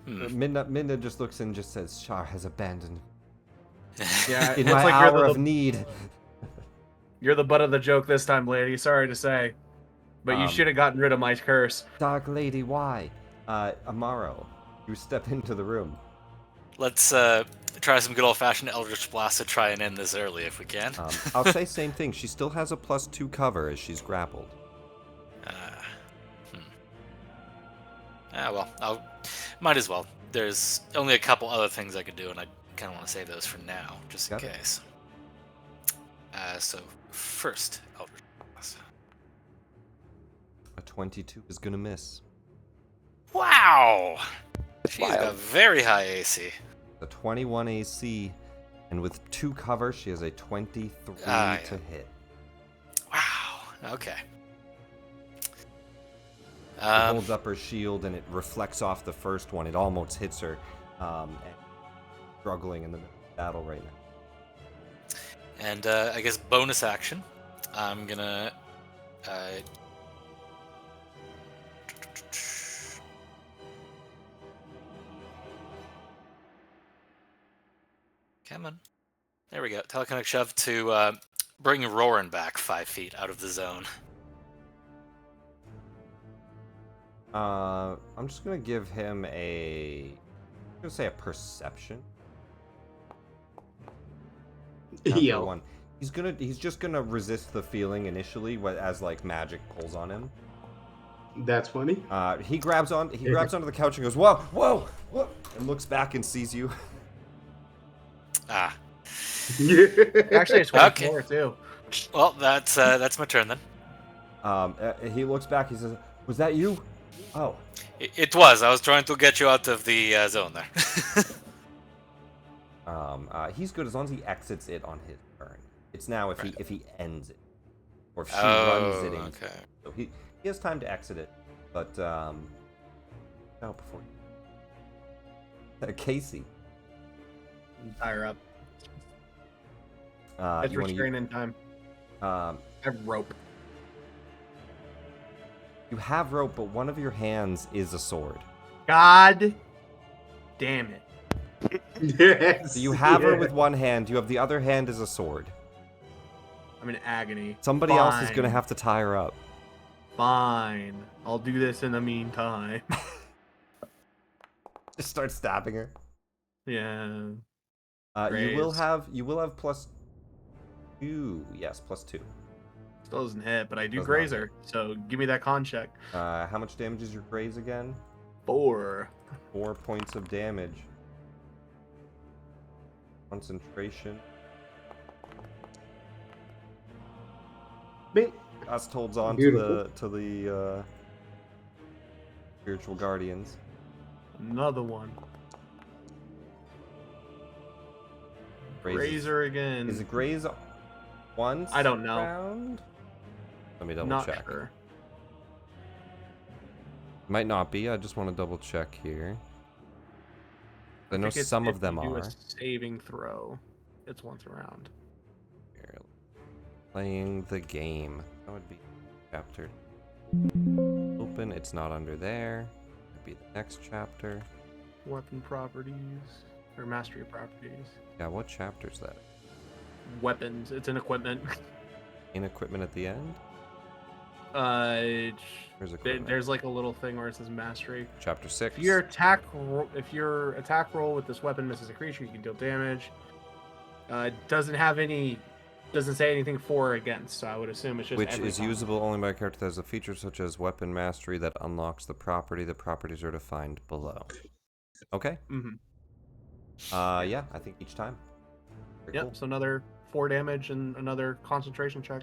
Minna just looks and just says, Shar has abandoned Yeah, it in looks my like hour you're of the, need. you're the butt of the joke this time, lady. Sorry to say. But you should have gotten rid of my curse. Dark Lady, why? Amaro, you step into the room. Let's try some good old-fashioned Eldritch Blast to try and end this early if we can. I'll say same thing. She still has a +2 cover as she's grappled. Well, might as well. There's only a couple other things I could do, and I kind of want to save those for now, just in Got it. case. So, first, Eldritch Blast. A 22 is gonna miss. Wow! She's wild. got very high AC. The 21 AC, and with 2 cover, she has a 23 Yeah. to hit. Wow, okay. She holds up her shield, and it reflects off the first one. It almost hits her, and struggling in the battle right now. And I guess bonus action. I'm gonna. Come on. There we go. Telekinetic shove to bring Roran back 5 feet out of the zone. I'm just gonna give him I'm gonna say a perception. Natural Yo. 1. He's just gonna resist the feeling initially, as like magic pulls on him. That's funny. He grabs onto the couch and goes, "Whoa, whoa, whoa!" and looks back and sees you. Ah. Actually, it's 24 too. Well, that's my turn then. He looks back. He says, "Was that you?" Oh. It was. I was trying to get you out of the zone there. He's good as long as he exits it on his turn. It's now if he ends it, or if she Oh, runs it into. okay. So he has time to exit it, but no, before Casey. Tie her up. It's You wanna restrained in time. I have rope. You have rope, but one of your hands is a sword. God damn it. Yes. So you have her yeah. with one hand. You have the other hand is a sword. I'm in agony. Somebody else is Fine. gonna have to tie her up. Fine. I'll do this in the meantime. Just start stabbing her. Yeah. You will Raise. have +2. Yes, +2. Still doesn't hit, but I do Does not graze hit. her. So give me that con check. How much damage is your graze again? 4. 4 points of damage. Concentration. Bing. Dust holds on Beautiful. to the spiritual guardians. Another one. Grazes. Razor again. Is it graze once? I don't know. Round? Let me double Not check. sure. Might not be. I just want to double check here. I know think it's some if of them you do are. a saving throw. It's once around. Here, playing the game. That would be chapter. Open. It's not under there. It'd be the next chapter. Weapon properties. Or mastery properties. Yeah, what chapter is that? Weapons. It's an equipment. In equipment at the end? Where's Where's equipment? there's like a little thing where it says mastery. Chapter 6. If your attack roll with this weapon misses a creature, you can deal damage. Doesn't say anything for or against, so I would assume it's just Which every is time. usable only by a character that has a feature such as weapon mastery that unlocks the property. The properties are defined below. Okay. Mm-hmm. Yeah, I think each time. Very Yep. cool. So another 4 damage and another concentration check.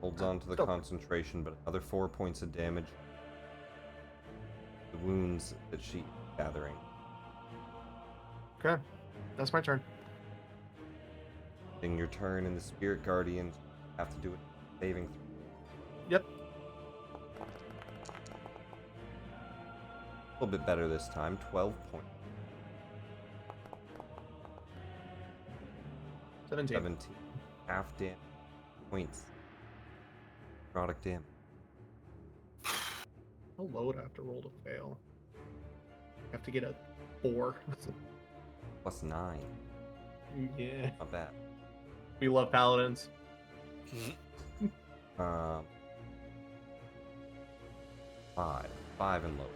Holds on to the Still. concentration, but another 4 points of damage. The wounds that she's gathering. Okay, that's my turn. In your turn, and the spirit guardians have to do a saving throw. Yep. A little bit better this time. 12 points. 17. 17. Half damage. Points. Product damage. How low would I have to roll to fail? I have to get a 4. +9. Yeah. Not bad. We love paladins. Um, 5. 5 and lower.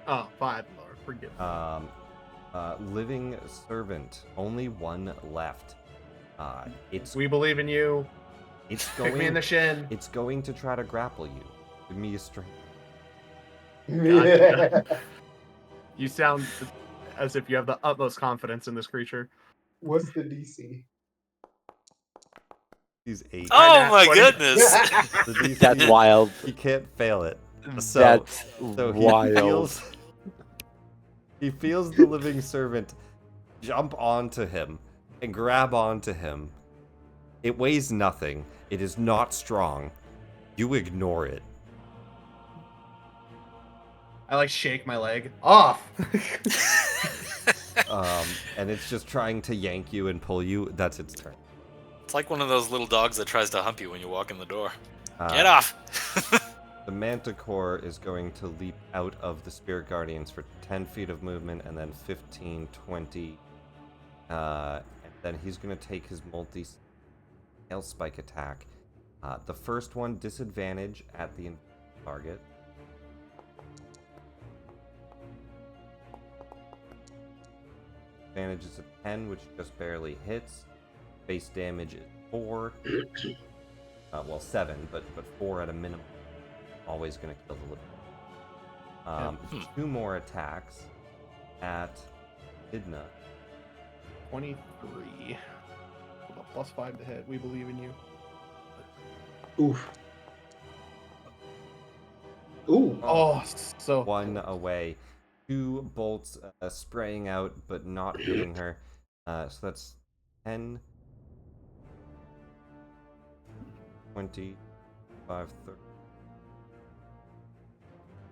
Oh, 5 lower. Forgive me. Living servant. Only 1 left. It's We believe in you. it's Kick me in the going shin. it's going to try to grapple you. Give me a strength. Gotcha. You sound as if you have the utmost confidence in this creature. What's the DC? He's 8. Oh nat my 20. goodness! The DC That's wild. He can't fail it. So, That's so wild. he feels the living servant jump onto him and grab onto him. It weighs nothing. It is not strong. You ignore it. I like shake my leg off. And it's just trying to yank you and pull you. That's its turn. It's like one of those little dogs that tries to hump you when you walk in the door. Uh, Get off! The Manticore is going to leap out of the Spirit Guardians for 10 feet of movement and then 15, 20. And then he's going to take his multi-tail spike attack. The first one, disadvantage at the target. Advantage is a 10, which just barely hits. Base damage is 4. Well, 7, but 4 at a minimum. Always going to kill the living. 2 more attacks at Idna. 23. With a +5 to hit. We believe in you. Oof. Ooh. Oh, so 1 away. 2 bolts spraying out, but not hitting her. So that's 10, 20, 5, 30.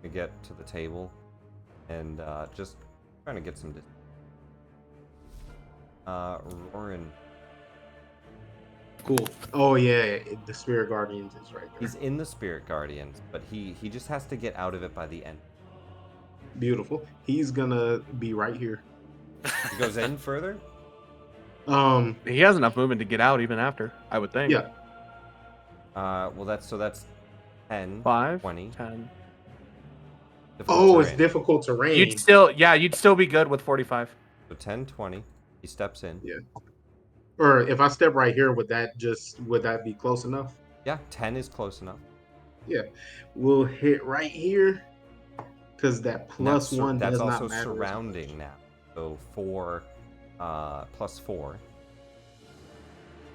We get to the table and just trying to get some distance. Rorin. Cool. Oh yeah, the Spirit Guardians is right there. He's in the Spirit Guardians, but he just has to get out of it by the end. Beautiful. He's gonna be right here. He goes in further? he has enough movement to get out even after, I would think. Yeah. Well, that's 10, 5, 20. 10. Difficult Oh, it's terrain. difficult terrain. You'd still be good with 45. So 10, 20. He steps in. Yeah. Or if I step right here, would that be close enough? Yeah, 10 is close enough. Yeah. We'll hit right here because that And that's +1 that's does also not matter. surrounding now. So 4 +4.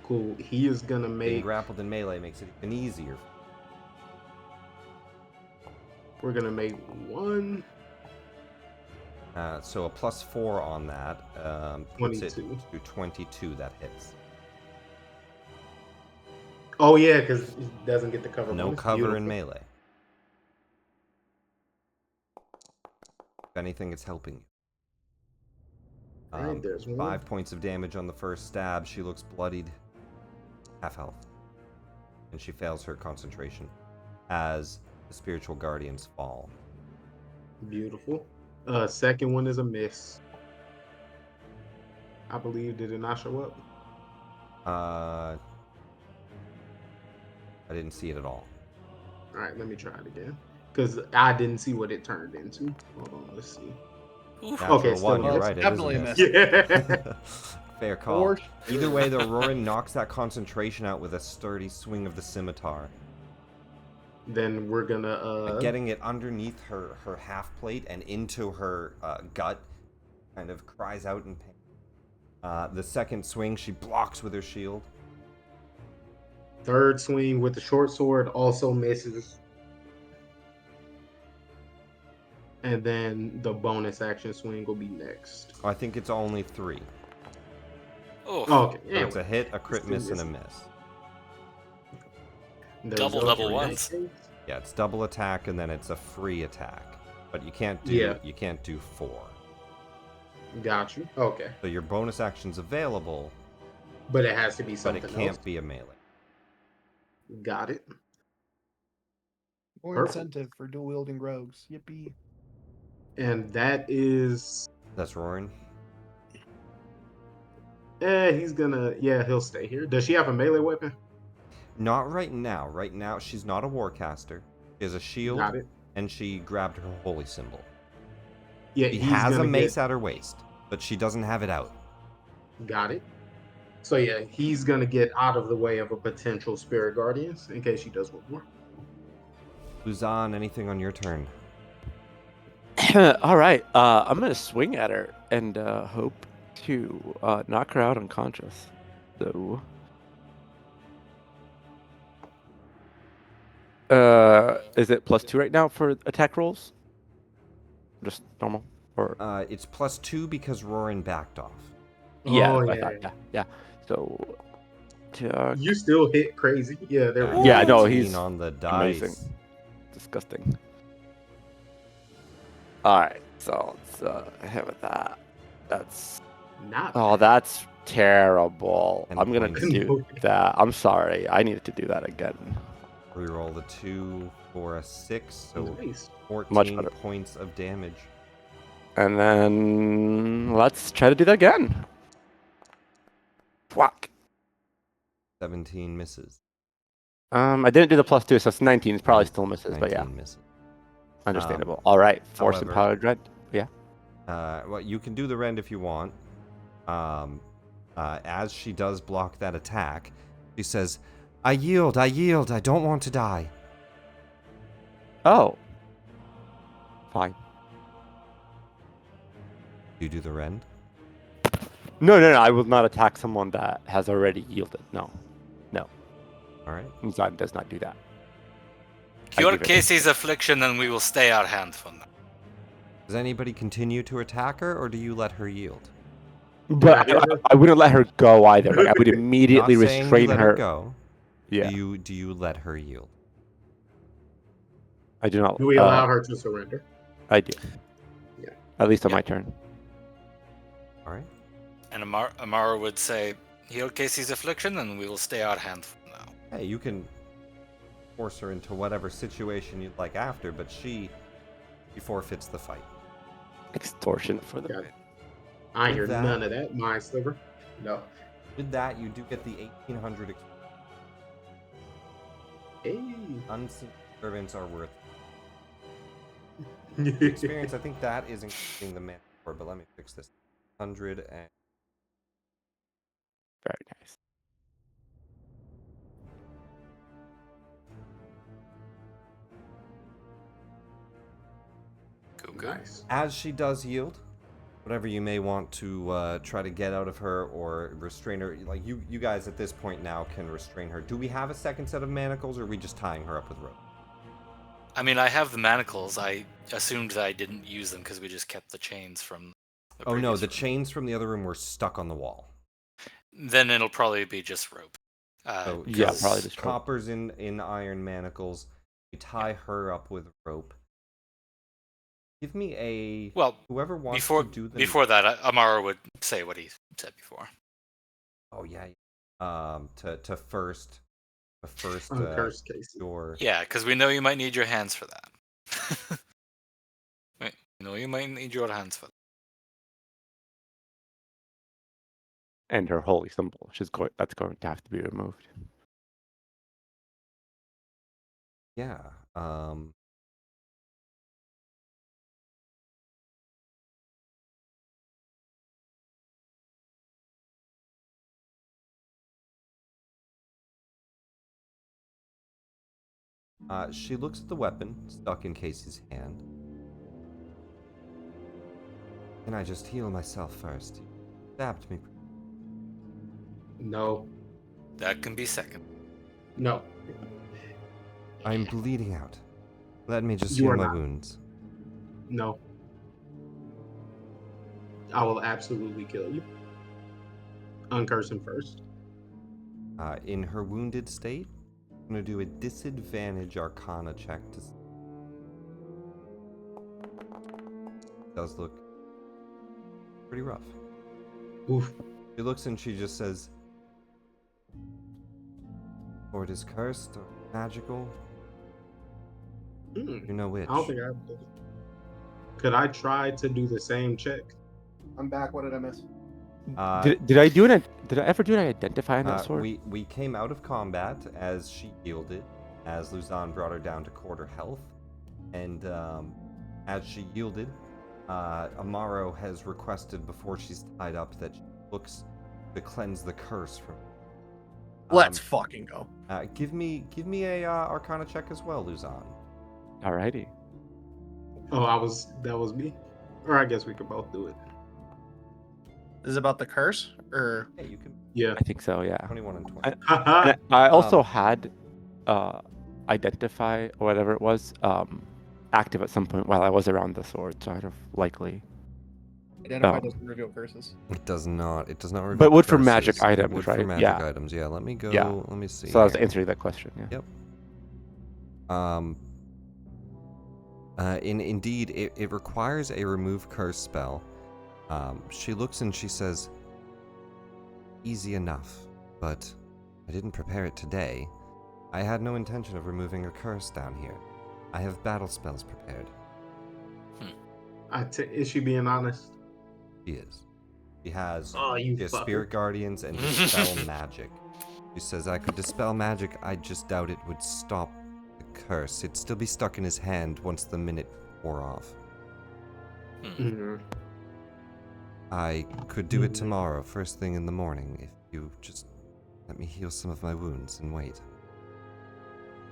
Cool. He is gonna Being make. grappled in melee makes it even easier. We're gonna make 1. So a +4 on that puts it 22. to 22. That hits. Oh yeah, because it doesn't get the cover. No bonus. cover Beautiful. in melee. If anything, it's helping you. All right, there's 1. 5 points of damage on the first stab. She looks bloodied. Half health. And she fails her concentration as the spiritual guardians fall. Beautiful. Second one is a miss. I believe. Did it not show up? I didn't see it at all. All right, let me try it again. Because I didn't see what it turned into. Hold on, let's see. Oof. Natural Okay, one, still you're miss. right. It is Definitely a a miss. Yeah. Fair call. Or- Either way, though, Rorin knocks that concentration out with a sturdy swing of the scimitar. Then we're gonna Getting it underneath her half plate and into her gut, kind of cries out in pain. The second swing, she blocks with her shield. third swing with the short sword also misses. And then the bonus action swing will be next. I think it's only 3. Oh, Oh, okay. So Anyway, it's a hit, a crit Still miss, and a missing. miss. there's double no double three ones. dice. Yeah, it's double attack and then it's a free attack. But you can't do Yeah. you can't do 4. Got you. Okay. So your bonus action's available, But it has to be but something it can't else. be a melee. Got it. More Perfect. incentive for dual wielding rogues. Yippee. And that is That's Roaring. he'll stay here. Does she have a melee weapon? Not right now. Right now, she's not a warcaster. She has a shield, Got it. and she grabbed her holy symbol. Yeah, She he's has a gonna mace get, at her waist, but she doesn't have it out. got it. So yeah, he's gonna get out of the way of a potential spirit guardians in case she does one more. Luzon, anything on your turn? All right. I'm gonna swing at her and hope to knock her out unconscious. So, is it +2 right now for attack rolls? Just normal, or It's +2 because Roaring backed off. yeah, Oh, that's what I yeah. thought, yeah. So, You still hit crazy. Yeah, there we go. Yeah, no, 19 he's on the dice. amazing. Disgusting. All right, so let's hit with that. That's Not that's terrible. And I'm gonna points. do that. I'm sorry. I needed to do that again. Reroll the 2 for a 6, so nice. 14 better. points of damage. And then let's try to do that again. Whack. 17 misses. I didn't do the +2, so it's 19. It's probably 19 still misses, but yeah, 19 misses. understandable. All right, force however- empowered red. Yeah. Well, you can do the rend if you want. As she does block that attack, she says, I yield, I don't want to die. Oh. Fine. You do the rend? No. I will not attack someone that has already yielded. No. Alright. Zan does not do that. Cure give it- Casey's affliction, and we will stay our hand from them. Does anybody continue to attack her, or do you let her yield? But I wouldn't let her go either. Like, I would immediately Not saying you restrain let her. go. Yeah. Do you let her yield? I do not. Do we allow her to surrender? I do. Yeah. At least on Yeah. my turn. Alright. And Amara would say, heal Casey's affliction, and we will stay our hand from now. Hey, you can force her into whatever situation you'd like after, but she forfeits the fight. Extortion for the. Got it. I With hear that- none of that. Mind sliver. No. With that, you do get the 1800 Hey. unseen servants are worth the experience. I think that is including the manticore, but let me fix this. 100 and Very nice. Cool. Nice. as she does yield, whatever you may want to try to get out of her or restrain her, like you guys at this point now can restrain her. Do we have a second set of manacles, or are we just tying her up with rope? I mean, I have the manacles. I assumed that I didn't use them because we just kept the chains from the Oh no, previous the room. chains from the other room were stuck on the wall. Then it'll probably be just rope. So Yeah, 'cause- probably just rope. coppers in iron manacles. We tie her up with rope. Give me a whoever wants before to do the before that, Amaro would say what he said before. Oh yeah. To first Uncurse Casey. door. Yeah, because we know you might need your hands for that. Wait, you might need your hands for that. And her holy symbol, that's going to have to be removed. Yeah. She looks at the weapon stuck in Casey's hand. Can I just heal myself first? You stabbed me. No. That can be second. No. I'm bleeding out. Let me just You heal are my not. wounds. No. I will absolutely kill you. Uncurse him first. In her wounded state, I'm going to do a disadvantage Arcana check to see. Does look pretty rough. Oof. She looks and she just says, "Or it is cursed or magical. You know which." I don't think I ever did it. Could I try to do the same check? I'm back. What did I miss? Did I ever do an identify on that sword? We came out of combat as she yielded, as Luzon brought her down to quarter health, and as she yielded, Amaro has requested before she's tied up that she looks to cleanse the curse from. Let's fucking go. Give me a Arcana check as well, Luzon. Alrighty. Oh, that was me. Or I guess we could both do it. Is it about the curse or? Hey, you can. Yeah. I think so, yeah. 21 and 20. And I also had identify or whatever it was active at some point while I was around the sword, so I'd have likely. Identify doesn't reveal curses. It does not. It does not. But would for curses. magic items, Would right? for magic Yeah. items. Yeah. Let me go. Yeah. Let me see. So I was here. answering that question. Yeah. Yep. Indeed, it requires a remove curse spell. She looks and she says, "Easy enough, but I didn't prepare it today. I had no intention of removing a curse down here. I have battle spells prepared." Is she being honest? She is. She has, Oh, you she has fucker. spirit guardians and dispel magic. She says, "I could dispel magic, I just doubt it would stop the curse. It'd still be stuck in his hand once the minute wore off. Mm-hmm. I could do it tomorrow, first thing in the morning, if you just let me heal some of my wounds and wait."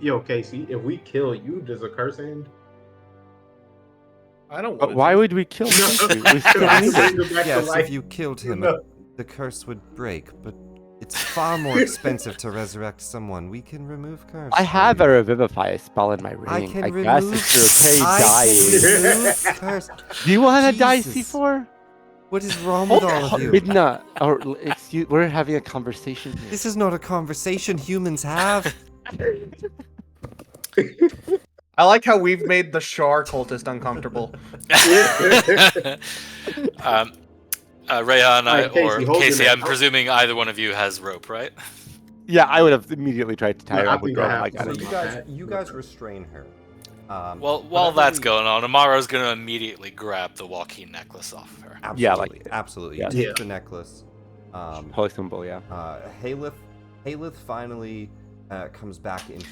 Yo, Casey, if we kill you, does a curse end? I don't. But why would we kill Casey? We still I need bring it. her back to Yes, life. if you killed him, No. the curse would break, but it's far more expensive to resurrect someone. We can remove curse. I for have you. a revivify spell in my ring. I can guess remove. if you're okay I dying. can remove curse. Do you want to die, Jesus. C4? What is wrong with all of you? Midna, or excuse, we're having a conversation here. This is not a conversation humans have. I like how we've made the Shar cultist uncomfortable. Rayhan Alright, or Casey, hold your Casey, neck. I'm presuming either one of you has rope, right? Yeah, I would have immediately tried to tie her I up with think I rope. have I got So it. you guys restrain her. Well, while whatever that's we- going on, Amaro's going to immediately grab the Joaquin necklace off of her. Absolutely, Yeah, like- absolutely. yeah. You take the necklace. Holy symbol, yeah. Haleth finally comes back in,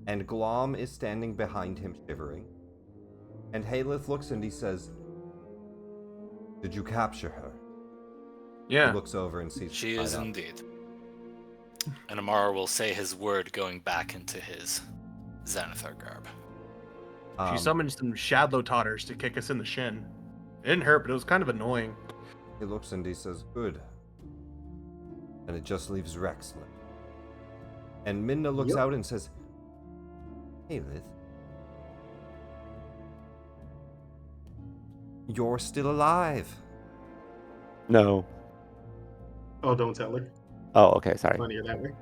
And Glom is standing behind him, shivering. And Haleth looks and he says, "Did you capture her?" Yeah. He looks over and sees She her is tied up. indeed. And Amara will say his word going back into his Xanathar garb. She summoned some Shadlow Totters to kick us in the shin. It didn't hurt, but it was kind of annoying. He looks and he says, "Good." And it just leaves Rex left. And Minna looks out and says, "Haleth, you're still alive." No. Oh, don't tell her. Oh, okay. Sorry. Funnier that way.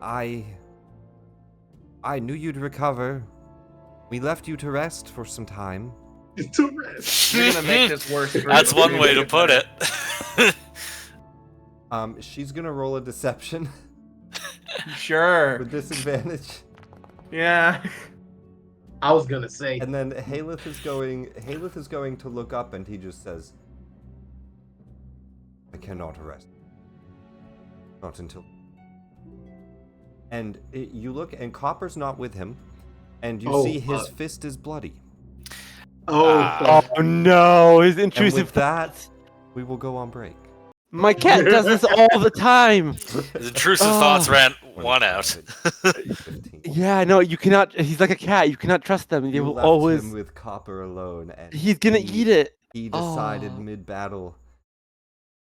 I knew you'd recover. We left you to rest for some time. To rest. You're gonna make this worse. That's one way to put it. She's gonna roll a deception Sure. with disadvantage. Yeah. I was gonna say. And then Haleth is going to look up and he just says, "I cannot rest. Not until..." And you look and Copper's not with him, and you see his fist is bloody. Oh no, his And intrusive with that, we will go on break. My cat does this all the time. His intrusive thoughts ran one out. 15. Yeah, no, you cannot. He's like a cat. You cannot trust them. They You will left always. him with Copper alone, and He's gonna eat it. He decided mid-battle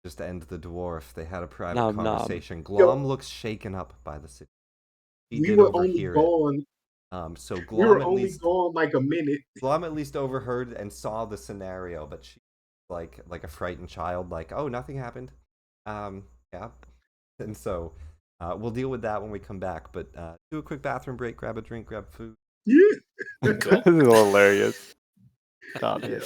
just to end the dwarf. They had a private Nom, nom. conversation. Glom looks shaken up by the situation. He We did were only overhear gone. it. So We Glom were at only least gone like a minute. Glom at least overheard and saw the scenario, but she like a frightened child, like, "Oh, nothing happened." Yeah. And so we'll deal with that when we come back. But do a quick bathroom break, grab a drink, grab food. Yeah. This is hilarious. Stop Yeah. it.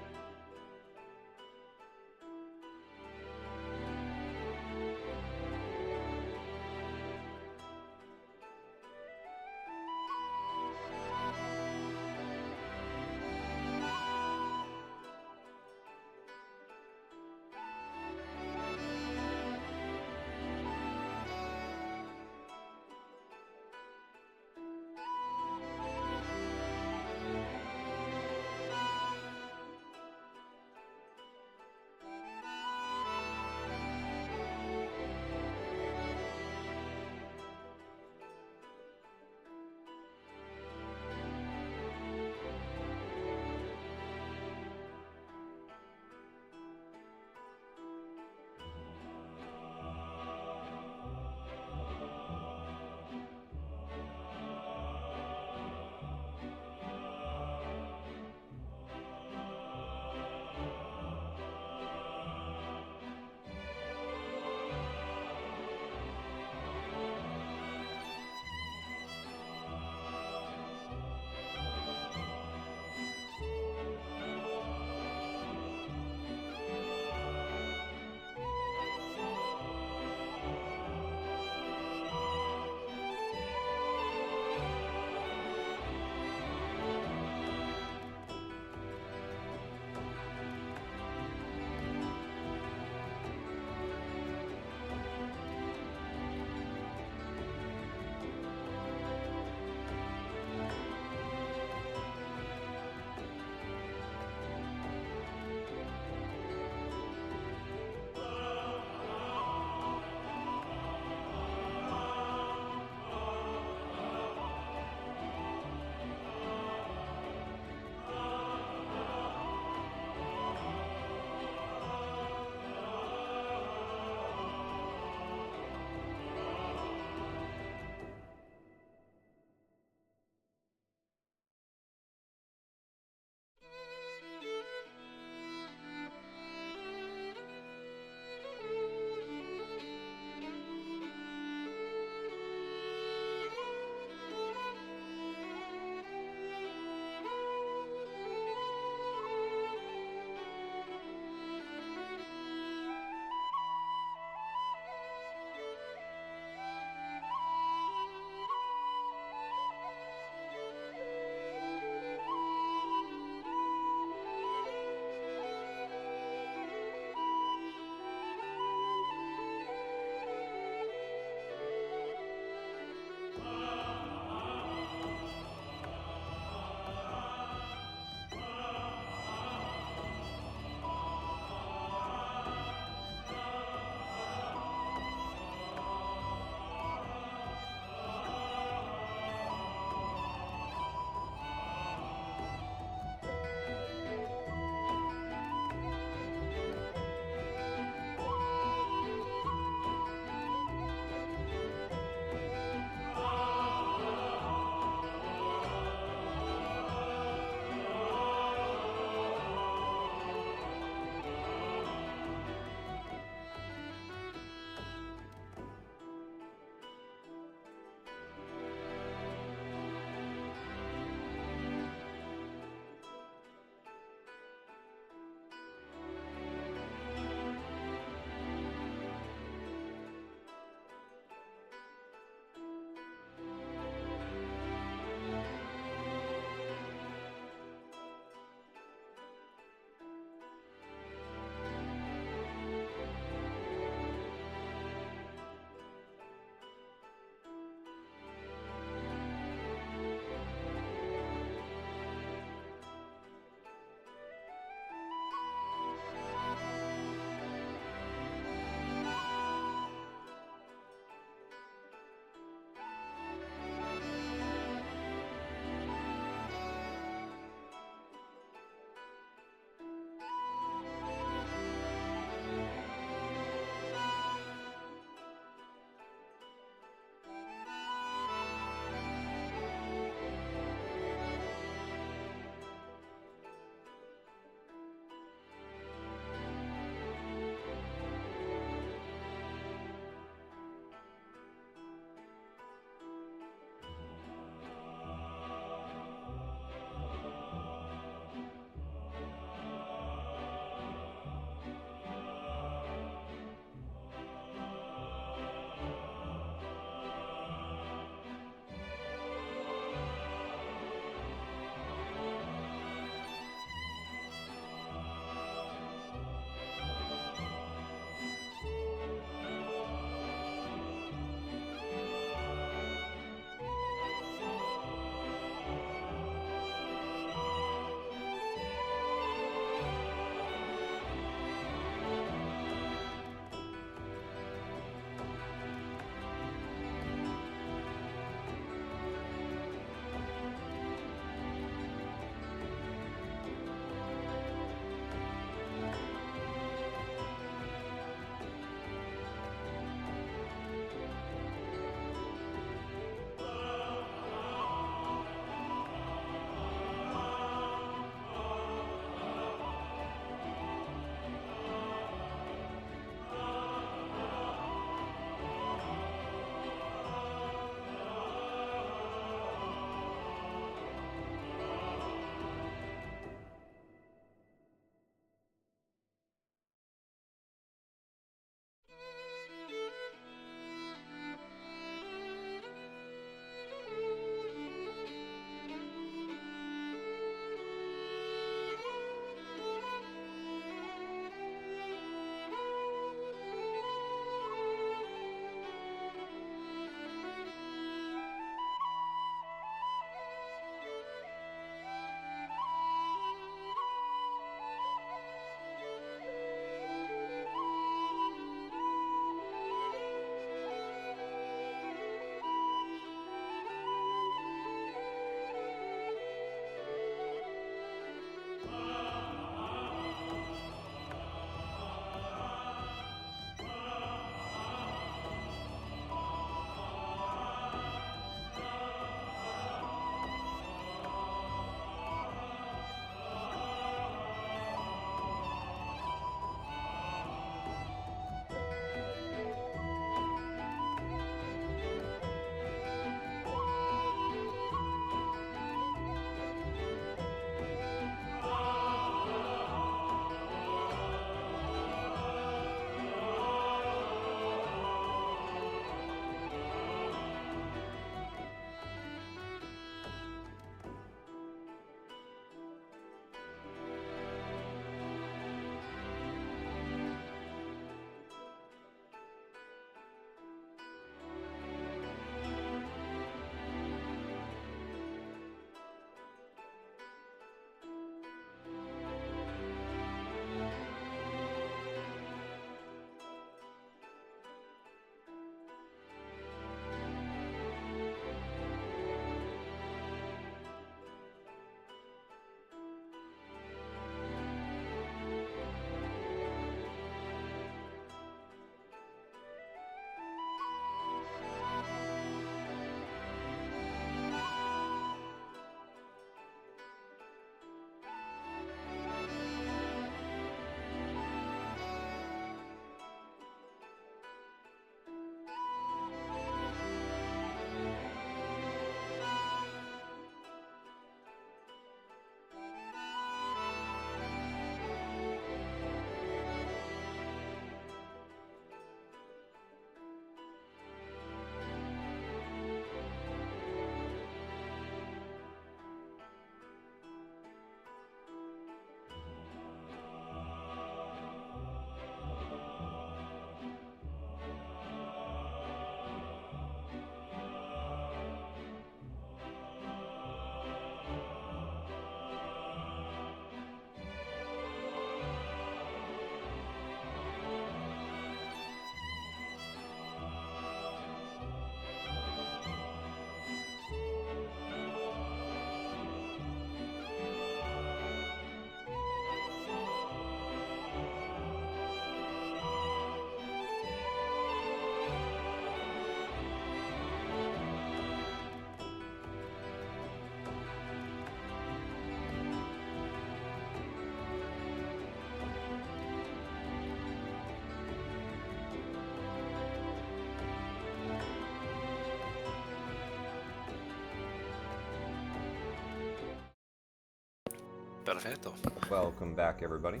Perfetto. Welcome back, everybody.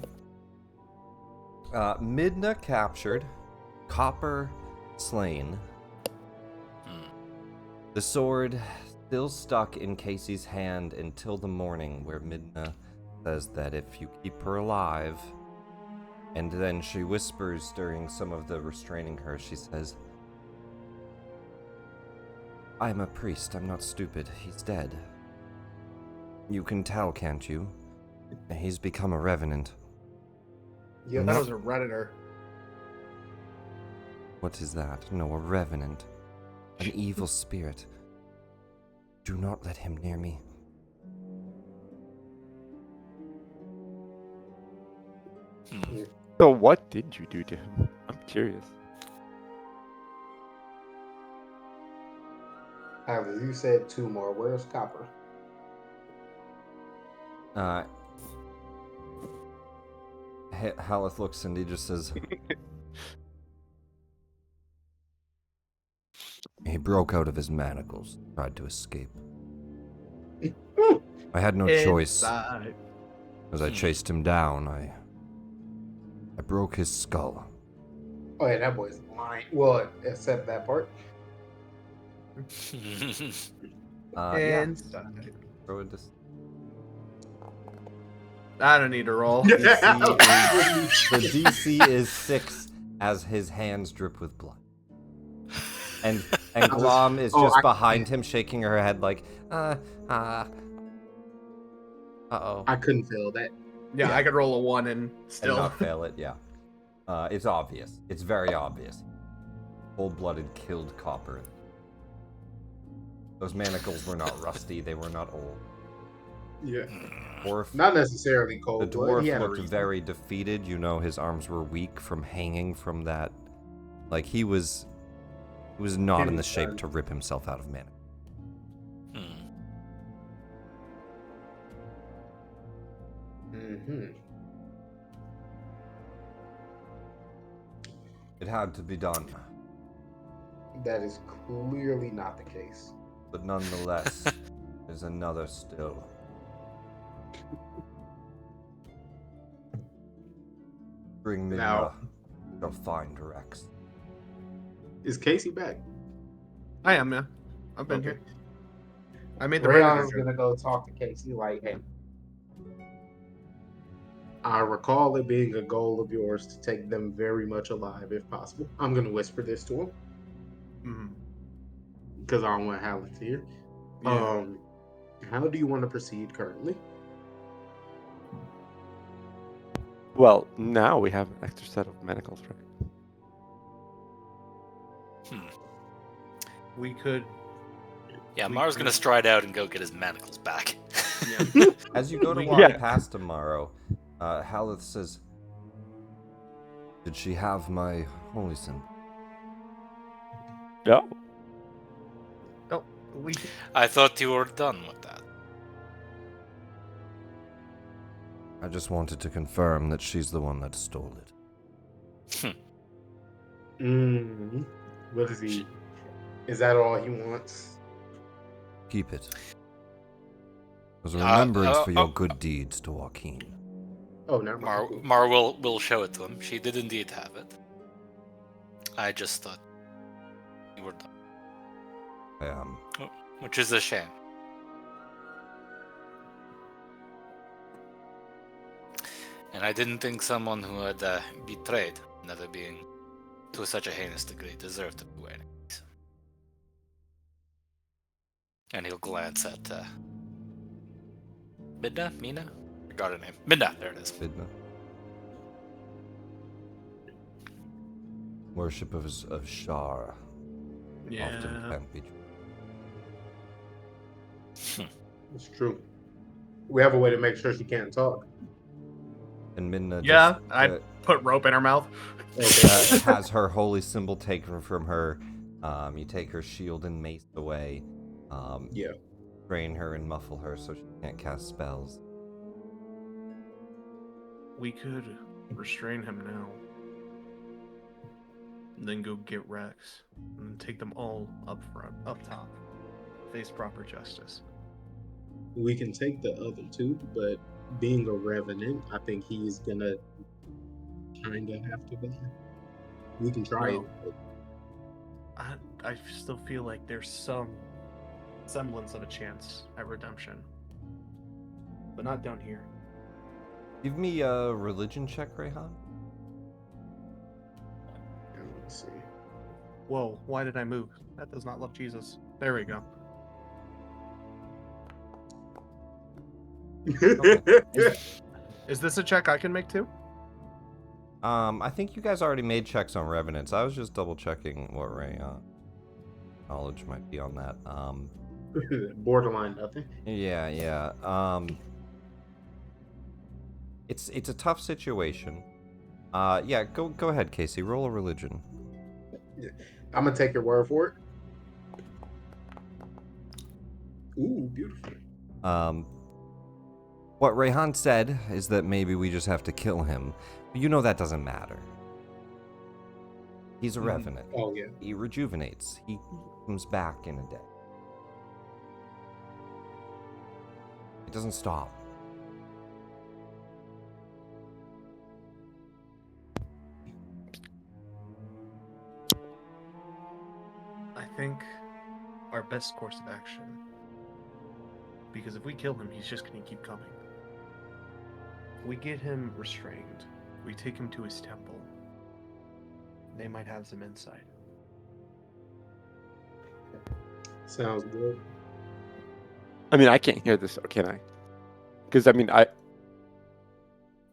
Midna captured, Copper slain. The sword still stuck in Casey's hand until the morning, where Midna says that if you keep her alive, and then she whispers during some of the restraining her, she says, I'm a priest, I'm not stupid, he's dead. You can tell, can't you? He's become a revenant. Yeah, that was a redditor. What is that? No, a revenant. An evil spirit. Do not let him near me. So what did you do to him? I'm curious. Alex, you said 2 more. Where's Copper? Haleth looks and he just says, he broke out of his manacles, tried to escape. I had no choice. As I chased him down, I broke his skull. Oh yeah, that boy's lying. Well, except that part. Yeah. Throw a I don't need to roll. the DC is 6 as his hands drip with blood. And Glom is just behind him, shaking her head like, uh-oh. I couldn't fail that. Yeah, I could roll a 1 and still And not fail it, yeah. It's obvious. It's very obvious. Cold-blooded killed Copper. Those manacles were not rusty, they were not old. Yeah. Dwarf, Not necessarily cold. the dwarf looked very defeated. You know, his arms were weak from hanging from that. Like, he was not in the shape to rip himself out of mana. It had to be done. That is clearly not the case. But nonetheless, there's another still. Bring me Now- shall find Rex. Is Casey back? I am, yeah. I've been here. I made the Rayon's redditor. gonna go talk to Casey like, hey. I recall it being a goal of yours to take them very much alive if possible. I'm gonna whisper this to him. Because I don't want Halleck to hear. Yeah. How do you want to proceed currently? Well, now we have an extra set of manacles, right? We could. Yeah, We Mara's could- gonna stride out and go get his manacles back. Yeah. As you go to We- walk Yeah. past tomorrow, Haleth says, did she have my holy symbol? No. Oh, we. I thought you were done with that. I just wanted to confirm that she's the one that stole it. What is he? Is that all he wants? Keep it. As a remembrance for your good deeds to Joaquin. Oh, never mind. Mar will show it to him. She did indeed have it. I just thought you were done. I am. Which is a shame. And I didn't think someone who had betrayed another being to such a heinous degree deserved to be wearing these. And he'll glance at Midna? Mina? I got her name. Midna, there it is. Midna. Worship of Shar often Yeah. can't be true. It's true. We have a way to make sure she can't talk. And Midna Yeah, just, I put rope in her mouth. has her holy symbol taken from her. You take her shield and mace away. Yeah. Train her and muffle her so she can't cast spells. We could restrain him now. And then go get Rex. And then take them all up front, up top. Face proper justice. We can take the other two, but being a revenant, I think he's gonna kind of have to die. We can try No. it. But I still feel like there's some semblance of a chance at redemption, but not down here. Give me a religion check, Rehan. let's see. Whoa, why did I move? That does not love Jesus. There we go. Is this a check I can make too? I think you guys already made checks on revenants. I was just double checking what knowledge might be on that. Borderline nothing. Yeah. It's a tough situation. Yeah, go ahead, Casey. Roll a religion. I'm gonna take your word for it. Ooh, beautiful. What Rehan said is that maybe we just have to kill him. But you know that doesn't matter. He's a revenant. Oh yeah. He rejuvenates. He comes back in a day. It doesn't stop. I think our best course of action, because if we kill him, he's just going to keep coming. If we get him restrained, we take him to his temple, they might have some insight. Sounds good. I mean, I can't hear this, or can I? Because I mean,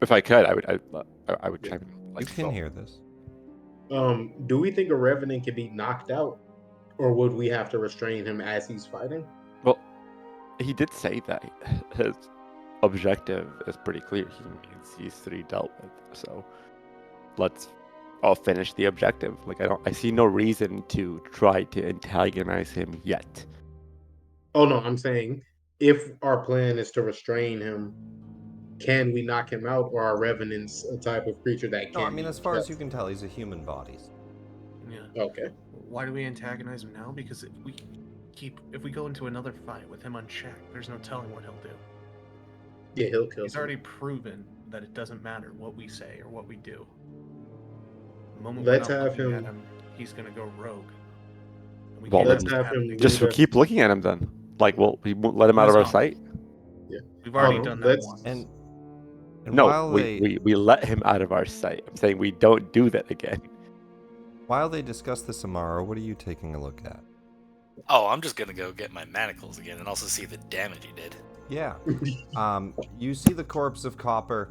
if I could, I would try. You can hear this. Do we think a revenant can be knocked out, or would we have to restrain him as he's fighting? Well, he did say that his objective is pretty clear. He needs these three dealt with. So I'll finish the objective. Like I see no reason to try to antagonize him yet. Oh no, I'm saying if our plan is to restrain him, can we knock him out, or are revenants a type of creature that No, can? I mean, as far as you can tell, he's a human body. Yeah. Okay. Why do we antagonize him now? Because if we go into another fight with him unchecked, there's no telling what he'll do. Yeah, he'll kill. He's already proven that it doesn't matter what we say or what we do. The moment Let's we're not have looking him- at him, he's gonna go rogue. And we Well, can't let's let have that him happen Just lead us- keep looking at him then. Like, well, we won't let him out of our sight. We've already no, done that let's- once. And No, while we let him out of our sight. I'm saying we don't do that again. while they discuss this, Amaro, what are you taking a look at? Oh, I'm just gonna go get my manacles again and also see the damage he did. Yeah. You see the corpse of Copper,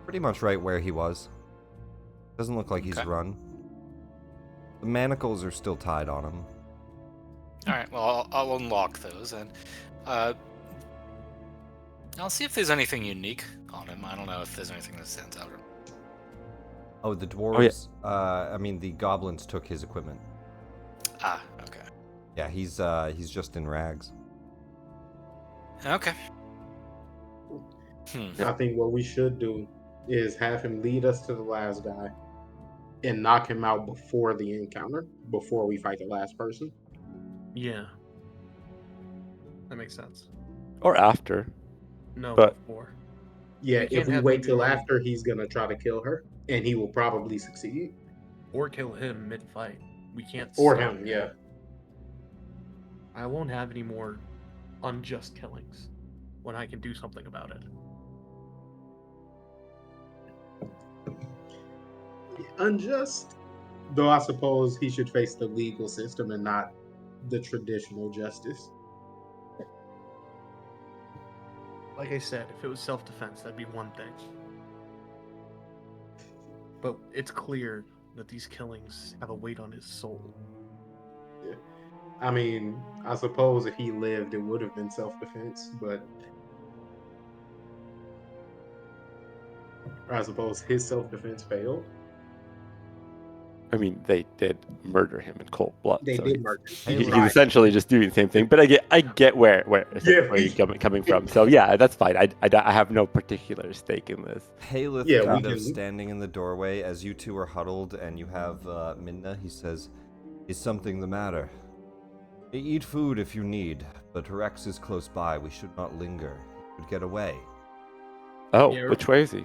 pretty much right where he was. Doesn't look like he's Okay. run. The manacles are still tied on him. All right, well, I'll unlock those and I'll see if there's anything unique on him. I don't know if there's anything that stands out. Oh, the dwarves. I mean, the goblins took his equipment. Ah, okay. Yeah, he's just in rags. Okay. I think what we should do is have him lead us to the last guy and knock him out before the encounter, before we fight the last person. Yeah. That makes sense. Or after. No, But- before. Yeah, We if can't we have wait him be till already- after, he's gonna try to kill her, and he will probably succeed. Or kill him mid-fight. We can't Or stop him, yeah. I won't have any more unjust killings when I can do something about it. Unjust. Though I suppose he should face the legal system and not the traditional justice. Like I said, if it was self-defense, that'd be one thing. But it's clear that these killings have a weight on his soul. I mean, I suppose if he lived, it would have been self-defense, but I suppose his self-defense failed. I mean, they did murder him in cold blood. They so did he's- murder. He's Right. essentially just doing the same thing. But I get where Yeah. you're coming from. So yeah, that's fine. I have no particular stake in this. Haleth Yeah, we kind of can- standing in the doorway as you two are huddled and you have Minna. He says, "Is something the matter? Eat food if you need, but Rex is close by. We should not linger. could get away. Oh, Yeah. which way is he?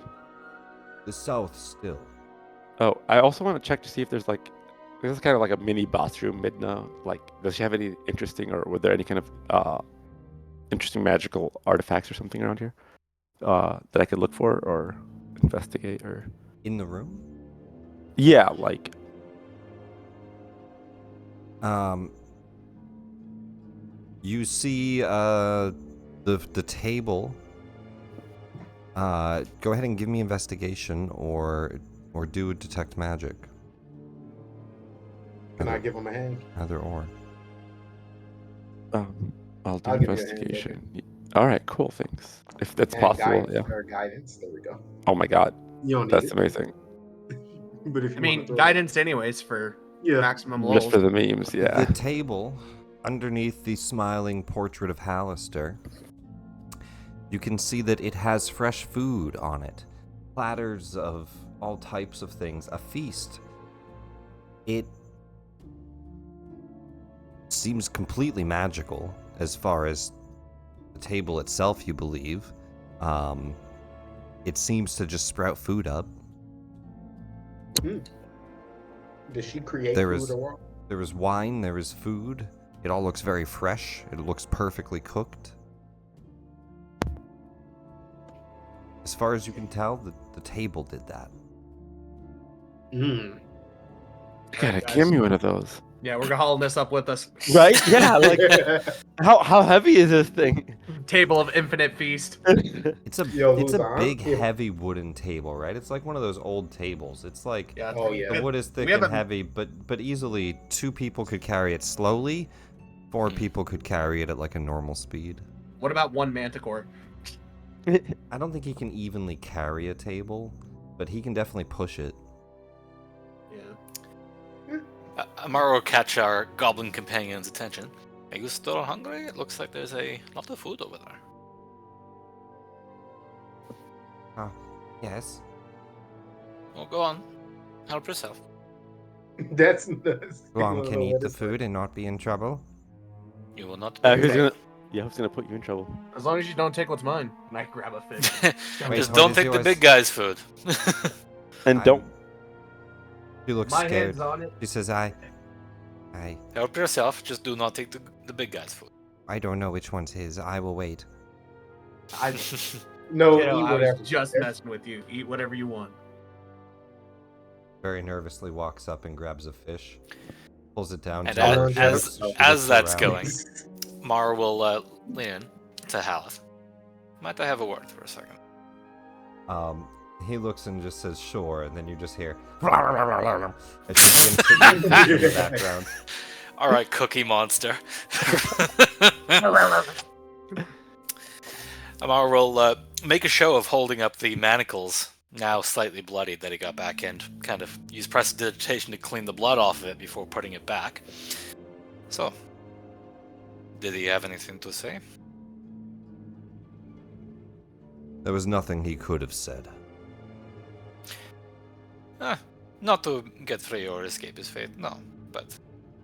The south still. Oh, I also want to check to see if there's like, this is kind of like a mini boss room, Midna. Like, does she have any interesting, or were there any kind of interesting magical artifacts or something around here that I could look for or investigate or? In the room? Yeah, like. You see the table. Go ahead and give me investigation or do detect magic. Can I give him a hand? Either or. I'll do I'll give you a hand, investigation. All right, cool. Thanks. If that's And possible, guidance, yeah. or guidance. There we go. Oh my God, You don't need that's it. amazing. But if you I mean, want to throw guidance anyways for Yeah. maximum Just lulls. for the memes, yeah. The table, underneath the smiling portrait of Hallister, you can see that it has fresh food on it. Platters of all types of things. A feast. It seems completely magical as far as the table itself, you believe. It seems to just sprout food up. Does she create There food is- or? There is wine, there is food. It all looks very fresh. It looks perfectly cooked. As far as you can tell, the table did that. Mm. God, guys. give me one of those. Yeah, we're hauling this up with us. Right? Yeah. Like, how heavy is this thing? Table of infinite feast. It's a Yo, it's who's a on? big, Yeah. heavy wooden table, right? It's like one of those old tables. It's like Yeah. Oh, yeah. the wood is thick We and haven't- heavy, but easily 2 people could carry it slowly. 4 people could carry it at like a normal speed. What about one manticore? I don't think he can evenly carry a table, but he can definitely push it. Yeah. Amaro will catch our goblin companion's attention. Are you still hungry? It looks like there's a lot of food over there. Yes. Well, go on. Help yourself. That's Guam can eat the food and not be in trouble. You will not be Who's afraid. gonna? Yeah, who's gonna put you in trouble? As long as you don't take what's mine. And I grab a fish. Wait, Just what don't is take the yours? big guy's food. And I'm- don't. She looks My scared. hand's on it. She says, I Help yourself. Just do not take the big guy's food. don't know which one's his. I will wait. I, No, kiddo, eat I whatever. was just messing with you. Eat whatever you want. Very nervously walks up and grabs a fish, pulls it down. And to her, as- she looks as that's around. going, Mar will lean in to Haleth. Might I have a word for a second? He looks and just says, sure, and then you just hear, and she begins to eat in the background. All right, Cookie Monster. Amar will make a show of holding up the manacles, now slightly bloodied, that he got back, and kind of use prestidigitation to clean the blood off of it before putting it back. So, did he have anything to say? There was nothing he could have said. Not to get free or escape his fate, no. But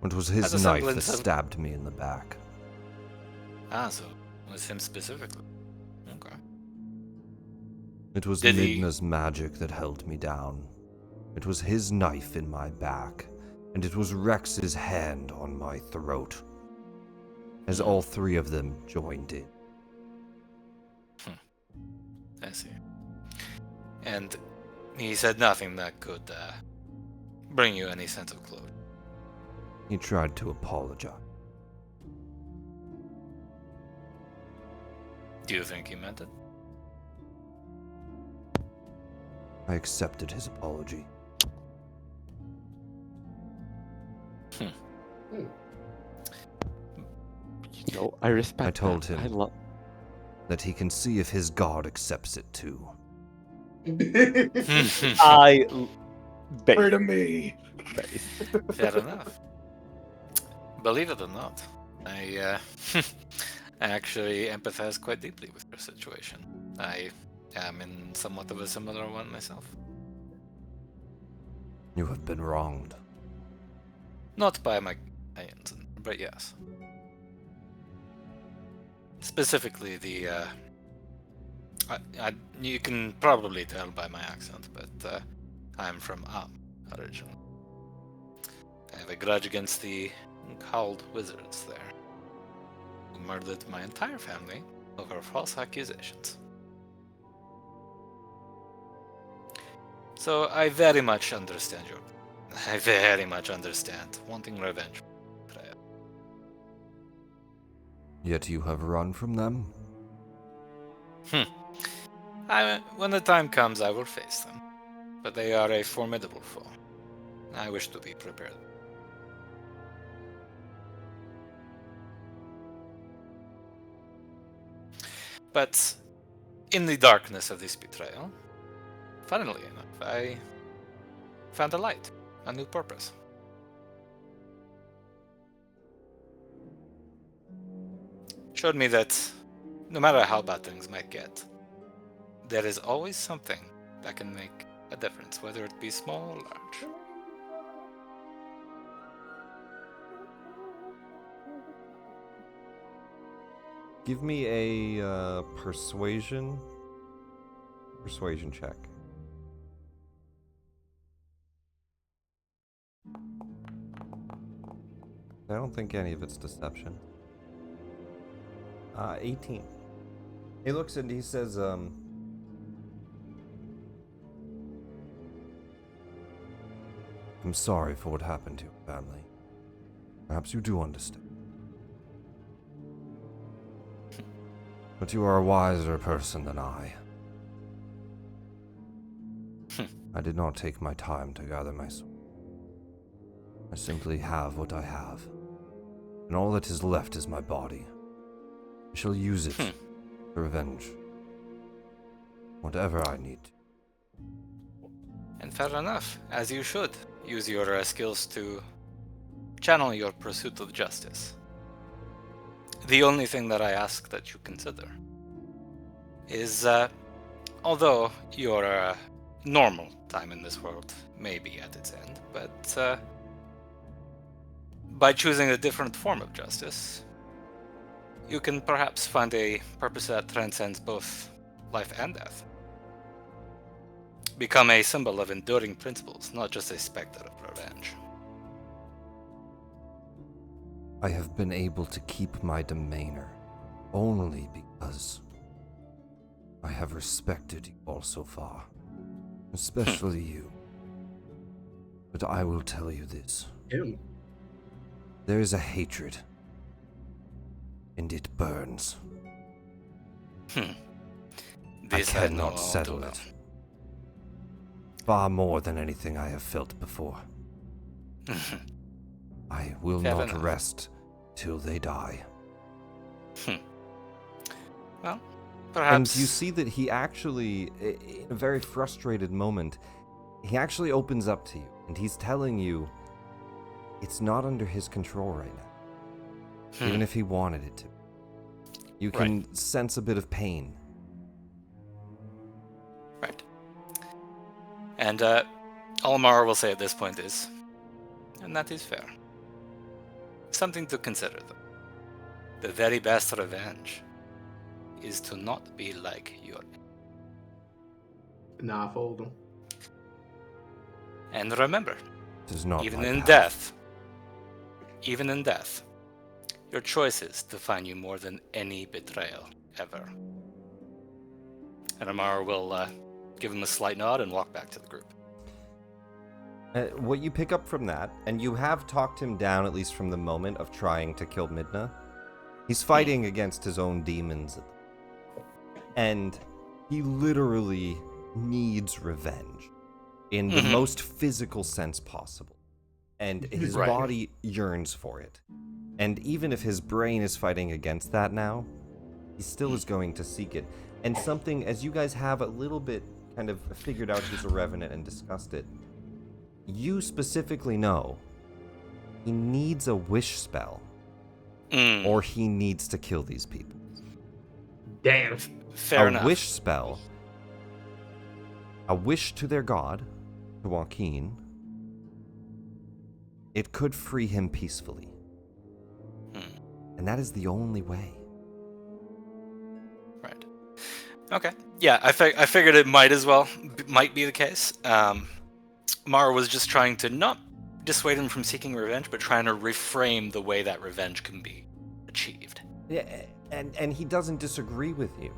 It was As his a knife that semblance of- stabbed me in the back. so it was him specifically. Okay. It was Did he- Midna's magic that held me down. It was his knife in my back, and it was Rex's hand on my throat. As all 3 of them joined in. I see. And he said nothing that could bring you any sense of closure. He tried to apologize. Do you think he meant it? I accepted his apology. You know, I respect. I told that. him. I love. That he can see if his god accepts it too. I. Pray to me. Fair enough. Believe it or not, I actually empathize quite deeply with your situation. I am in somewhat of a similar one myself. You have been wronged. Not by my hands, but yes. Specifically, the You can probably tell by my accent, but I'm from originally. I have a grudge against the cowled wizards there, who murdered my entire family over false accusations. So I very much understand I very much understand wanting revenge. Yet you have run from them? When the time comes, I will face them. But they are a formidable foe. I wish to be prepared. But in the darkness of this betrayal, funnily enough, I found a light, a new purpose. Showed me that no matter how bad things might get, there is always something that can make a difference, whether it be small or large. Give me a persuasion check. I don't think any of it's deception. 18. He looks and he says, I'm sorry for what happened to your family. Perhaps you do understand. But you are a wiser person than I. I did not take my time to gather my sword. I simply have what I have. And all that is left is my body. I shall use it to revenge whatever I need. And fair enough, as you should. Use your skills to channel your pursuit of justice. The only thing that I ask that you consider is, although your normal time in this world may be at its end, but by choosing a different form of justice, you can perhaps find a purpose that transcends both life and death. Become a symbol of enduring principles, not just a specter of revenge. I have been able to keep my demeanor only because I have respected you all so far, especially you. But I will tell you this. Ew. There is a hatred, and it burns. I This I know cannot all settle too well. it. Far more than anything I have felt before. I will Fair not enough. rest till they die. Well, perhaps. And you see that he actually, in a very frustrated moment, he actually opens up to you, and he's telling you it's not under his control right now, even if he wanted it to. You can sense a bit of pain. Right. And all Mara will say at this point is, and that is fair. Something to consider, though. The very best revenge is to not be like your. Nah, fold them. And remember, It is not even my in path. death, your choices define you more than any betrayal ever. And Amara will give him a slight nod and walk back to the group. What you pick up from that, and you have talked him down at least from the moment of trying to kill Midna, he's fighting against his own demons. And he literally needs revenge in the most physical sense possible. And his Right. body yearns for it. And even if his brain is fighting against that now, he still is going to seek it. And something, as you guys have a little bit kind of figured out he's a revenant and discussed it, you specifically know he needs a wish spell, or he needs to kill these people. Damn. Fair a enough. wish spell, a wish to their god, to Joaquin, it could free him peacefully. And that is the only way. Right. Okay. Yeah, I figured it might be the case. Mara was just trying to not dissuade him from seeking revenge, but trying to reframe the way that revenge can be achieved. Yeah, and he doesn't disagree with you,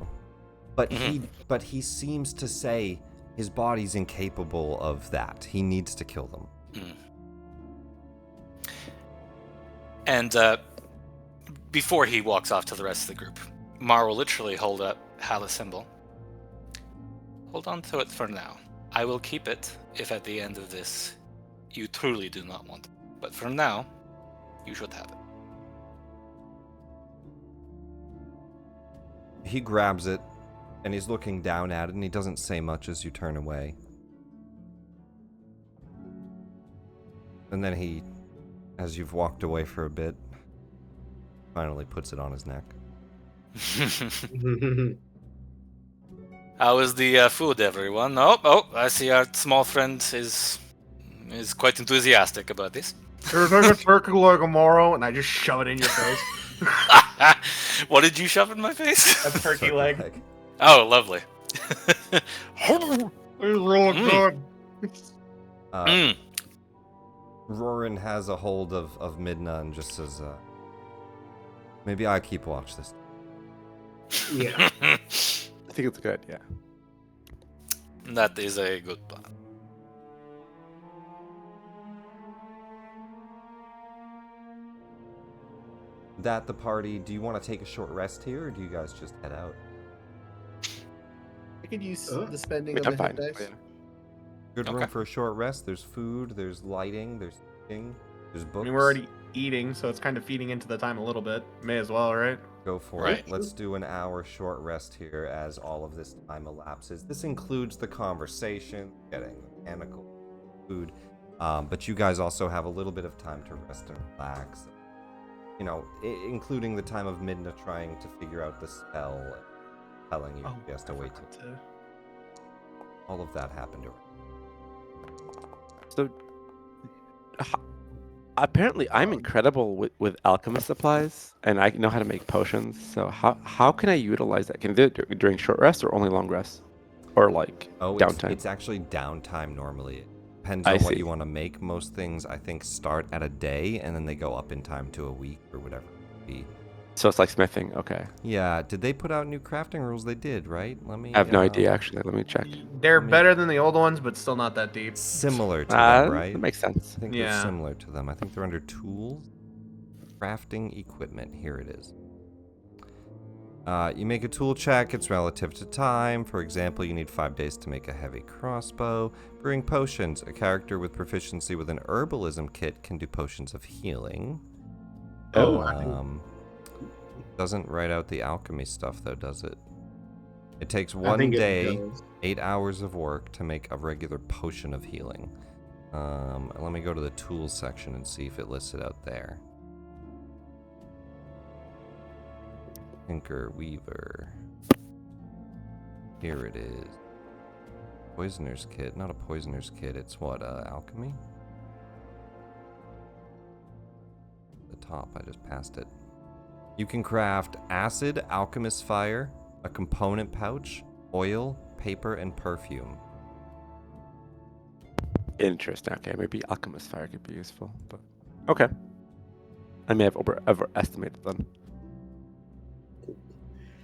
but Mhm. he seems to say his body's incapable of that. He needs to kill them. And before he walks off to the rest of the group, Mar will literally hold up Hal's symbol. Hold on to it for now. I will keep it if at the end of this you truly do not want it. But for now, you should have it. He grabs it, and he's looking down at it, and he doesn't say much as you turn away. And then he, as you've walked away for a bit, finally puts it on his neck. How is the food, everyone? Oh, I see our small friend is quite enthusiastic about this. There's like a turkey leg tomorrow, and I just shove it in your face. What did you shove in my face? A turkey leg. Oh, lovely. It's really good. Roran has a hold of Midna and just says, maybe I keep watch this. Yeah. I think it's good, yeah. That is a good plan. That the party, do you want to take a short rest here, or do you guys just head out? I could use Oh. the spending Which of I'm the fine. hit dice. Yeah. Good room Okay. for a short rest. There's food, there's lighting, there's eating, there's I books. mean, we're already eating, so it's kind of feeding into the time a little bit. May as well, right? Go for Right. it. Let's do an hour short rest here as all of this time elapses. This includes the conversation, getting mechanical food, but you guys also have a little bit of time to rest and relax. You know, including the time of Midna trying to figure out the spell, and telling you she has to wait till all of that happened to her. So, apparently, I'm incredible with alchemist supplies, and I know how to make potions. So how can I utilize that? Can I do it during short rest or only long rest, or like downtime? It's actually downtime normally. Depends I on what see. you want to make. Most things, I think, start at a day, and then they go up in time to a week or whatever it be. So it's like smithing. Okay. Yeah, did they put out new crafting rules? They did, right? Let me. I have no idea actually. Let me check. They're I mean- better than the old ones, but still not that deep. Similar to them, right? That makes sense. I think they're Yeah. similar to them. I think they're under tools, crafting equipment. Here it is. You make a tool check. It's relative to time. For example, you need 5 days to make a heavy crossbow. Brewing potions. A character with proficiency with an herbalism kit can do potions of healing. Oh, Doesn't write out the alchemy stuff though, does it? It takes I one think it day, does. 8 hours of work to make a regular potion of healing. Let me go to the tools section and see if it lists it out there. Tinker, Weaver. Here it is. Poisoner's kit. Not a poisoner's kit. It's what, alchemy? The top, I just passed it. You can craft acid, alchemist fire, a component pouch, oil, paper, and perfume. Interesting. Okay, maybe alchemist fire could be useful, but okay. I may have overestimated them.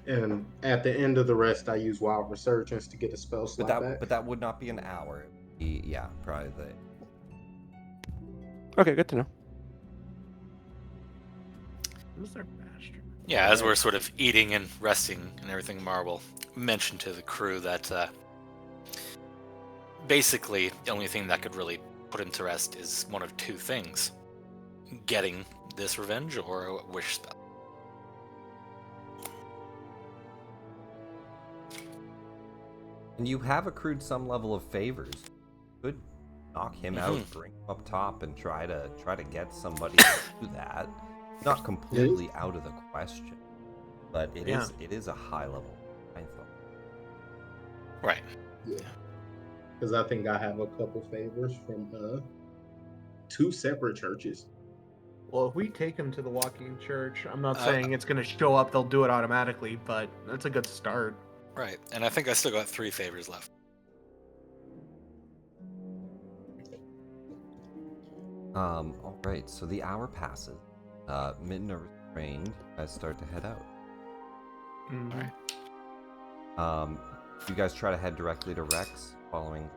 And at the end of the rest, I use Wild Resurgence to get a spell slot back. But that would not be an hour. Yeah, probably the. Okay, good to know. Who's their bastard? Yeah, as we're sort of eating and resting and everything, Mar will mention to the crew that basically the only thing that could really put him to rest is one of two things: getting this revenge or a wish spell. And you have accrued some level of favors. Could knock him out, bring him up top, and try to get somebody to do that. Not completely out of the question, but it is a high level. I thought. Right. Yeah. Because I think I have a couple favors from 2 separate churches. Well, if we take him to the walking church, I'm not saying it's going to show up, they'll do it automatically, but that's a good start. Right, and I think I still got 3 favors left. All right. So the hour passes. Mitten are restrained. You guys start to head out. Mhm. You guys try to head directly to Rex, following.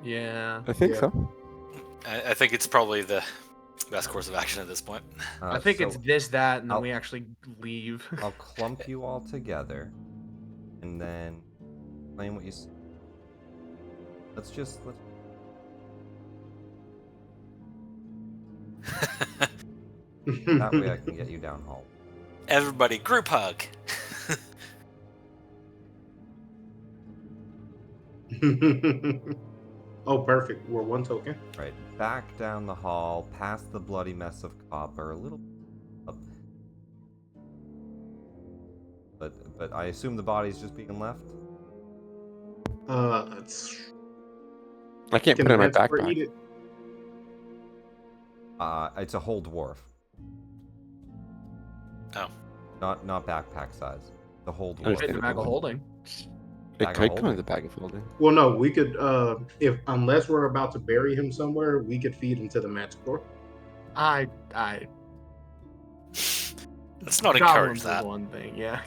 Yeah. I think Yeah. so. I think it's probably the best course of action at this point. I think it's So this, that, and then I'll- we actually leave. I'll clump you all together, and then explain what you see. Let's. That way I can get you down hall. Everybody, group hug. Oh, perfect. We're 1 token. Right. Back down the hall, past the bloody mess of copper, a little up. But I assume the body's just being left? I can't Can put it the in my Manticore backpack. eat it? It's a whole dwarf. Oh. Not backpack size. The whole dwarf. It's a bag of holding. It Bag of could come in holding. the bag of holding. Well, no, we could, if unless we're about to bury him somewhere, we could feed him to the Manticore. I Let's not encourage goblins that. is one thing, yeah.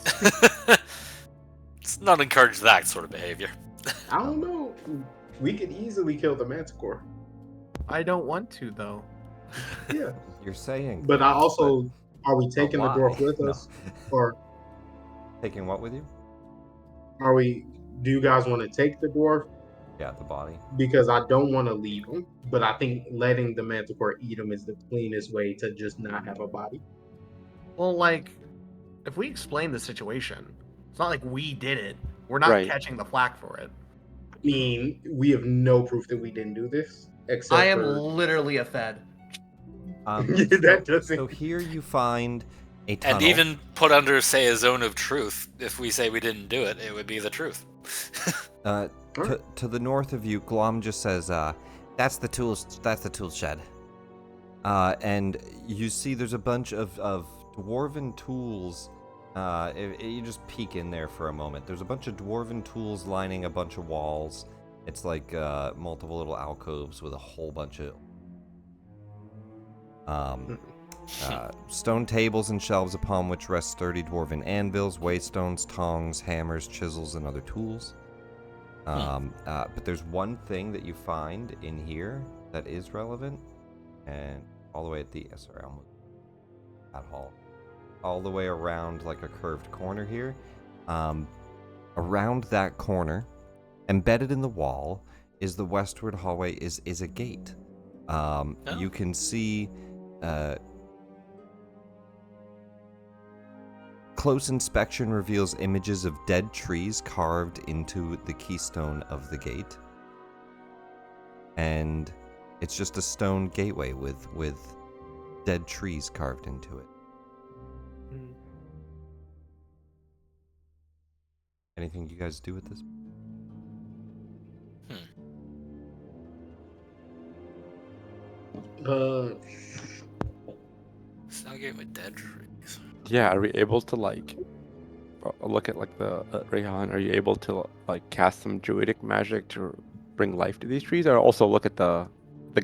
Let's not encourage that sort of behavior. I don't know. We could easily kill the Manticore. I don't want to though. Yeah. You're saying. But I things, also, are we but taking the why? dwarf with No. us? Or Taking what with you? do you guys want to take the dwarf? Yeah, the body. Because I don't want to leave him, but I think letting the Manticore eat him is the cleanest way to just not have a body. Well, like, if we explain the situation, it's not like we did it. We're not Right. catching the flack for it. I mean, we have no proof that we didn't do this, except I am for literally a Fed. that doesn't. So here you find a tunnel. And even put under, say, a zone of truth, if we say we didn't do it, it would be the truth. To the north of you, Glom just says, "That's the tools. That's the tool shed." And you see, there's a bunch of dwarven tools. You just peek in there for a moment. There's a bunch of dwarven tools lining a bunch of walls. It's like multiple little alcoves with a whole bunch of stone tables and shelves upon which rest sturdy dwarven anvils, waystones, tongs, hammers, chisels, and other tools. But there's one thing that you find in here that is relevant, and all the way at the that hall, all the way around like a curved corner here. Around that corner, embedded in the wall, is the westward hallway. Is a gate. You can see. Close inspection reveals images of dead trees carved into the keystone of the gate. And it's just a stone gateway with dead trees carved into it. Anything you guys do with this? Stargate with dead trees. Yeah, are we able to like look at like the Rayhan? Are you able to like cast some druidic magic to bring life to these trees, or also look at the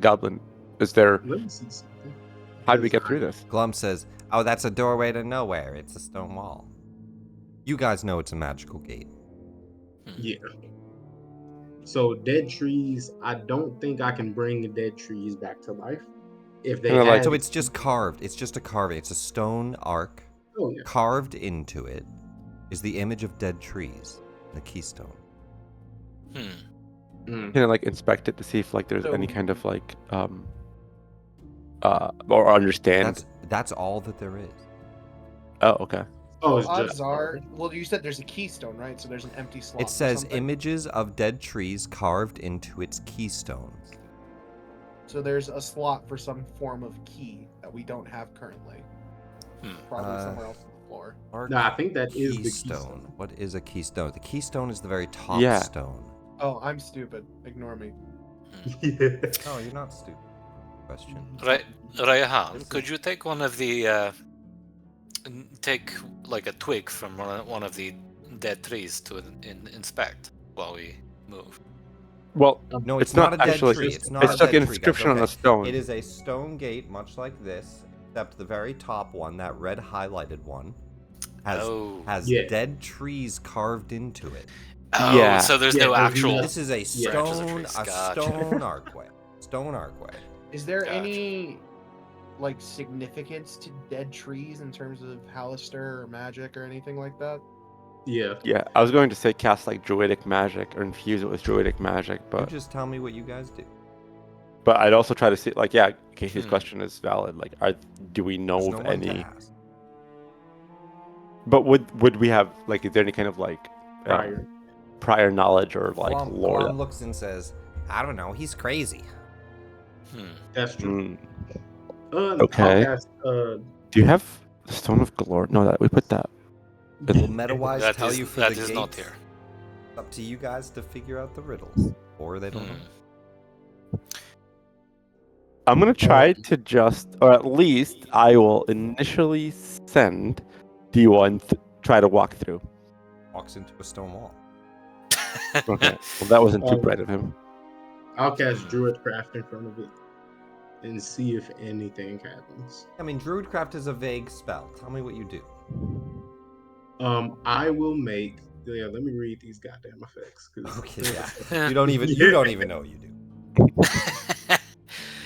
goblin? Is there? Let me see something. How do we get through this? Glum says, "Oh, that's a doorway to nowhere. It's a stone wall." You guys know it's a magical gate. Yeah. So dead trees, I don't think I can bring dead trees back to life. If they And, like, had, So it's just carved. It's just a carving. It's a stone arc. oh yeah. Carved into it is the image of dead trees, the keystone. Can I like inspect it to see if like there's So- any kind of like or understand? That's all that there is. Oh, okay. Oh, it's Odds just are, well, you said there's a keystone, right? So there's an empty slot. It for says something. images of dead trees carved into its keystones. So there's a slot for some form of key that we don't have currently. Probably somewhere else on the floor. No, I think that is the keystone. keystone. What is a keystone? The keystone is the very top Yeah. stone. Oh, I'm stupid. Ignore me. Yeah. No, you're not stupid. Question. Rayhan, could you take one of the take like a twig from one of the dead trees to inspect while we move. Well, No, it's it's not a dead actually. tree. It's not It's a like dead an tree, guys. inscription on a Okay. stone. It is a stone gate, much like this, except the very top one, that red highlighted one, has Yeah. dead trees carved into it. Oh, Yeah. so there's Yeah, no there's actual. no- This is a Yeah. branches of stone, trees. a Gotcha. stone archway. Stone archway. Is there Gotcha. any like significance to dead trees in terms of Halister or magic or anything like that? Yeah. Yeah, I was going to say cast like druidic magic or infuse it with druidic magic, You but just tell me what you guys do. I'd also try to see like Casey's Hmm. question is valid. Like, do we know There's of no one to any? ask. But would we have like? Is there any kind of like Prior. prior knowledge or like Glom, lore? Glom looks and says, I don't know, he's crazy. That's true. Okay. I'll cast, Do you have the Stone of Glory? No, that we put that. Will meta-wise That tell is- you for that the is gates? not here. It's up to you guys to figure out the riddles. Or they don't know. I'm gonna try to just, or at least I will initially send D1 try to walk through. Walks into a stone wall. Okay. Well, that wasn't too Um, bright of him. I'll cast Druidcraft in front of it and see if anything happens. I mean, Druidcraft is a vague spell. Tell me what you do. I will make. Yeah, let me read these goddamn effects. 'Cause- Okay, yeah. You don't even know what you do.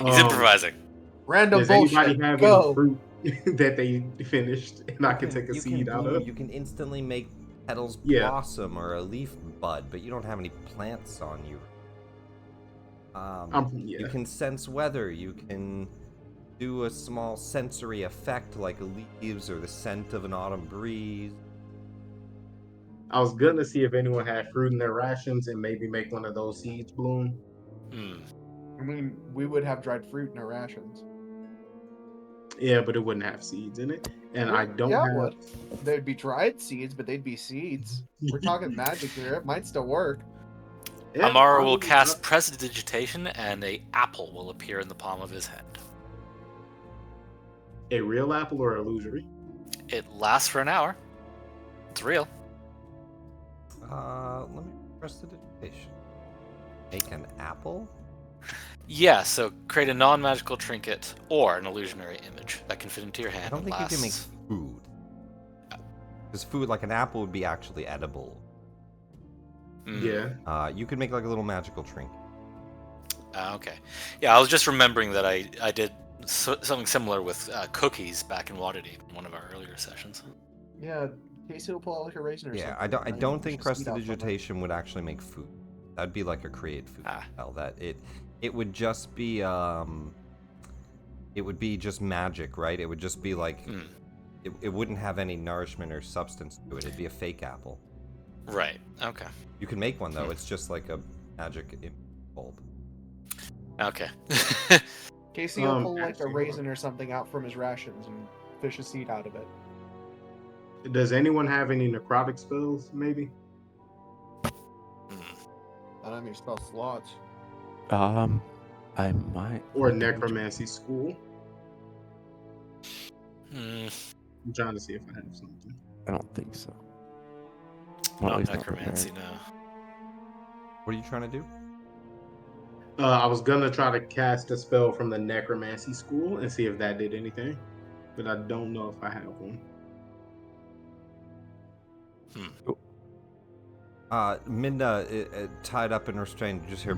He's improvising. Random Does anybody bullshit. have Go. any fruit that they finished and I can take a You seed out bloom, of? You can instantly make petals Yeah. blossom or a leaf bud, but you don't have any plants on you. Yeah. You can sense weather. You can do a small sensory effect like leaves or the scent of an autumn breeze. I was gonna see if anyone had fruit in their rations and maybe make one of those seeds bloom. I mean, we would have dried fruit in our rations. Yeah, but it wouldn't have seeds in it, and I don't Yeah, it have. would. They'd be dried seeds, but they'd be seeds. We're talking magic here. It might still work. Yeah, Amara will probably cast not. Prestidigitation, and a apple will appear in the palm of his hand. A real apple or illusory? It lasts for an hour. It's real. Let me press the dictation. Make an apple? Yeah, so create a non-magical trinket or an illusionary image that can fit into your hand. I don't and think you can make lasts- food. Because food, like an apple, would be actually edible. Yeah. You could make like a little magical trinket. Okay. Yeah, I was just remembering that I did something similar with cookies back in Waterdeep in one of our earlier sessions. Yeah, Casey will pull out like a raisin or Yeah, something. I and don't think push a seed out from it. prestidigitation would actually make food. That'd be like a create food Ah. spell. That it would just be it would be just magic, right? It would just be like it wouldn't have any nourishment or substance to it. It'd be a fake apple. Right. Okay. You can make one though. It's just like a magic bulb. Okay. Casey will pull like a actually, raisin or something out from his rations and fish a seed out of it. Does anyone have any necrotic spells? Maybe. And I mean, spell slots. I might. Or necromancy school. Hmm. I'm trying to see if I have something. I don't think so. Well, at Not least not necromancy, prepared. no. What are you trying to do? I was gonna try to cast a spell from the necromancy school and see if that did anything, but I don't know if I have one. Minda, tied up and restrained, you just hear.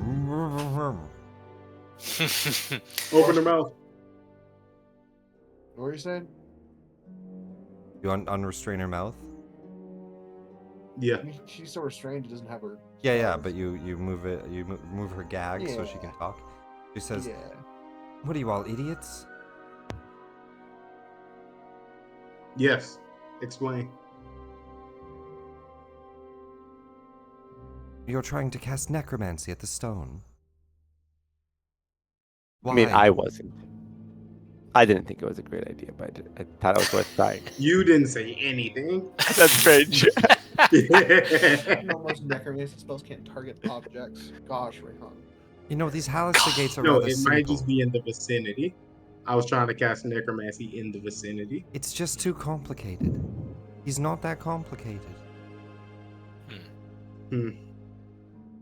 Open her mouth. What were you saying? You unrestrain her mouth? Yeah. She's so restrained, she doesn't have her. Yeah, spells. but you move it, move her gag so she can Yeah. talk. She says, Yeah. "What are you all idiots? Yes. Explain. You're trying to cast necromancy at the stone." I mean, Why? I wasn't. I didn't think it was a great idea, but I thought it was worth trying. You didn't say anything. That's strange. You know, most necromancy spells can't target objects. Gosh, Rayhan. You know, these Halister gates are No, rather it simple. might just be in the vicinity. I was trying to cast necromancy in the vicinity. It's just too complicated. He's not that complicated. Hmm.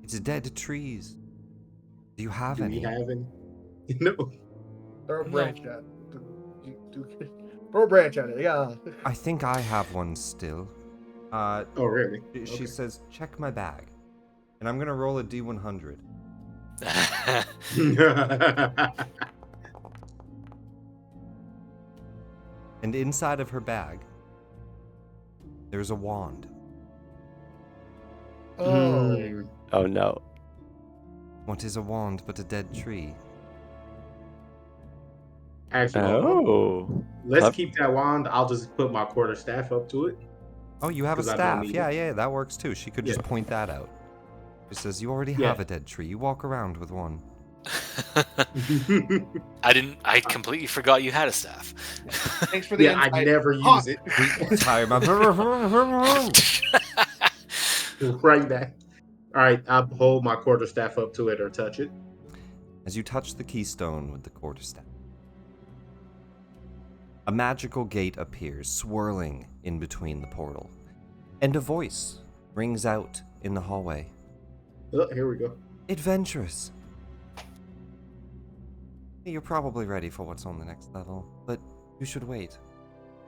It's dead trees. Do you have Do any? we have any? No. Throw a No. branch at. Throw a branch at it. Yeah. I think I have one still. Oh, really? She Okay. says, check my bag. And I'm going to roll a D100. And inside of her bag, there's a wand. Oh. Hmm. Oh no. What is a wand but a dead tree? Actually, Oh. let's Clever. keep that wand. I'll just put my quarterstaff up to it. Oh, you have a 'Cause I don't staff. need Yeah, it. yeah, that works too. She could just Yeah. point that out. She says, you already Yeah. have a dead tree. You walk around with one. I completely forgot you had a staff. Thanks for the Yeah, I insight. never use it. Tire my... Right back. All right, I'll hold my quarterstaff up to it or touch it. As you touch the keystone with the quarterstaff, a magical gate appears, swirling in between the portal, and a voice rings out in the hallway. Oh, here we go. Adventurous. You're probably ready for what's on the next level, but you should wait.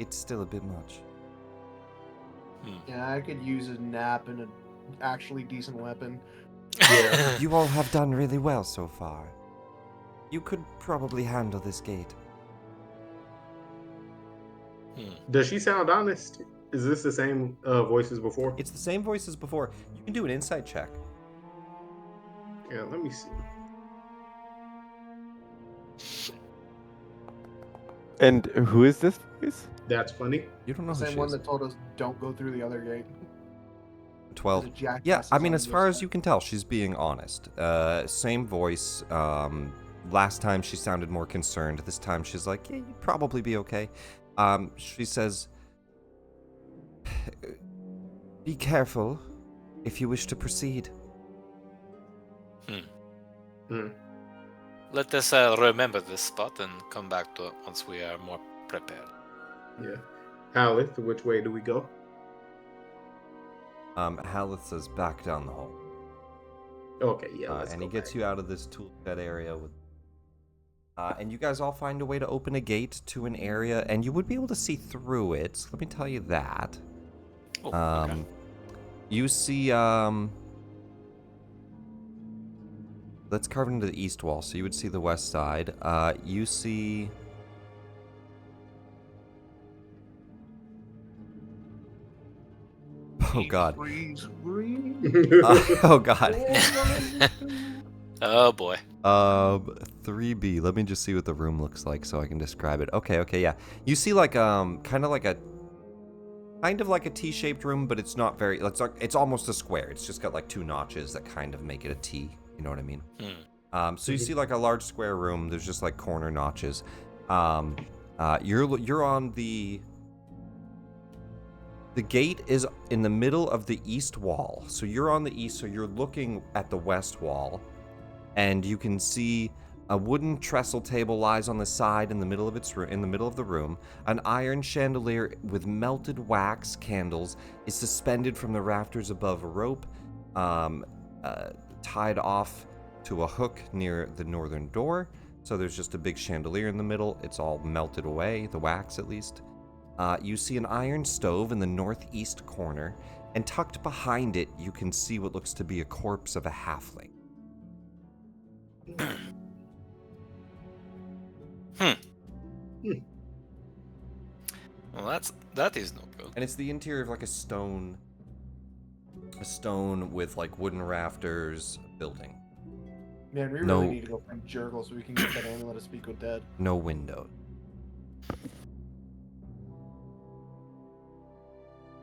It's still a bit much. Yeah, I could use a nap and an actually decent weapon. Yeah. You all have done really well so far. You could probably handle this gate. Does she sound honest? Is this the same voice as before? It's the same voice as before. You can do an insight check. Yeah, let me see. And who is this voice? That's funny. You don't know The who same she one is. that told us don't go through the other gate. 12. There's a jackass Yeah, I is mean, on as the far other as side. you can tell, she's being honest. Same voice. Last time she sounded more concerned. This time she's like, yeah, you'd probably be okay. She says, be careful if you wish to proceed. Let us remember this spot and come back to it once we are more prepared. Yeah. Halith, which way do we go? Halith says back down the hall. Okay, yeah, let's and go he gets back. you out of this tool shed area with. And you guys all find a way to open a gate to an area, and you would be able to see through it. Let me tell you that. Oh, okay. You see, let's carve into the east wall, so you would see the west side. You see... Oh, God. Freeze. Oh, God. Oh boy. 3B. Let me just see what the room looks like so I can describe it. Okay, yeah. You see like kind of like a T-shaped room, but it's not very. It's almost a square. It's just got like two notches that kind of make it a T. You know what I mean? So you see like a large square room. There's just like corner notches. You're on the. The gate is in the middle of the east wall. So you're on the east. So you're looking at the west wall. And you can see a wooden trestle table lies on the side in the middle of the room. An iron chandelier with melted wax candles is suspended from the rafters above a rope, tied off to a hook near the northern door. So there's just a big chandelier in the middle. It's all melted away, the wax at least. You see an iron stove in the northeast corner, and tucked behind it, you can see what looks to be a corpse of a halfling. Well, that is no good. And it's the interior of like a stone with like wooden rafters building. Man, we No. really need to go find Jurgle so we can get that amulet to speak with dead. No window.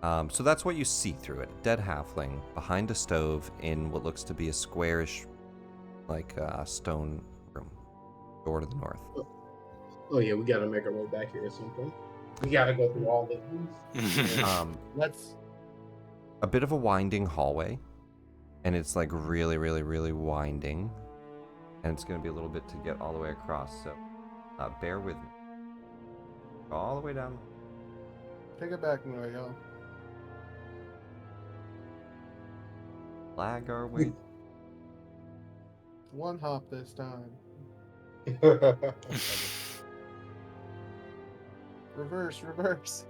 So that's what you see through it. Dead halfling behind a stove in what looks to be a squarish, like stone room. Door to the north. Oh yeah, we gotta make our way back here at some point. We gotta go through all of these. Let's. A bit of a winding hallway, and it's like really, really, really winding, and it's gonna be a little bit to get all the way across. So, Bear with me. Go all the way down. Take it back, Mario. Flag our way. One hop this time. Reverse, reverse.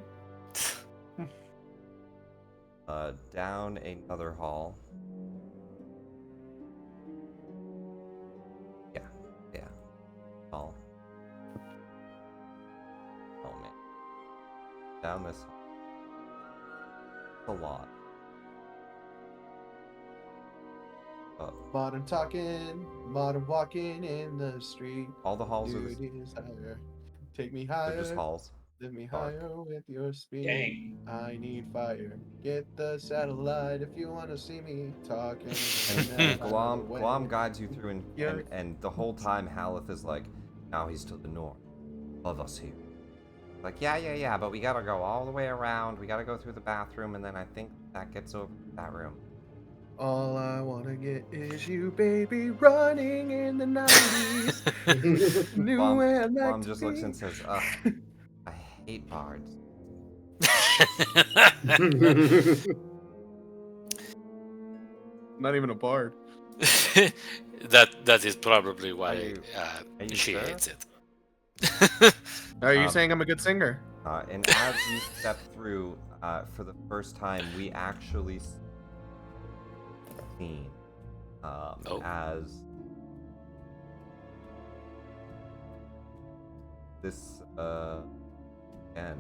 Down another hall. Yeah. Hall. Oh man. Down this hall. A lot. Bottom talking, bottom walking in the street. All the halls are Desire. Take me they're higher. just halls. Lift me Dark. higher with your speed. Dang. I need fire. Get the satellite if you want to see me talking. And Glom guides you through, Yeah. and the whole time Haleth is like, now he's to the north of us here. Like, yeah, but we gotta go all the way around. We gotta go through the bathroom, and then I think that gets over to that room. All I want to get is you, baby, running in the 90s. Knew where I'd like Glom to just be. looks and says, I hate bards. Not even a bard. that is probably Are why you she sure? hates it. Are you Um, saying I'm a good singer? And as you step through, for the first time, we actually seen as this again.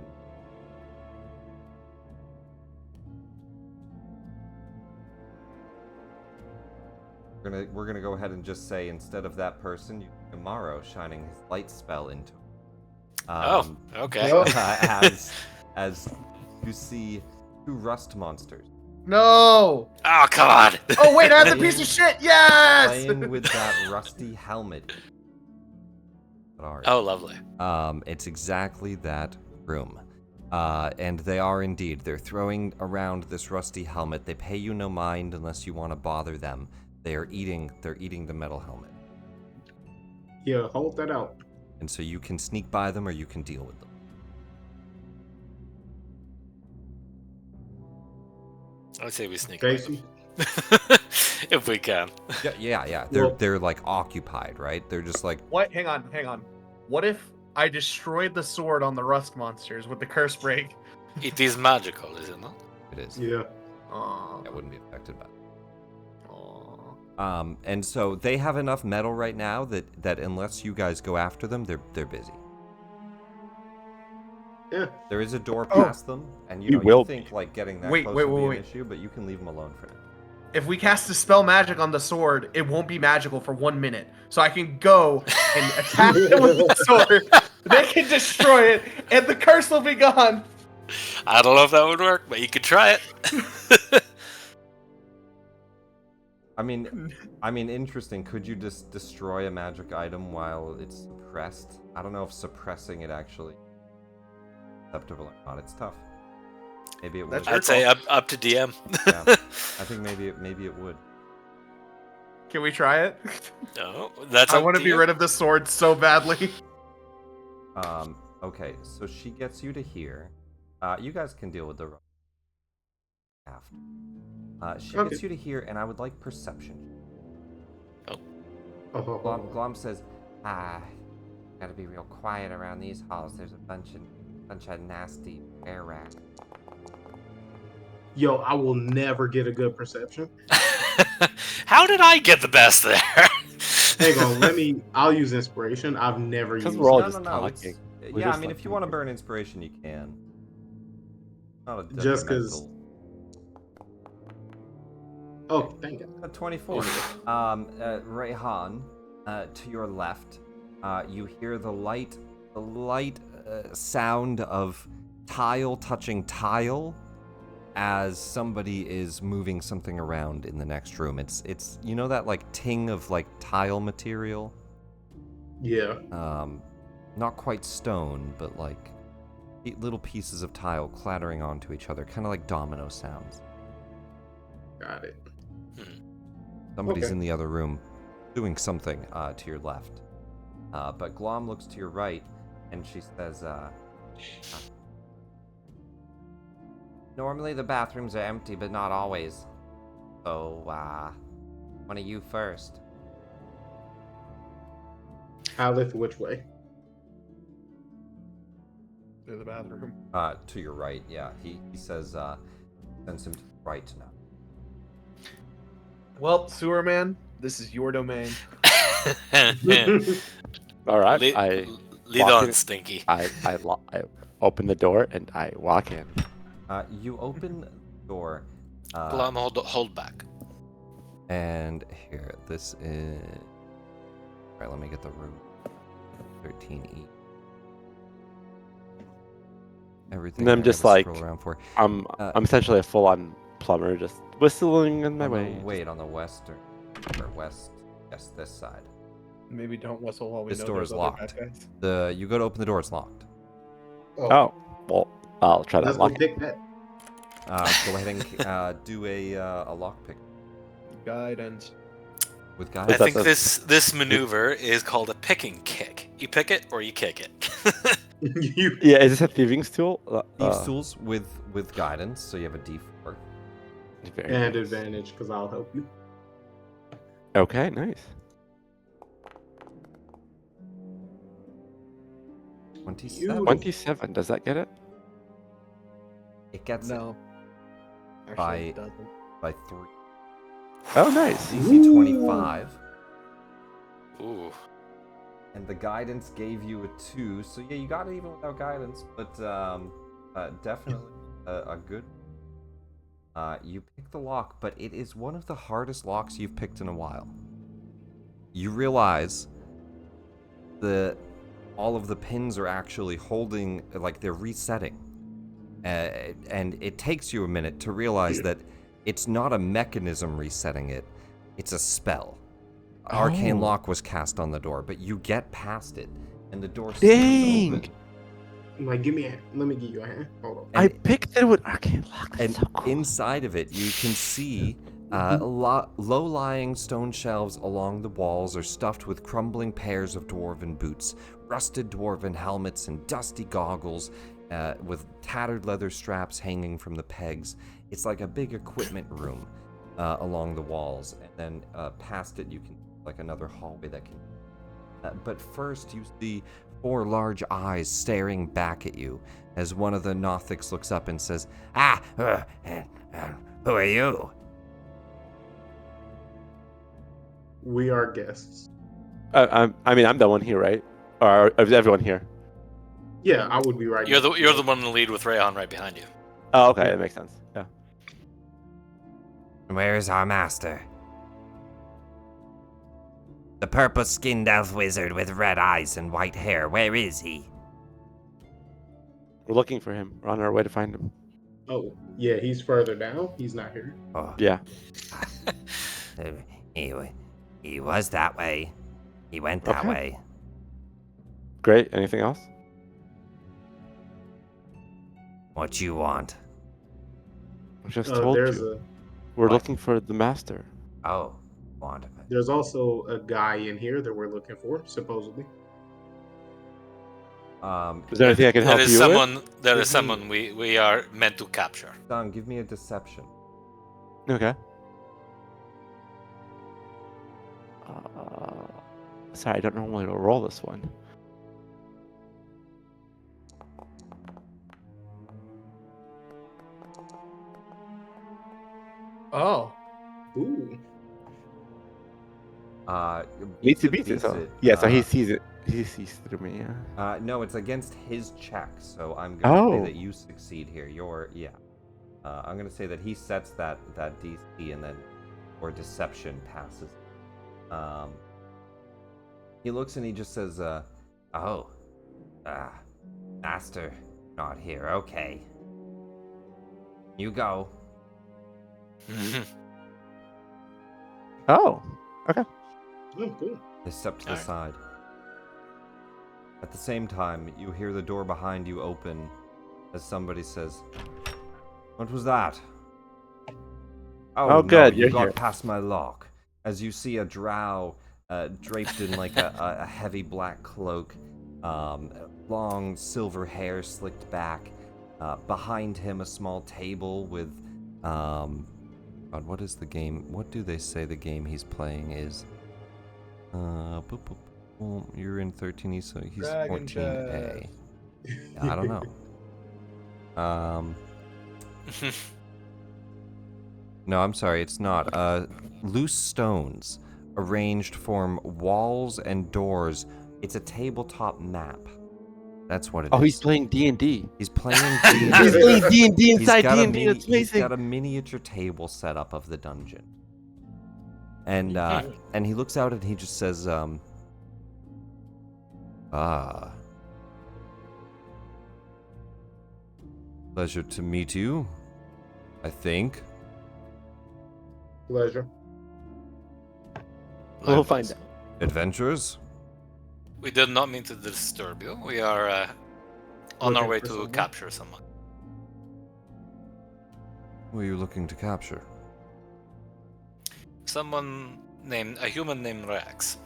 We're gonna go ahead and just say instead of that person, you see Amaro shining his light spell into. Oh, okay. As you see two rust monsters No! Oh, come on. Oh, wait, I have the piece of shit! Yes! playing with that rusty helmet. Oh, lovely. It's exactly that room. And they are indeed. They're throwing around this rusty helmet. They pay you no mind unless you want to bother them. They're eating the metal helmet. Yeah, hold that out. And so you can sneak by them or you can deal with them. I'd say we sneak Casey? if we can. Yeah. Well- They're like occupied, right? They're just like, What? Hang on. What if I destroyed the sword on the rust monsters with the curse break? It is magical, is it not? it is. Yeah. Aw. It wouldn't be affected by it. Aw. And so they have enough metal right now that unless you guys go after them, they're busy. Yeah. There is a door Oh. past them, and We you will think like getting that Wait, close wait, would be wait. an issue, but you can leave them alone for now. If we cast a spell magic on the sword, it won't be magical for 1 minute. So I can go and attack them with the sword. They can destroy it, and the curse will be gone. I don't know if that would work, but you could try it. I mean, interesting. Could you just destroy a magic item while it's suppressed? I don't know if suppressing it actually acceptable or not. It's tough. Maybe it would. That's your I'd say up to DM. Yeah. I think maybe it would. Can we try it? No, that's I up want to be you. rid of the sword so badly. Okay, so she gets you to here. You guys can deal with the after. She Okay. gets you to here, and I would like perception. Oh, Glom says, gotta be real quiet around these halls. There's a bunch of nasty air rats. Yo, I will never get a good perception. How did I get the best there? Hang on, I'll use inspiration. I've never used Because we're all it. just talking. We're Yeah, I just, mean, like, if you want to talking. burn inspiration, you can. Not a Just 'cause- detrimental- Oh, thank you. A 24. Rayhan, to your left, you hear the light sound of tile touching tile as somebody is moving something around in the next room. It's you know that like ting of like tile material? Yeah. Not quite stone, but like little pieces of tile clattering onto each other, kind of like domino sounds. Got it. Somebody's Okay. in the other room doing something to your left. But Glom looks to your right, and she says, normally the bathrooms are empty, but not always. So, one of you first. Aleph, which way? To the bathroom. To your right, yeah. He says, sends him to the right now. Well, sewer man, this is your domain. All right. Lead, I lead walk on, in. Stinky. I open the door and I walk in. You open the door. Glom, hold back. And here, this is... Alright, let me get the room. 13E. Everything And I'm I just gotta like, scroll around for. I'm essentially a full-on plumber, just whistling in my On the- way. wait, on the western or west, yes, this side. Maybe don't whistle while we This know door there's is other locked. bad guys. You go to open the door, it's locked. Oh, well, I'll try to Let's go unlock it. pick that. Go ahead and do a lockpick Guidance. with I guidance. that think the- this maneuver is called a picking kick. You pick it or you kick it. You Yeah, is this a thieving's tool? Thieves tools with guidance, so you have a D4. Very and nice. advantage because I'll help you. Okay, nice. 27. 27, does that get it? It gets No. By- Actually, it doesn't. it by 3. Oh, nice. DC 25. Ooh. And the guidance gave you a 2, so yeah, you got it even without guidance, but definitely a good. You pick the lock, but it is one of the hardest locks you've picked in a while. You realize all of the pins are actually holding, like they're resetting, and it takes you a minute to realize that it's not a mechanism resetting it; it's a spell. Arcane Oh. lock was cast on the door, but you get past it, and the door Dang! stands open. Like, give me a hand. Let me give you a hand. Hold on. I And- picked it with arcane lock. That's And so cool. inside of it, you can see low-lying stone shelves along the walls are stuffed with crumbling pairs of dwarven boots, rusted dwarven helmets, and dusty goggles with tattered leather straps hanging from the pegs. It's like a big equipment room along the walls, and then past it you can like another hallway that can. But first, you see 4 large eyes staring back at you as one of the Nothics looks up and says, who are you? We are guests. I mean, I'm the one here, right? Or is everyone here? Yeah, I would be right. You're next to the you. one in the lead with Rayhan right behind you. Oh, okay, that makes sense. Yeah. Where is our master? The purple-skinned elf wizard with red eyes and white hair, where is he? We're looking for him. We're on our way to find him. Oh, yeah, he's further down. He's not here. Oh, Yeah. he was that way. He went that Okay. way. Great. Anything else? What you want? I just told you. We're What? looking for the master. Oh, want of it. There's also a guy in here that we're looking for, supposedly. Is there anything I can help There is you someone. There Give is someone we are meant to capture. Don, give me a deception. with? Okay. Sorry, I don't normally roll this one. Oh. Ooh. Needs to beats beat it. So. it. Yeah, so he sees it. He sees through me. Yeah. No, it's against his check, so I'm gonna say Oh. that you succeed here. I'm gonna say that he sets that DC and then or deception passes. He looks and he just says, master, not here. Okay, you go. Oh. Okay. Oh, cool. They step to the Alright. side. At the same time, you hear the door behind you open as somebody says, "What was that?" Oh, no, good, you you're got here." past my lock. As you see a drow draped in like a heavy black cloak, long silver hair slicked back. Behind him, a small table with, God, what is the game? What do they say the game he's playing is? Boop, boop, boop. You're in 13E, so he's Dragon 14A. Chess. Yeah, I don't know. No, I'm sorry, it's not. Loose stones arranged form walls and doors. It's a tabletop map. That's what it is. Oh, he's playing D&D. He's playing He's D&D. playing D&D He's inside got a D&D. That's He's amazing. got a miniature table set up of the dungeon. And he looks out and he just says, pleasure to meet you, I think. Pleasure. We'll find out. Adventures? We did not mean to disturb you. We are on our Looking way for to someone? capture someone. Who are you looking to capture? A human named Rex.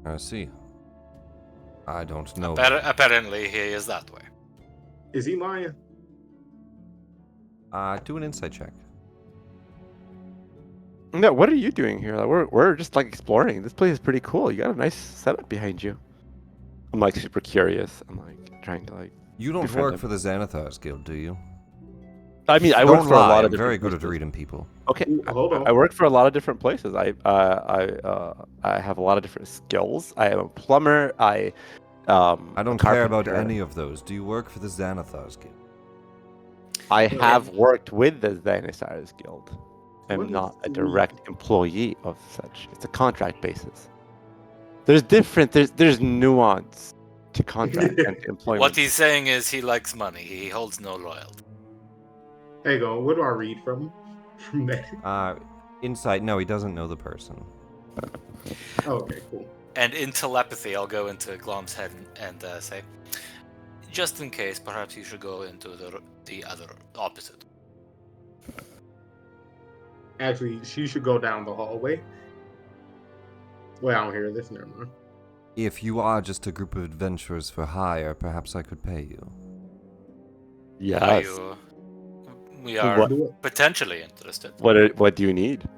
I see. I don't know. Apparently, he is that way. Is he lying? Do an insight check. No, what are you doing here? Like, we're just like exploring. This place is pretty cool. You got a nice setup behind you. I'm like super curious. I'm like trying to like. You don't befriend work him. for the Xanathars Guild, do you? I mean, I Don't work for a lie, lot of I'm very different good at places. reading people. Okay, Ooh, hold on. I work for a lot of different places. I have a lot of different skills. I am a plumber. I A don't care about carpenter. any of those. Do you work for the Xanathars Guild? I have worked with the Dinosaurs Guild. What I'm is not a the- direct employee of such. It's a contract basis. There's nuance to contract and employment. What he's saying is he likes money. He holds no loyalty. Hey, go. What do I read from that? Insight, no, he doesn't know the person. Okay, cool. And in telepathy, I'll go into Glom's head and say, just in case, perhaps you should go into the other opposite. Actually, she should go down the hallway. Well, I don't hear this. Never mind. If you are just a group of adventurers for hire, perhaps I could pay you. Yes. We are What- potentially interested. What do you need?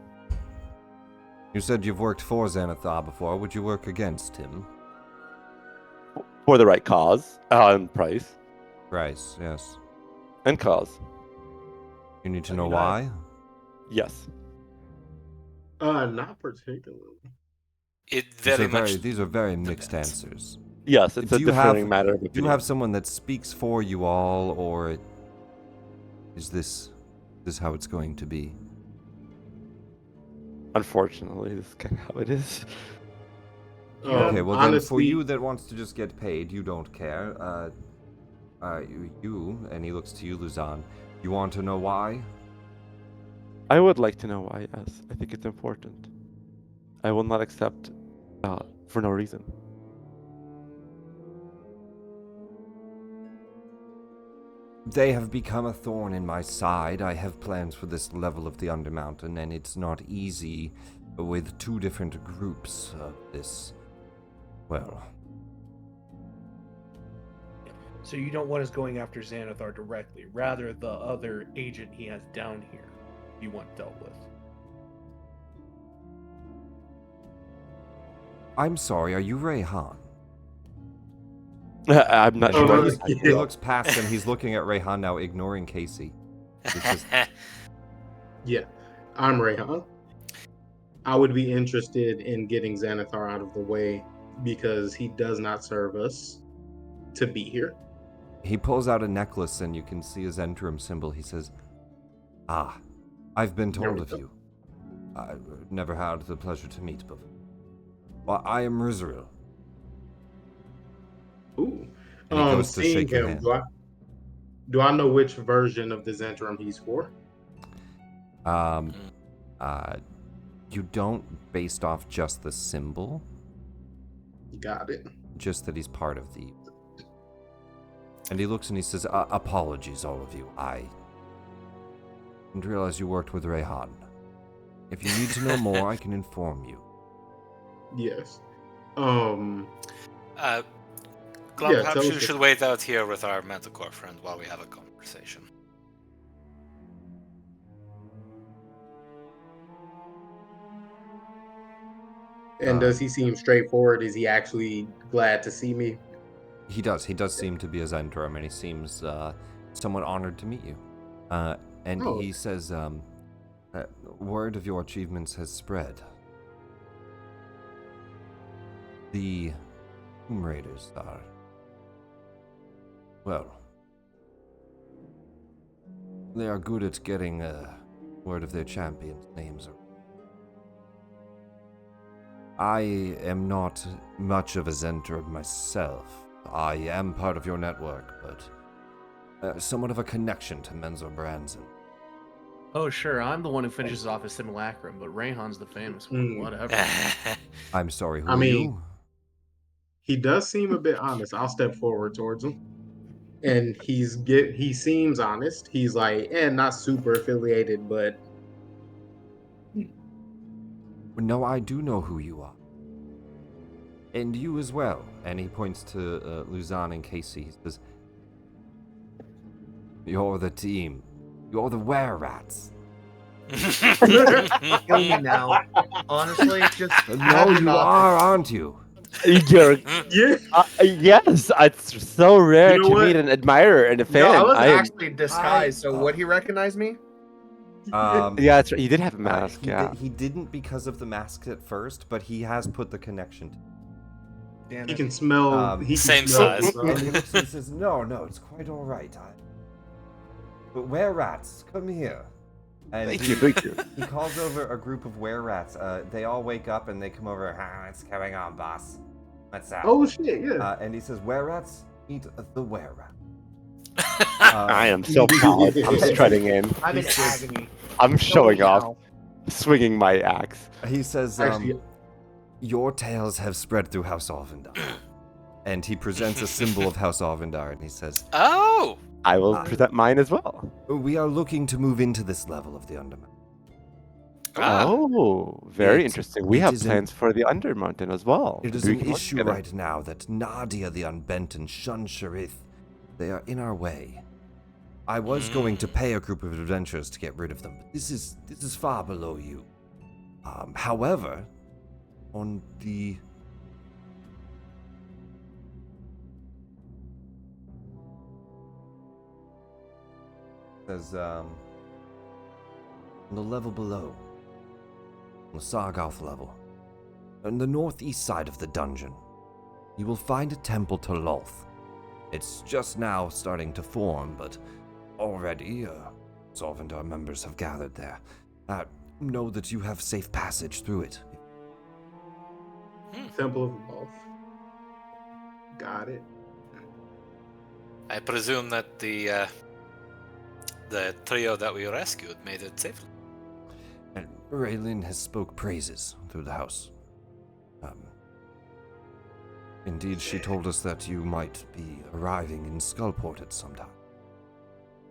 You said you've worked for Xanathar before. Would you work against him? For the right cause, and price, Price, yes. and cause. You need to I know mean, why? Yes. Not particularly. It These very are much. these are very mixed depends. answers. Yes, it's Do a you differing have- matter of Do opinion. you have someone that speaks for you all, or is this how it's going to be? Unfortunately, this is kind of how it is. Okay, well then, for honestly, you that wants to just get paid, you don't care. You, and he looks to you, Luzan. You want to know why? I would like to know why, yes. I think it's important. I will not accept for no reason. They have become a thorn in my side. I have plans for this level of the Undermountain, and it's not easy with two different groups of this. Well, So you don't want us going after Xanathar directly, rather the other agent he has down here you want dealt with. I'm sorry, are you Rayhan? I'm not And sure. Oh, what he, you he yeah. looks past him. He's looking at Rayhan now, ignoring Casey. He's just, Yeah, I'm Rayhan. I would be interested in getting Xanathar out of the way because he does not serve us to be here. he pulls out a necklace, and you can see his Entrum symbol. He says, I've been There told we of go. you. I've never had the pleasure to meet before. Well, I am Rizril. Ooh. And he goes to Seeing shake your him, hand. do I know which version of the Zentrum he's for? You don't based off just the symbol, Got it. just that he's part of the. And he looks and he says, apologies, all of you. I didn't realize you worked with Rayhan. If you need to know more, I can inform you. Yes. Glump, Yeah, perhaps tell you us should wait out here with our Manticore friend while we have a conversation. And does he seem straightforward? Is he actually glad to see me? He does. He does seem to be a Zendrum, and he seems somewhat honored to meet you. And Oh. he says, word of your achievements has spread. The Tomb Raiders are, well, they are good at getting word of their champions' names. I am not much of a Zendrum myself. I am part of your network, but somewhat of a connection to Menzo Branson. Oh, sure, I'm the one who finishes off his simulacrum, but Rayhan's the famous one. Whatever. I'm sorry, who I are mean- you? He does seem a bit honest. I'll step forward towards him. And he seems honest. He's like, not super affiliated, but No, I do know who you are. And you as well. And he points to Luzon and Casey. He says, you're the team. You're the were-rats. Kill me now. Honestly, just No, have your you knock. are, aren't you? You're, yeah. yes, it's so rare You know to what? meet an admirer and a fan. No, I was I am, actually disguised, so would he recognize me? yeah, that's right. He did have a mask. He, Yeah. he didn't because of the mask at first, but he has put the connection to Damn He it. can smell. He can Same smell size. And he looks and he says, no, it's quite all right. But were-rats, come here. And Thank he, you. Thank you. he calls over a group of were-rats. They all wake up and they come over. What's going on, boss? What's up? Oh shit! Yeah. And he says, were-rats, eat the were-rat. I am so proud. I'm strutting in. I'm in agony. I'm showing Kill me off, now. swinging my axe. He says, Actually- your tales have spread through House Arvindar. And he presents a symbol of House Arvindar and he says, Oh! I will present mine as well. we are looking to move into this level of the Undermountain. Ah. Oh, very It- interesting. We it have is plans for the Undermountain as well. It is We an can work issue together. right now that Nadia the Unbent and Shun Sharith, they are in our way. I was going to pay a group of adventurers to get rid of them, but this is far below you. However, on the says on the level below, on the Sargoth level, on the northeast side of the dungeon, you will find a temple to Lolth. It's just now starting to form, but already Solvendar members have gathered there. Know that you have safe passage through it. Temple of Love. Got it. I presume that the trio that we rescued made it safely. And Raylin has spoke praises through the house. Indeed, she told us that you might be arriving in Skullport at some time.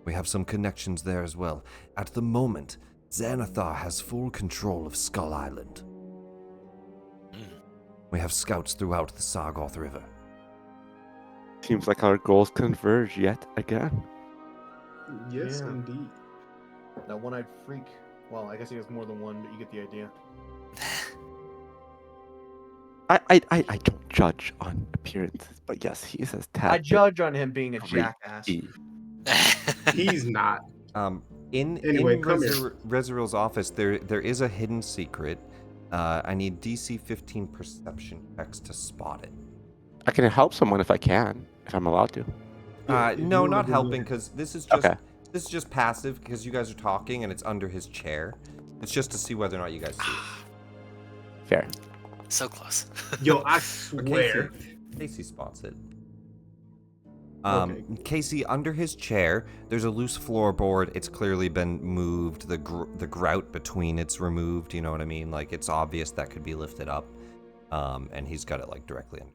We have some connections there as well. At the moment, Xanathar has full control of Skull Island. We have scouts throughout the Sargoth River. Seems like our goals converge yet again. Yes, Yeah. indeed. That one-eyed freak. Well, I guess he has more than one, but you get the idea. I don't judge on appearances, but yes, he is as tad. I judge on him being a Freaky. jackass. He's not. Anyway, In come here. Rezuril's office, there is a hidden secret. I need DC 15 perception checks to spot it. I can help someone if I can, if I'm allowed to. Yeah, if you No, wanna not do helping, it. because this is just Okay. this is just passive because you guys are talking and it's under his chair. It's just to see whether or not you guys see it. Fair. So close. Yo, I But swear. Casey spots it. Okay. Casey, under his chair, there's a loose floorboard. It's clearly been moved. The grout between it's removed. You know what I mean? Like, it's obvious that could be lifted up. And he's got it, like, directly in.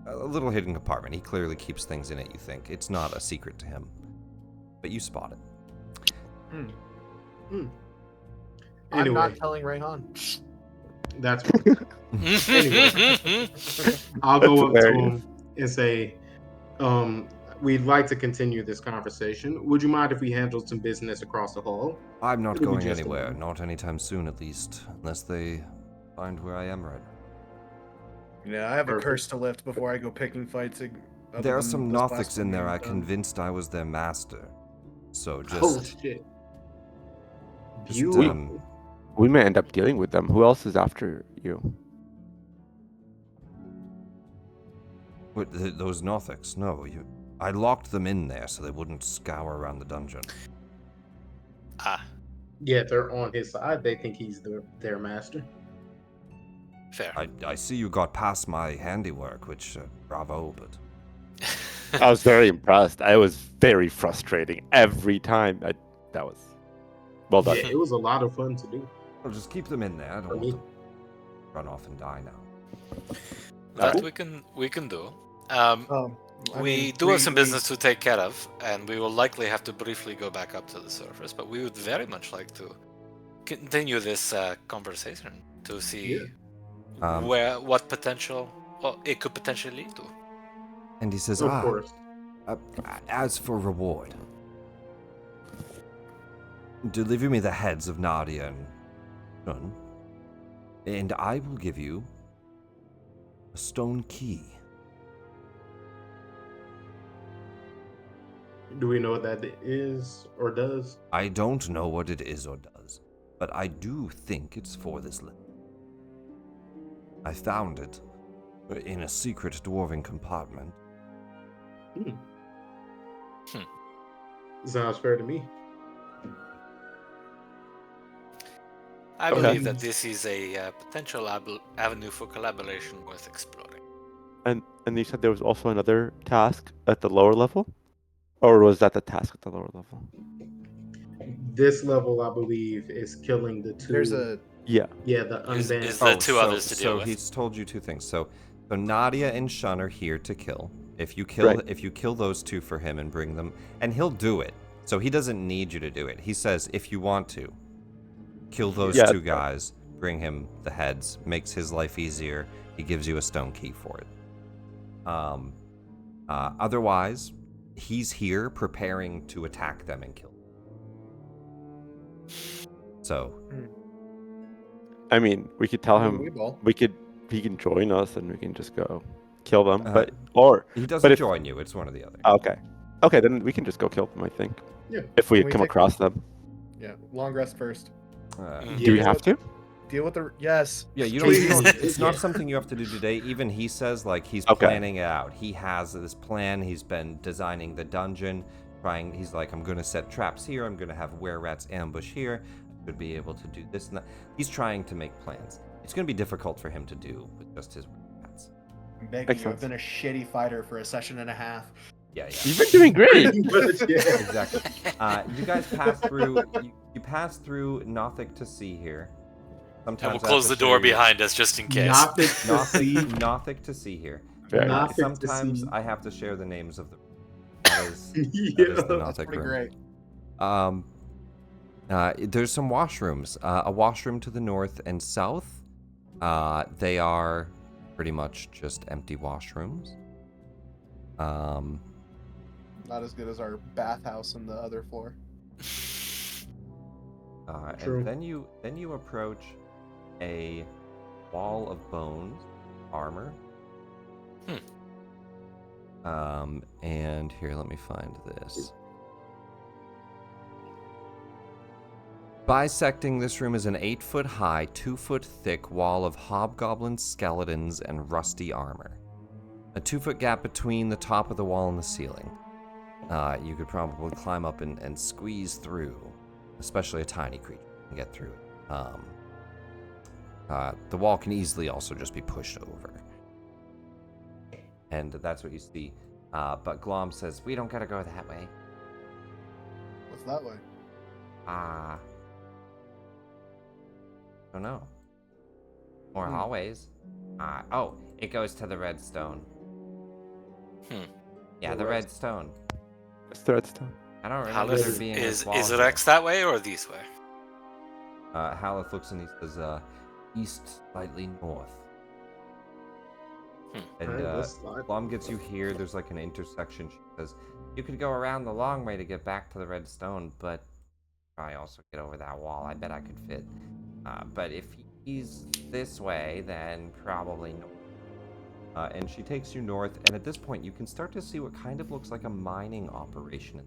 A little hidden compartment. He clearly keeps things in it, you think. It's not a secret to him. But you spot it. I'm not Anyway, telling Rayhan. that's fine. I'll That's go up to hilarious. him and say, we'd like to continue this conversation. Would you mind if we handled some business across the hall? I'm not It'll be going just a anywhere, moment. not anytime soon at least, unless they find where I am right now. Yeah, I have a Perfect. curse to lift before I go picking fights. Other There are than some those Nothics last in one there I we've done. convinced I was their master. So Oh just, shit! just Beautiful. We may end up dealing with them. Who else is after you? those Nothics, no, I locked them in there so they wouldn't scour around the dungeon. Ah, Yeah, they're on his side. They think he's their master. fair. I see you got past my handiwork, which, bravo, but... I was very impressed. I was very frustrating every time. That was well done. Yeah, it was a lot of fun to do. Well, just keep them in there. I For don't want me. them to run off and die now. That Okay. we can do. I Do have some business to take care of, and we will likely have to briefly go back up to the surface. But we would very much like to continue this conversation to see what potential it could potentially lead to. And he says, Of course. as for reward, deliver me the heads of Nadia and Shun, and I will give you a stone key. Do we know what that is or does? I don't know what it is or does, but I do think it's for this level. I found it in a secret dwarven compartment. Sounds fair to me. I Okay. believe that this is a potential avenue for collaboration worth exploring. And you said there was also another task at the lower level, or was that the task at the lower level? This level, I believe, is killing the two. There's a Yeah. the Is unbanned. the two others to deal so with. he's told you two things. So Nadia and Shun are here to kill. If you kill those two for him and bring them, and he'll do it. So he doesn't need you to do it. He says if you want to, kill those two guys, bring him the heads, makes his life easier. He gives you a stone key for it. Otherwise, he's here preparing to attack them and kill them. So, I mean, we could tell him we he can join us and we can just go kill them. he doesn't join you. It's one or the other. Okay, then we can just go kill them. I think. Yeah. If we Can we come take- across them. Yeah, long rest first. Do we have to? Deal with the yes. Yeah, you Please. don't. It's not something you have to do today. Even he says like he's planning it out. He has this plan. He's been designing the dungeon. He's like, I'm gonna set traps here. I'm gonna have were-rats ambush here. I could be able to do this and that. He's trying to make plans. It's gonna be difficult for him to do with just his were-rats. I'm begging Makes you. I've sense. been a shitty fighter for a session and a half. Yeah. You've been doing great. Exactly. You guys pass through. You pass through Nothic to sea here. Sometimes And we'll I have close to the show door you- behind us just in case. Nothic to see here. Very Nothic nice. to Sometimes see. I have to share the names of the. That is the That's Nothic pretty room. great. There's some washrooms. A washroom to the north and south. They are pretty much just empty washrooms. Not as good as our bathhouse on the other floor. True. And then you approach a wall of bones, armor. And here, let me find this. Bisecting this room is an 8-foot high, 2-foot thick wall of hobgoblins, skeletons, and rusty armor. A 2-foot gap between the top of the wall and the ceiling. You could probably climb up and squeeze through, especially a tiny creature can get through it. The wall can easily also just be pushed over. And that's what you see. But Glom says, we don't gotta go that way. What's that way? Don't know. More hallways. It goes to the red stone. Yeah, the red stone. It's the redstone. I don't remember there Halith, being is a wall it here. X that way or this way? Haleth looks and he says, east, slightly north. And Alright, let's slide. Glom gets you here. There's like an intersection. She says, you could go around the long way to get back to the red stone, but I also get over that wall. I bet I could fit. But if he's this way, then probably north. And she takes you north, and at this point, you can start to see what kind of looks like a mining operation.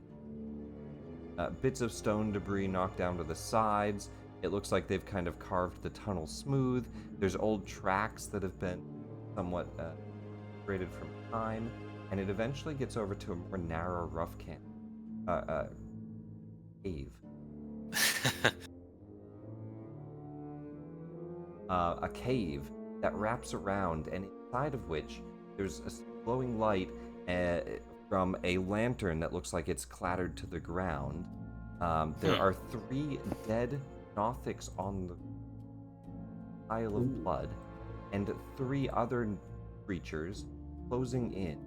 Bits of stone debris knocked down to the sides. It looks like they've kind of carved the tunnel smooth. There's old tracks that have been somewhat separated from time, and it eventually gets over to a more narrow, rough cave. A cave that wraps around, and inside of which there's a glowing light from a lantern that looks like it's clattered to the ground. There are 3 dead Nothics on the pile of blood, and 3 other creatures closing in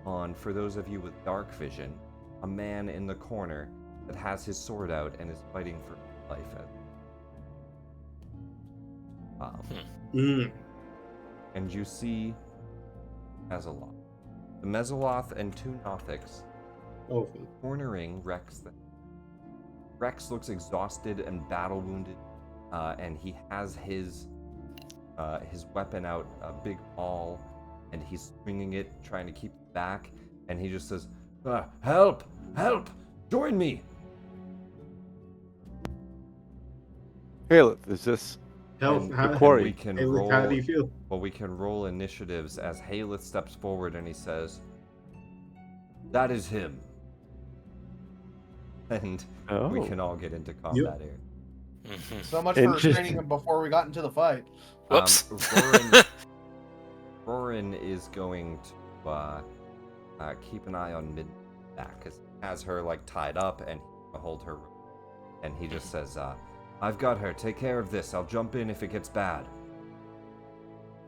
on, for those of you with dark vision, a man in the corner that has his sword out and is fighting for life. And you see Mezzaloth. The Mezzaloth and 2 Nothics cornering Rex. Rex looks exhausted and battle wounded, and he has his weapon out, a big awl, and he's swinging it, trying to keep it back, and he just says, help! Help! Join me! Haleth, is this Help! the quarry? We can Haleth, roll, how do you feel? well, we can roll initiatives as Haleth steps forward and he says, that is him. And we can all get into combat here. So much for restraining him before we got into the fight. Whoops. Rorin is going to keep an eye on Mid back, because he has her like tied up and he'll hold her. And he just says, I've got her. Take care of this. I'll jump in if it gets bad.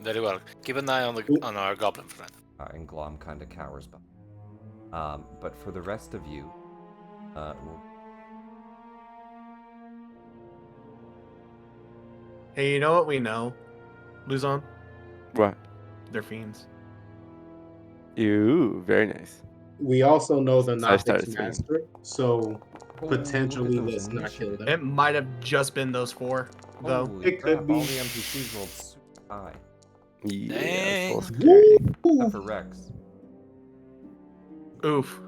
Very well. Keep an eye on our goblin friend. And Glom kind of cowers back. But for the rest of you, Hey, you know what we know, Luzon? What? They're fiends. Ooh, very nice. We also know the I started Nothics swinging. master, so potentially look at let's those not kill them. It might have just been those 4, though. Holy It could crap, be. all the NPCs rolled super high. Yeah, Dang. it's a little scary. Except for Rex. Oof.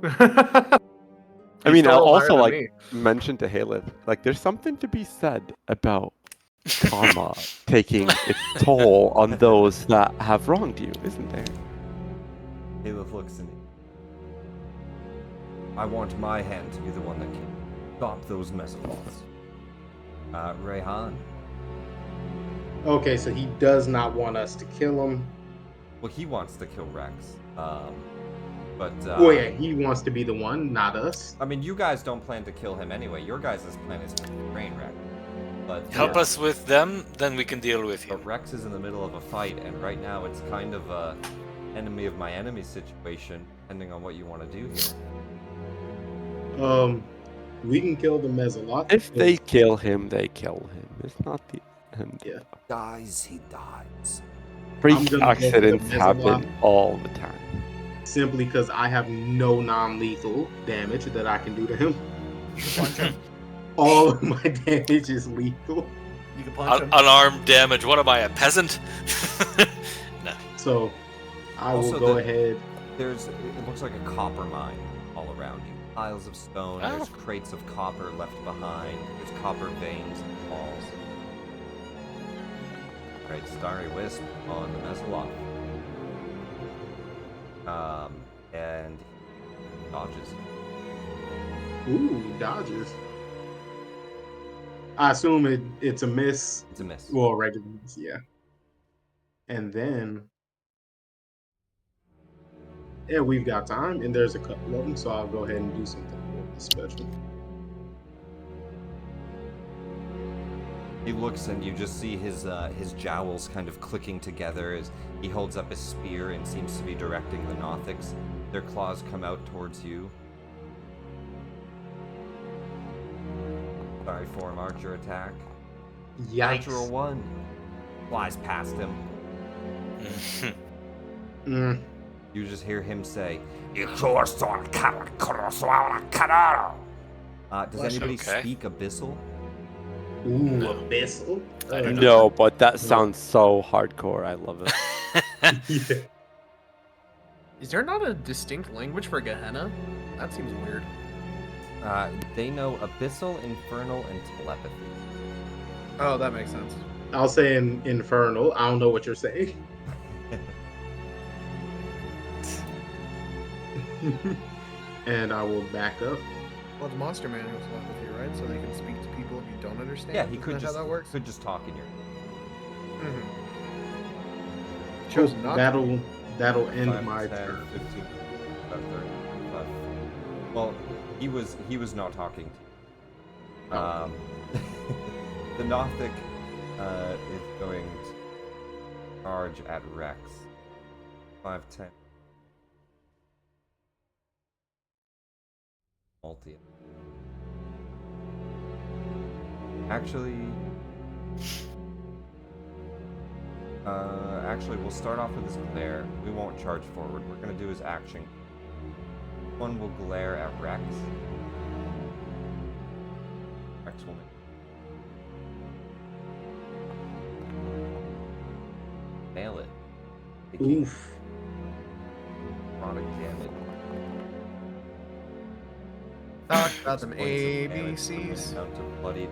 I mean, still I'll rolled also higher than like mention to Haleth, like, there's something to be said about karma taking its toll on those that have wronged you, isn't there? Haleth looks in. I want my hand to be the one that can stop those Mezzaloths. Rayhan. Okay, so he does not want us to kill him. Well, he wants to kill Rex. But Oh yeah, he wants to be the one, not us. I mean, you guys don't plan to kill him anyway. Your guys' plan is to train Rex. But Help us with them, then we can deal with you. But Rex is in the middle of a fight, and right now it's kind of a enemy of my enemy situation, depending on what you want to do here. We can kill the Mezzaloth. If they kill him, they kill him. It's not the end. Yeah. Dies, he dies. Freak I'm gonna go with the accidents happen Mezzaloth. all the time. Simply because I have no non-lethal damage that I can do to him. You can punch him. All of my damage is lethal. You can punch him. Unarmed damage. What am I, a peasant? No. So I will Also, go ahead. It looks like a copper mine all around you. Piles of stone, Oh. there's crates of copper left behind, there's copper veins and walls. Right, Starry Wisp on the Mezzaloth. And he dodges. Ooh, dodges. I assume it's a miss. It's a miss. Well, regular miss, yeah. And then, yeah, we've got time, and there's a couple of them, so I'll go ahead and do something really special. He looks and you just see his jowls kind of clicking together as he holds up his spear and seems to be directing the Nothics. Their claws come out towards you. Sorry, form archer attack. Natural Yikes. one. Flies past him. Mm. You just hear him say, Does anybody Okay. speak Abyssal? Ooh, No. abyssal. I do not. No, but that sounds so hardcore. I love it. Yeah. Is there not a distinct language for Gehenna? That seems weird. They know Abyssal, Infernal, and Telepathy. Oh, that makes sense. I'll say in infernal. I don't know what you're saying. And I will back up. Well, it's Monster Manual's telepathy, right? So they can speak to people if you don't understand. Yeah, he Isn't could that just how that works. could just talk in your Chose not to. That'll end 5, my 10, turn. 15, 30, 35. Well, he was not talking to you. Oh. The Nothic is going to charge at Rex. 5, 10. Multi. Actually, we'll start off with his glare. We won't charge forward. We're gonna do his action. One will glare at Rex. Rex will make. Nail it. Taking Oof. chronic damage. Talk about 6 them points of damage, ABCs. Down to bloodied,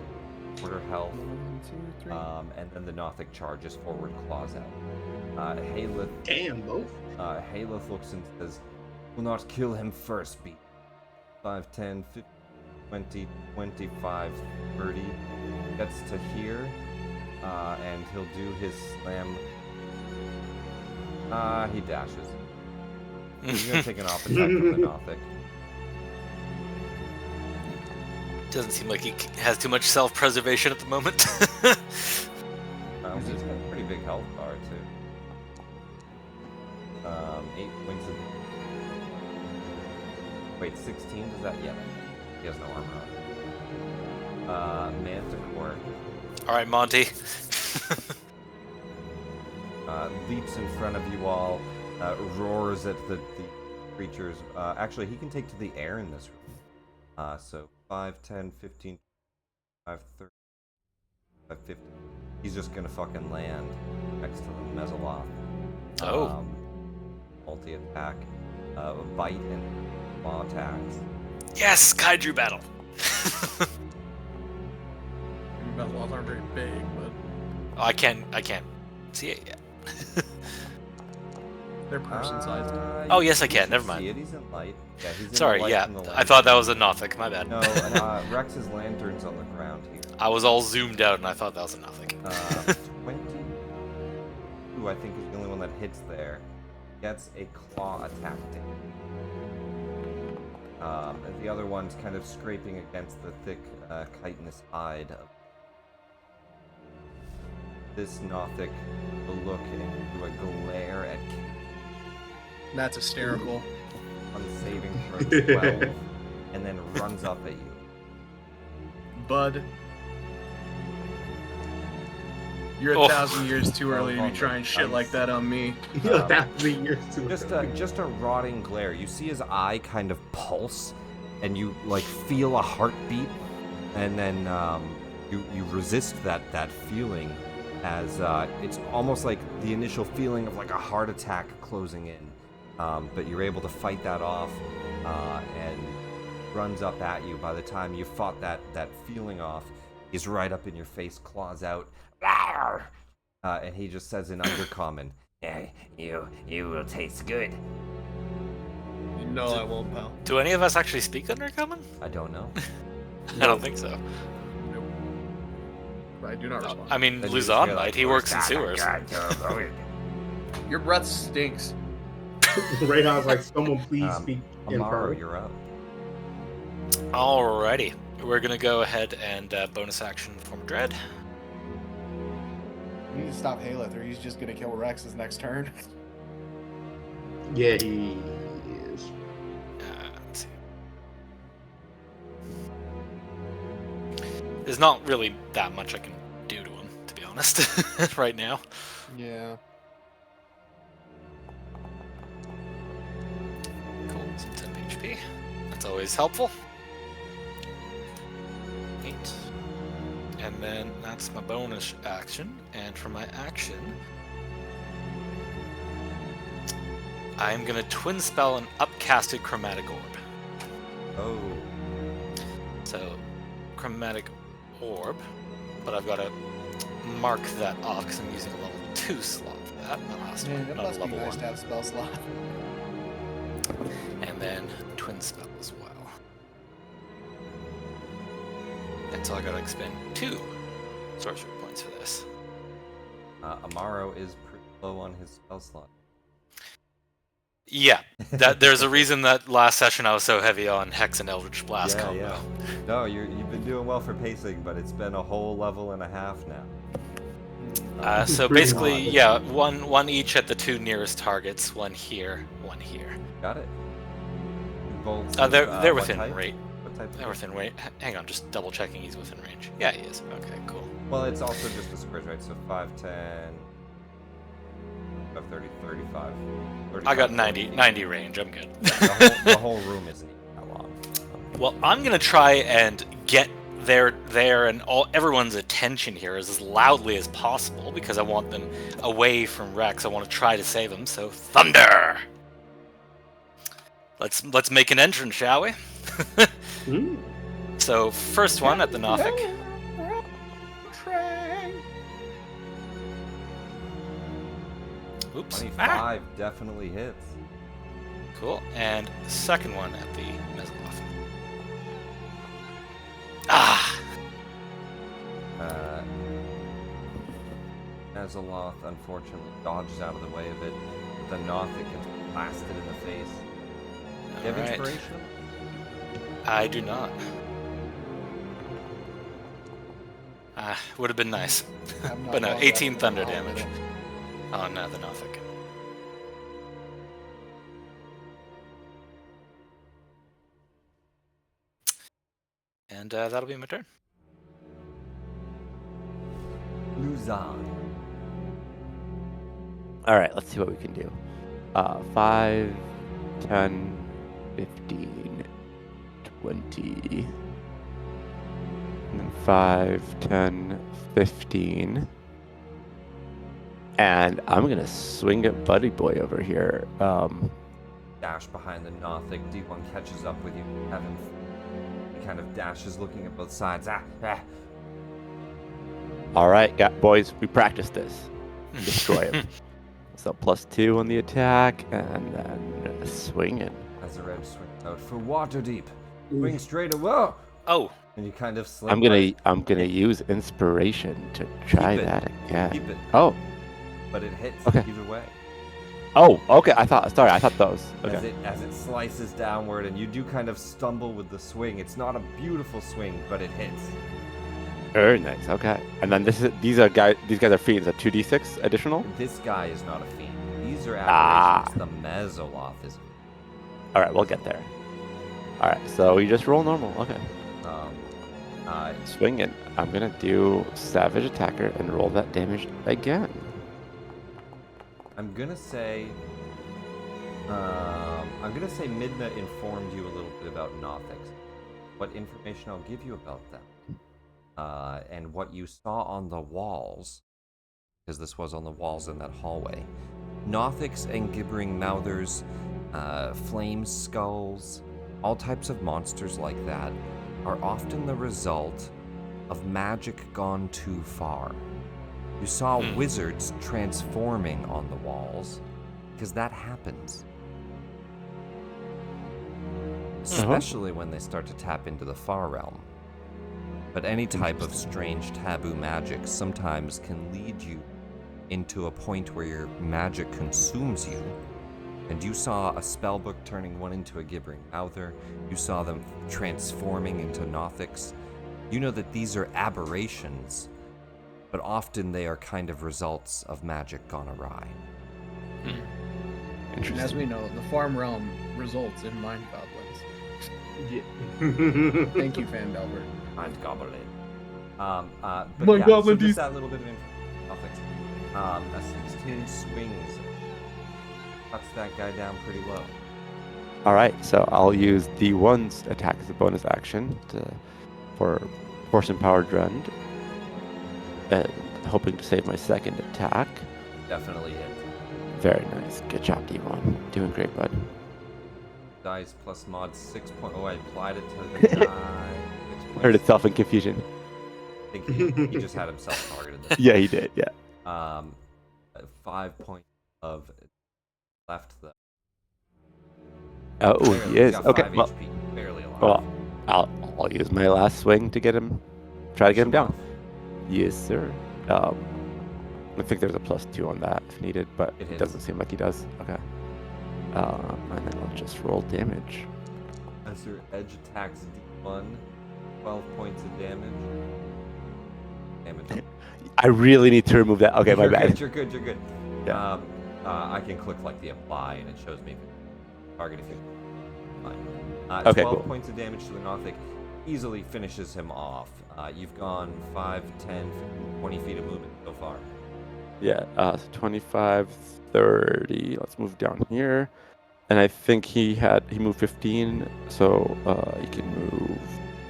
quarter health. 1, 2, 3. And then the Nothic charges forward, claws out. Haleth Damn, both. Haleth looks and says, "Will not kill him first, beat." 5, 10, 15, 20, 25, 30. Gets to here, and he'll do his slam. He dashes. He's gonna take an off attack from the Nothic. Doesn't seem like he has too much self-preservation at the moment. He's got a pretty big health bar too. 8 points of. Wait, 16? Does that? Yeah. He has no armor on. Manticore All right, Monty. leaps in front of you all, roars at the creatures. Actually, he can take to the air in this room. So 5, 10, 15, 5, 30, 5, 50. He's just gonna fucking land next to the Mezzaloth. Oh. Multi-attack, bite and claw attacks. Yes, kaiju battle. Mezzaloths aren't very big, but Oh, I can't see it yet. they're person-sized. Oh, You yes, I you can. Never see mind. it. He's in light. Yeah, he's in Sorry, the light yeah. from the I thought that was a lantern. Nothic. My bad. No, Rex's lantern's on the ground here. I was all zoomed out and I thought that was a Nothic. 22, I think, is the only one that hits there. Gets a claw attack down. And the other one's kind of scraping against the thick, chitinous hide of this Nothic. Will look into a glare at That's hysterical. on saving throw 12, and then runs up at you. Bud. You're Oh. 1,000 years too early to on be the trying shit ice. like that on me. That was years too. Just a rotting glare. You see his eye kind of pulse, and you like feel a heartbeat, and then you resist that feeling, as it's almost like the initial feeling of like a heart attack closing in, but you're able to fight that off, and runs up at you. By the time you fought that feeling off, he's right up in your face, claws out. And he just says in Undercommon, you will taste good. No, I won't, pal. Do any of us actually speak Undercommon? I don't know. I don't think so. Nope. I do not respond. I mean, Then you just Luzon hear, might. like, He works in sewers. Your breath stinks. Rayhan's like, someone please speak Amaro, infernal. you're up. Alrighty. We're gonna go ahead and bonus action Form of Dread. We need to stop Haleth, or he's just gonna kill Rex his next turn. Yeah, he is. Let's see. There's not really that much I can do to him. honest, right now. Yeah. Cool, some 10 HP. That's always helpful. 8. And then that's my bonus action. And for my action, I'm gonna twin spell an upcasted chromatic orb. Oh, So, chromatic orb, but I've got to mark that off because I'm using a level 2 slot for that. Not last Man, one, it not must a be level nice 1. to have spell slot. And then twin spell as well. And so I gotta expend 2 sorcery points for this. Amaro is pretty low on his spell slot. Yeah, there's a reason that last session I was so heavy on Hex and Eldritch Blast combo. No, you've been doing well for pacing, but it's been a whole level and a half now. So Pretty basically, hard. yeah, one each at the 2 nearest targets. One here, one here. Got it. Bolts They're of, what within type? range. What type? They're within range. Hang on, just double checking he's within range. Yeah, he is. Okay, cool. Well, it's also just the squares, right? So 5, 10, 30, 35. I got 40. 90 range. I'm good. The whole room isn't even that long. Well, I'm gonna try and get there and everyone's attention here as loudly as possible because I want them away from Rex. I want to try to save them. So thunder! Let's make an entrance, shall we? Mm. So first one at the Nothic. Oops. 25 definitely hits. Cool. And second one at the Mesoloth. Ah! Azaloth unfortunately dodges out of the way of it. The Nothic gets blasted in the face. Do you have Alright. inspiration? I do not. Would have been nice. I'm not But no, well 18 versed thunder at all with damage. it. Oh no, the Nothic. And that'll be my turn. Luzon. All right, let's see what we can do. 5, 10, 15, 20. And then 5, 10, 15. And I'm going to swing at Buddy Boy over here. Dash behind the Nothic. D1 catches up with you. Have him. He kind of dashes, looking at both sides. All right, boys, we practiced this. Destroy him. So +2 on the attack, and then swinging. As the red swings out for Waterdeep. Swing straight away. Oh, And you kind of slip. I'm gonna use inspiration to try Keep it. that again. Keep it. Oh, But it hits Okay. either way. oh, okay. I thought those. As Okay. it slices downward, and you do kind of stumble with the swing. It's not a beautiful swing, but it hits. Very nice. Okay. And then these guys are fiends. A 2d6 additional. This guy is not a fiend. These are Ah. aberrations. The Mesoloth is. All right, we'll get there. All right, so you just roll normal. Okay. Swing it. I'm gonna do Savage Attacker and roll that damage again. I'm gonna say Midna informed you a little bit about Nothics. What information I'll give you about them, and what you saw on the walls, because this was on the walls in that hallway. Nothics and gibbering mouthers, flame skulls, all types of monsters like that are often the result of magic gone too far. You saw wizards transforming on the walls, because that happens. Especially when they start to tap into the far realm. But any type of strange taboo magic sometimes can lead you into a point where your magic consumes you. And you saw a spellbook turning one into a gibbering mouther. You saw them transforming into Nothics. You know that these are aberrations, but often they are kind of results of magic gone awry. And as we know, the farm realm results in mind goblins. Yeah. Thank you, Fandelbert. Mind Goblin. But My yeah, Goblin so just is- that little bit of info. Nothics. A 16 swings. Cuts that guy down pretty low. All right, so I'll use D1's attack as a bonus action for Force Empowered Rend, and hoping to save my second attack. Definitely hit. Very nice. Good job, D1. Doing great, bud. Dice plus mod 6 point. Oh, I applied it to the die. Heard itself in confusion. I think he just had himself targeted. There. Yeah, he did. Yeah. 5 points of left. Oh, Barely. he He's is. got Okay. 5 Well, HP. Barely alive. well, I'll use my last swing to get him. Try to get him down. Yes, sir. I think there's a +2 on that if needed, but It it is. doesn't seem like he does. Okay. And then I'll just roll damage. As your edge attacks D1, 12 points of damage. Damage. I really need to remove that. Okay, my You're bad. good, you're good. You're good. Yeah. I can click like the apply, and it shows me target if you. Fine. Okay, 12 cool. points of damage to the Nothic. Easily finishes him off. You've gone 5, 10, 20 feet of movement so far. Yeah, so 25, 30. Let's move down here. And I think he moved 15, so he can move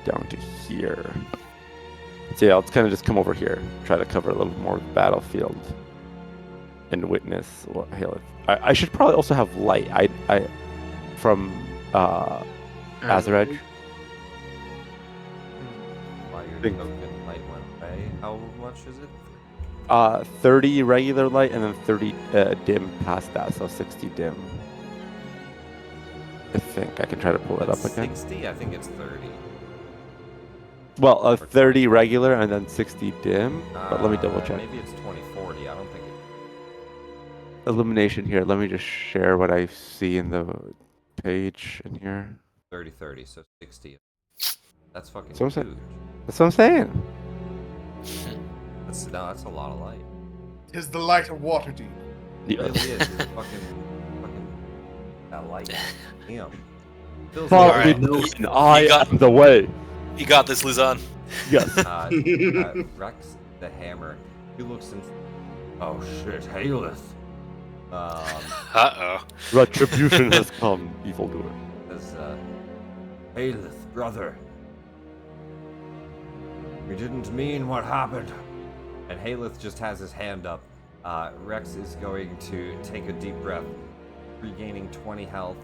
down to here. So yeah, let's kind of just come over here, try to cover a little more of the battlefield, and witness what Haleth. I should probably also have light. I from Azaraj. While your Think- token light went away, how much is it? 30 regular light and then 30 dim past that, so 60 dim. I think I can try to pull it up It's again. 60? I think it's 30. Well, 30 regular and then 60 dim. But let me double check. Maybe it's 2040. I don't think it. Illumination here. Let me just share what I see in the page in here. 30, so 60. That's fucking So I'm huge. saying- That's what I'm saying. That's a lot of light. Tis the light of Waterdeep. It Yeah. really is. It's fucking that light. Damn. Feels Follow like- me, Alright. and I You got- am the way. You got this, Luzon. Yes. Rex the hammer. He looks and. Oh shit, Haleth. Uh-oh. Retribution has come, evildoer. Says, Haleth, brother. We didn't mean what happened. And Haleth just has his hand up. Rex is going to take a deep breath, regaining 20 health.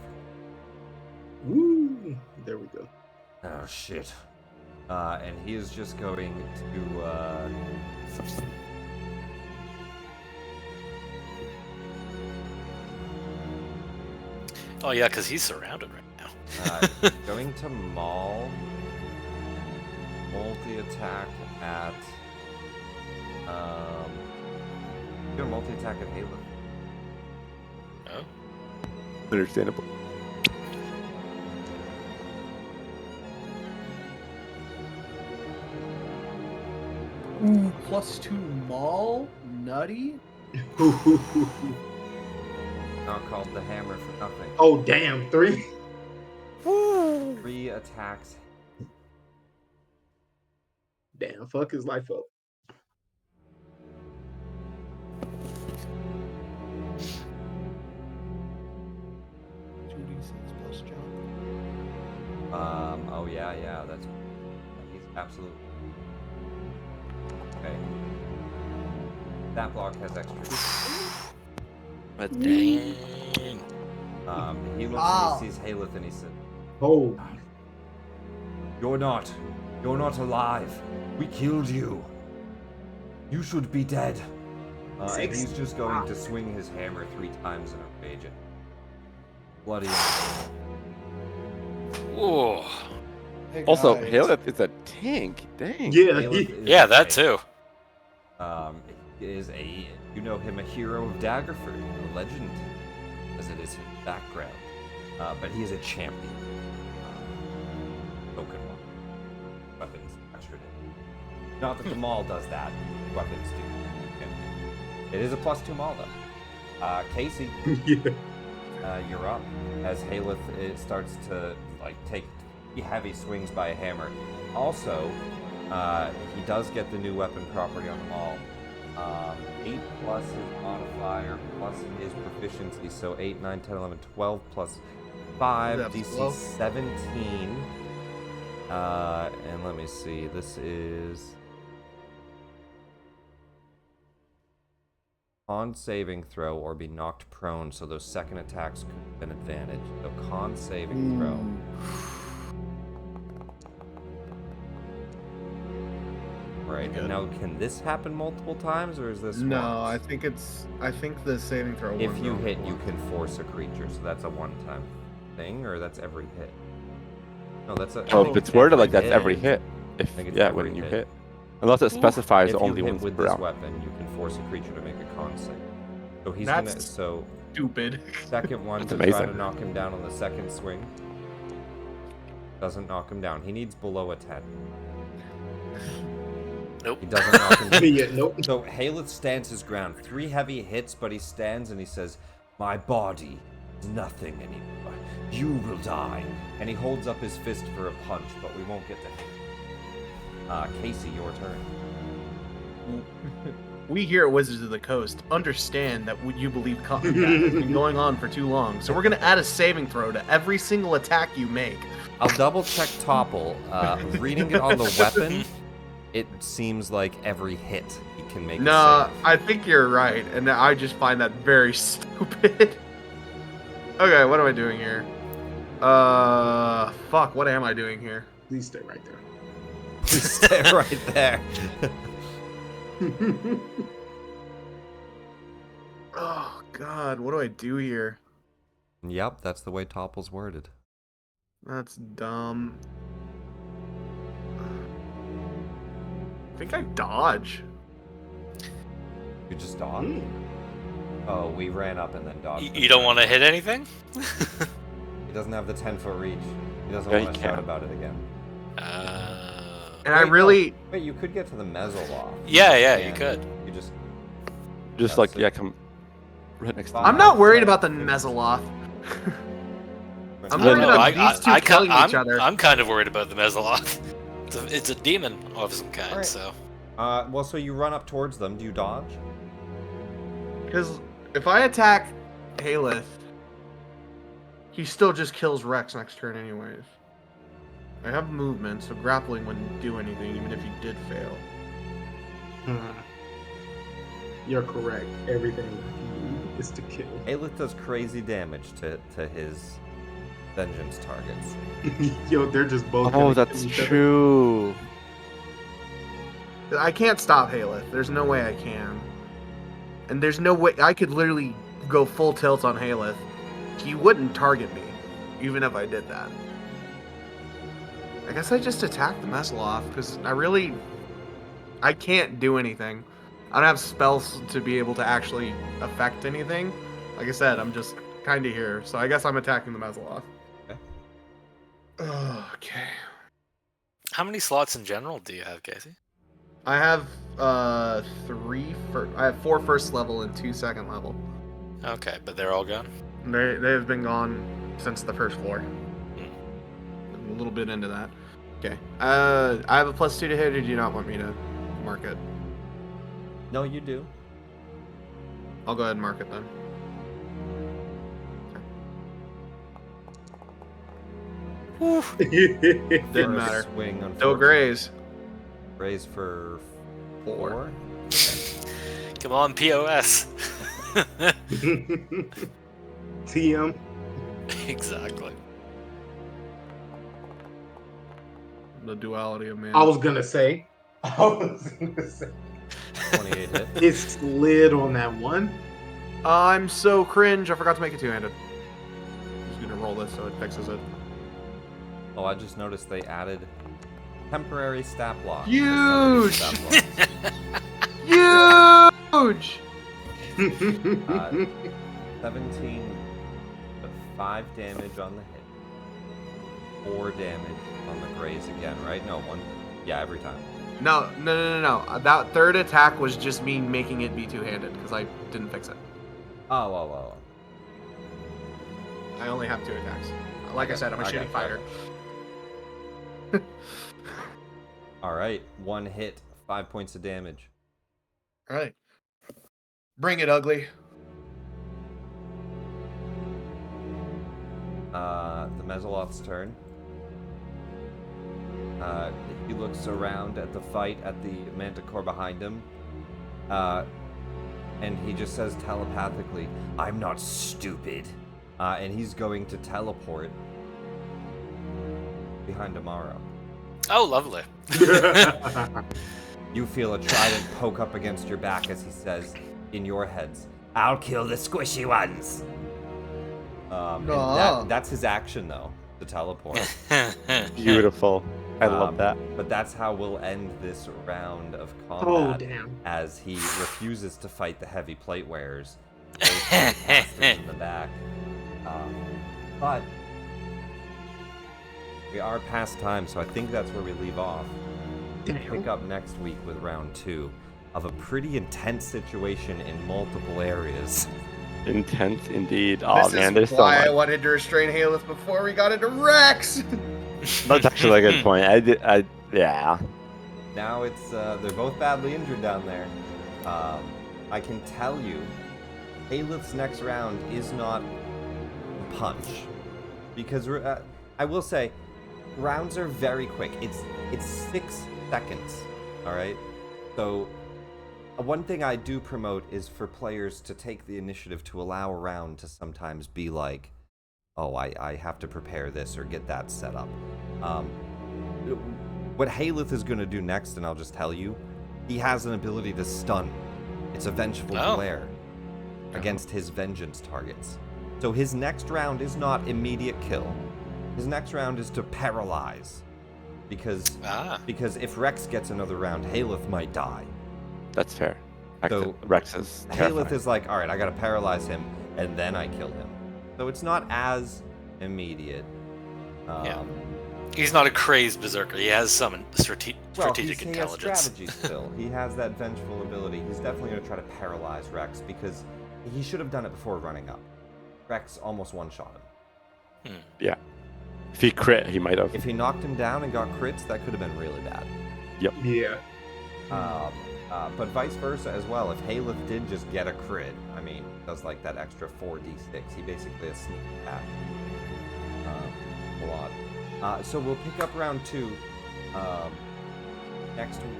Woo! There we go. Oh shit. And he is just going to Oh yeah, because he's surrounded right now. going to multi-attack at gonna multi-attack at Haleth. Oh. Understandable. Ooh, +2 maul? Nutty? Not called the hammer for nothing. Oh damn! 3. 3 attacks. Damn! Fuck his life up. Oh yeah, that's. He's absolutely. Okay. That block has extra. But dang. He looks Ow. and he sees Haleth and he says, Oh. You're not alive. We killed you. You should be dead. And Six. he's just going to swing his hammer 3 times in a rage. Bloody. Whoa. Hey, Also, guys. Haleth is a tank. Dang. Yeah. Haleth is Yeah, a- that too. He is you know him, a hero of Daggerford, a legend, as it is his background. But he is a champion. Token one. Weapons extra. Not that the maul does that. Weapons do. Okay. It is a +2 maul though. Casey, Yeah. you're up. As Haleth starts to take heavy swings by a hammer. Also, he does get the new weapon property on the maul. 8 plus his modifier plus his proficiency, so 8, 9, 10, 11, 12 plus 5, That's DC 12. 17. And let me see, this is con saving throw or be knocked prone, so those second attacks could have been advantage. So con saving throw. Right, and now can this happen multiple times, or is this No, once? I think the saving throw. If one's you only hit, you once. can force a creature, so that's a one-time thing, or that's every hit? No, that's a. I Well, think if it's worded like that's every hit. hit. If think it's yeah, every when you hit. hit, unless it specifies If you only hit once with per this round. weapon, you can force a creature to make a con save. So he's That's gonna. So stupid. second one That's to try amazing. to knock him down on the second swing. Doesn't knock him down. He needs below a 10. Nope. He doesn't knock him down. Yeah, nope. So Haleth stands his ground. 3 heavy hits, but he stands and he says, "My body is nothing anymore. You will die." And he holds up his fist for a punch, but we won't get to him. Casey, your turn. We here at Wizards of the Coast understand that what you believe combat has been going on for too long, so we're gonna add a saving throw to every single attack you make. I'll double check Topple. Reading it on the weapon, it seems like every hit he can make Nah, a save. I think you're right, and I just find that very stupid. Okay, what am I doing here? Fuck, what am I doing here? Please stay right there. Stay right there. Oh God, what do I do here? Yep, that's the way Topple's worded. That's dumb. I think I dodge. You just dodge? Oh, we ran up and then dodged. You don't want to hit anything? He doesn't have the 10-foot reach. He doesn't Yeah, he want to shout can. about it again. And I Wait, no. really, Wait, you could get to the Mezzoloft. Yeah, you And could. You just. Just That's like it. yeah, come right next to I'm me. not worried about the Mezzoloth. I'm No, worried no, about these two killing each other. I'm kind of worried about the Mezzoloth. It's a demon of some kind, Alright. so. Well, so you run up towards them. Do you dodge? Because if I attack Haleth, he still just kills Rex next turn anyways. I have movement, so grappling wouldn't do anything even if he did fail. You're correct. Everything I can do is to kill. Aelith does crazy damage to his vengeance targets. Yo, they're just both. Oh, gonna that's kill each other. true. I can't stop Haleth. There's no way I can. And there's no way I could literally go full tilt on Haleth. He wouldn't target me, even if I did that. I guess I just attack the Mezzoloth, because I can't do anything. I don't have spells to be able to actually affect anything. Like I said, I'm just kind of here, so I guess I'm attacking the Mezzoloth. Okay. Okay. How many slots in general do you have, Casey? I have I have 4 first level and 2 second level. Okay, but they're all gone? They have been gone since the first floor. I'm a little bit into that. Okay. I have a +2 to hit, or do you not want me to mark it? No, you do. I'll go ahead and mark it then. Didn't For a matter. Swing, No unfortunately. grays. Graze for 4. 4. Come on, POS. TM. Exactly. The duality of man. I was gonna say. 28 hit. It slid on that one. I'm so cringe. I forgot to make it 2-handed. Just gonna roll this so it fixes it. Oh, I just noticed they added temporary stat block. Huge! Stat blocks. Huge! 17, but 5 damage on the hit. 4 damage on the graze again, right? No, 1. Yeah, every time. No. That third attack was just me making it be 2-handed because I didn't fix it. Oh. I only have 2 attacks. Like I said, I'm a shitty fighter. All right, 1 hit, 5 points of damage. All right. Bring it, ugly. The Mezzoloth's turn. He looks around at the fight at the Manticore behind him. And he just says telepathically, "I'm not stupid." And he's going to teleport behind Amaro. Oh, lovely. You feel a trident poke up against your back as he says, in your heads, "I'll kill the squishy ones." And that's his action, though, to teleport. Beautiful. I love that. But that's how we'll end this round of Oh, combat, damn. as he refuses to fight the heavy plate wearers. In the back. But we are past time, so I think that's where we leave off. We'll pick up next week with round 2 of a pretty intense situation in multiple areas. Intense indeed. Oh This man, is there's so why I much. wanted to restrain Haleth before we got into Rex. That's actually a good point. Yeah. Now it's they're both badly injured down there. I can tell you, Haleth's next round is not punch, because I will say, rounds are very quick. It's 6 seconds. All right. So one thing I do promote is for players to take the initiative to allow a round to sometimes be like, oh, I have to prepare this or get that set up. What Haleth is going to do next, and I'll just tell you, he has an ability to stun. It's a Vengeful Glare against his vengeance targets. So his next round is not immediate kill. His next round is to paralyze. Because if Rex gets another round, Haleth might die. That's fair. So Rex is terrifying. Haleth is like, all right, I got to paralyze him, and then I kill him. So it's not as immediate. He's not a crazed berserker. He has some strategic He has intelligence. strategy still. He has that vengeful ability. He's definitely going to try to paralyze Rex, because he should have done it before running up. Rex almost one-shot him. Yeah. If he crit, he might have. If he knocked him down and got crits, that could have been really bad. Yep. Yeah. But vice versa as well. If Haleth did just get a crit, I mean, does like that extra 4d6. He basically has sneak attack. A lot. So we'll pick up round 2 next week,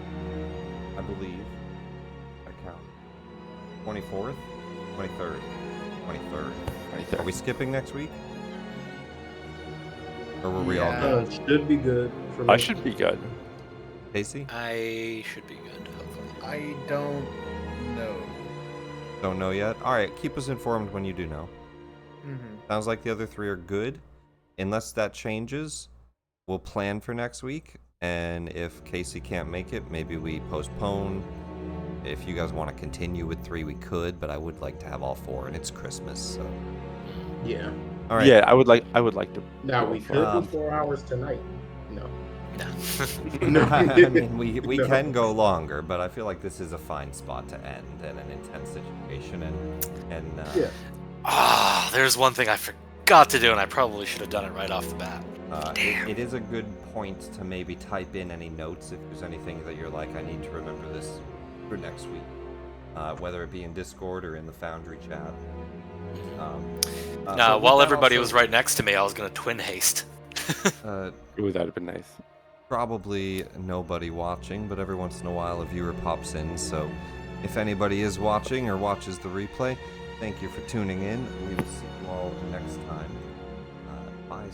I believe. I count. 24th? 23rd. 23rd. Are we skipping next week? Or were we all good? Should be good for me. I should be good. Casey? I should be good, hopefully. I don't know. Don't know yet? Alright, keep us informed when you do know. Mm-hmm. Sounds like the other 3 are good. Unless that changes, we'll plan for next week. And if Casey can't make it, maybe we postpone. If you guys want to continue with 3, we could, but I would like to have all 4, and it's Christmas, so. Yeah. All right. Yeah, I would like to. Now we could do 4 hours tonight. No. I mean, we can go longer, but I feel like this is a fine spot to end in an intense situation, and Yeah. There's one thing I forgot to do, and I probably should have done it right off the bat. it is a good point to maybe type in any notes if there's anything that you're like, I need to remember this for next week, whether it be in Discord or in the Foundry chat. Now, while everybody was right next to me, I was going to twin haste. Ooh, that'd have been nice. Probably nobody watching, but every once in a while a viewer pops in, so if anybody is watching or watches the replay, thank you for tuning in. We will see you all next time. Bye.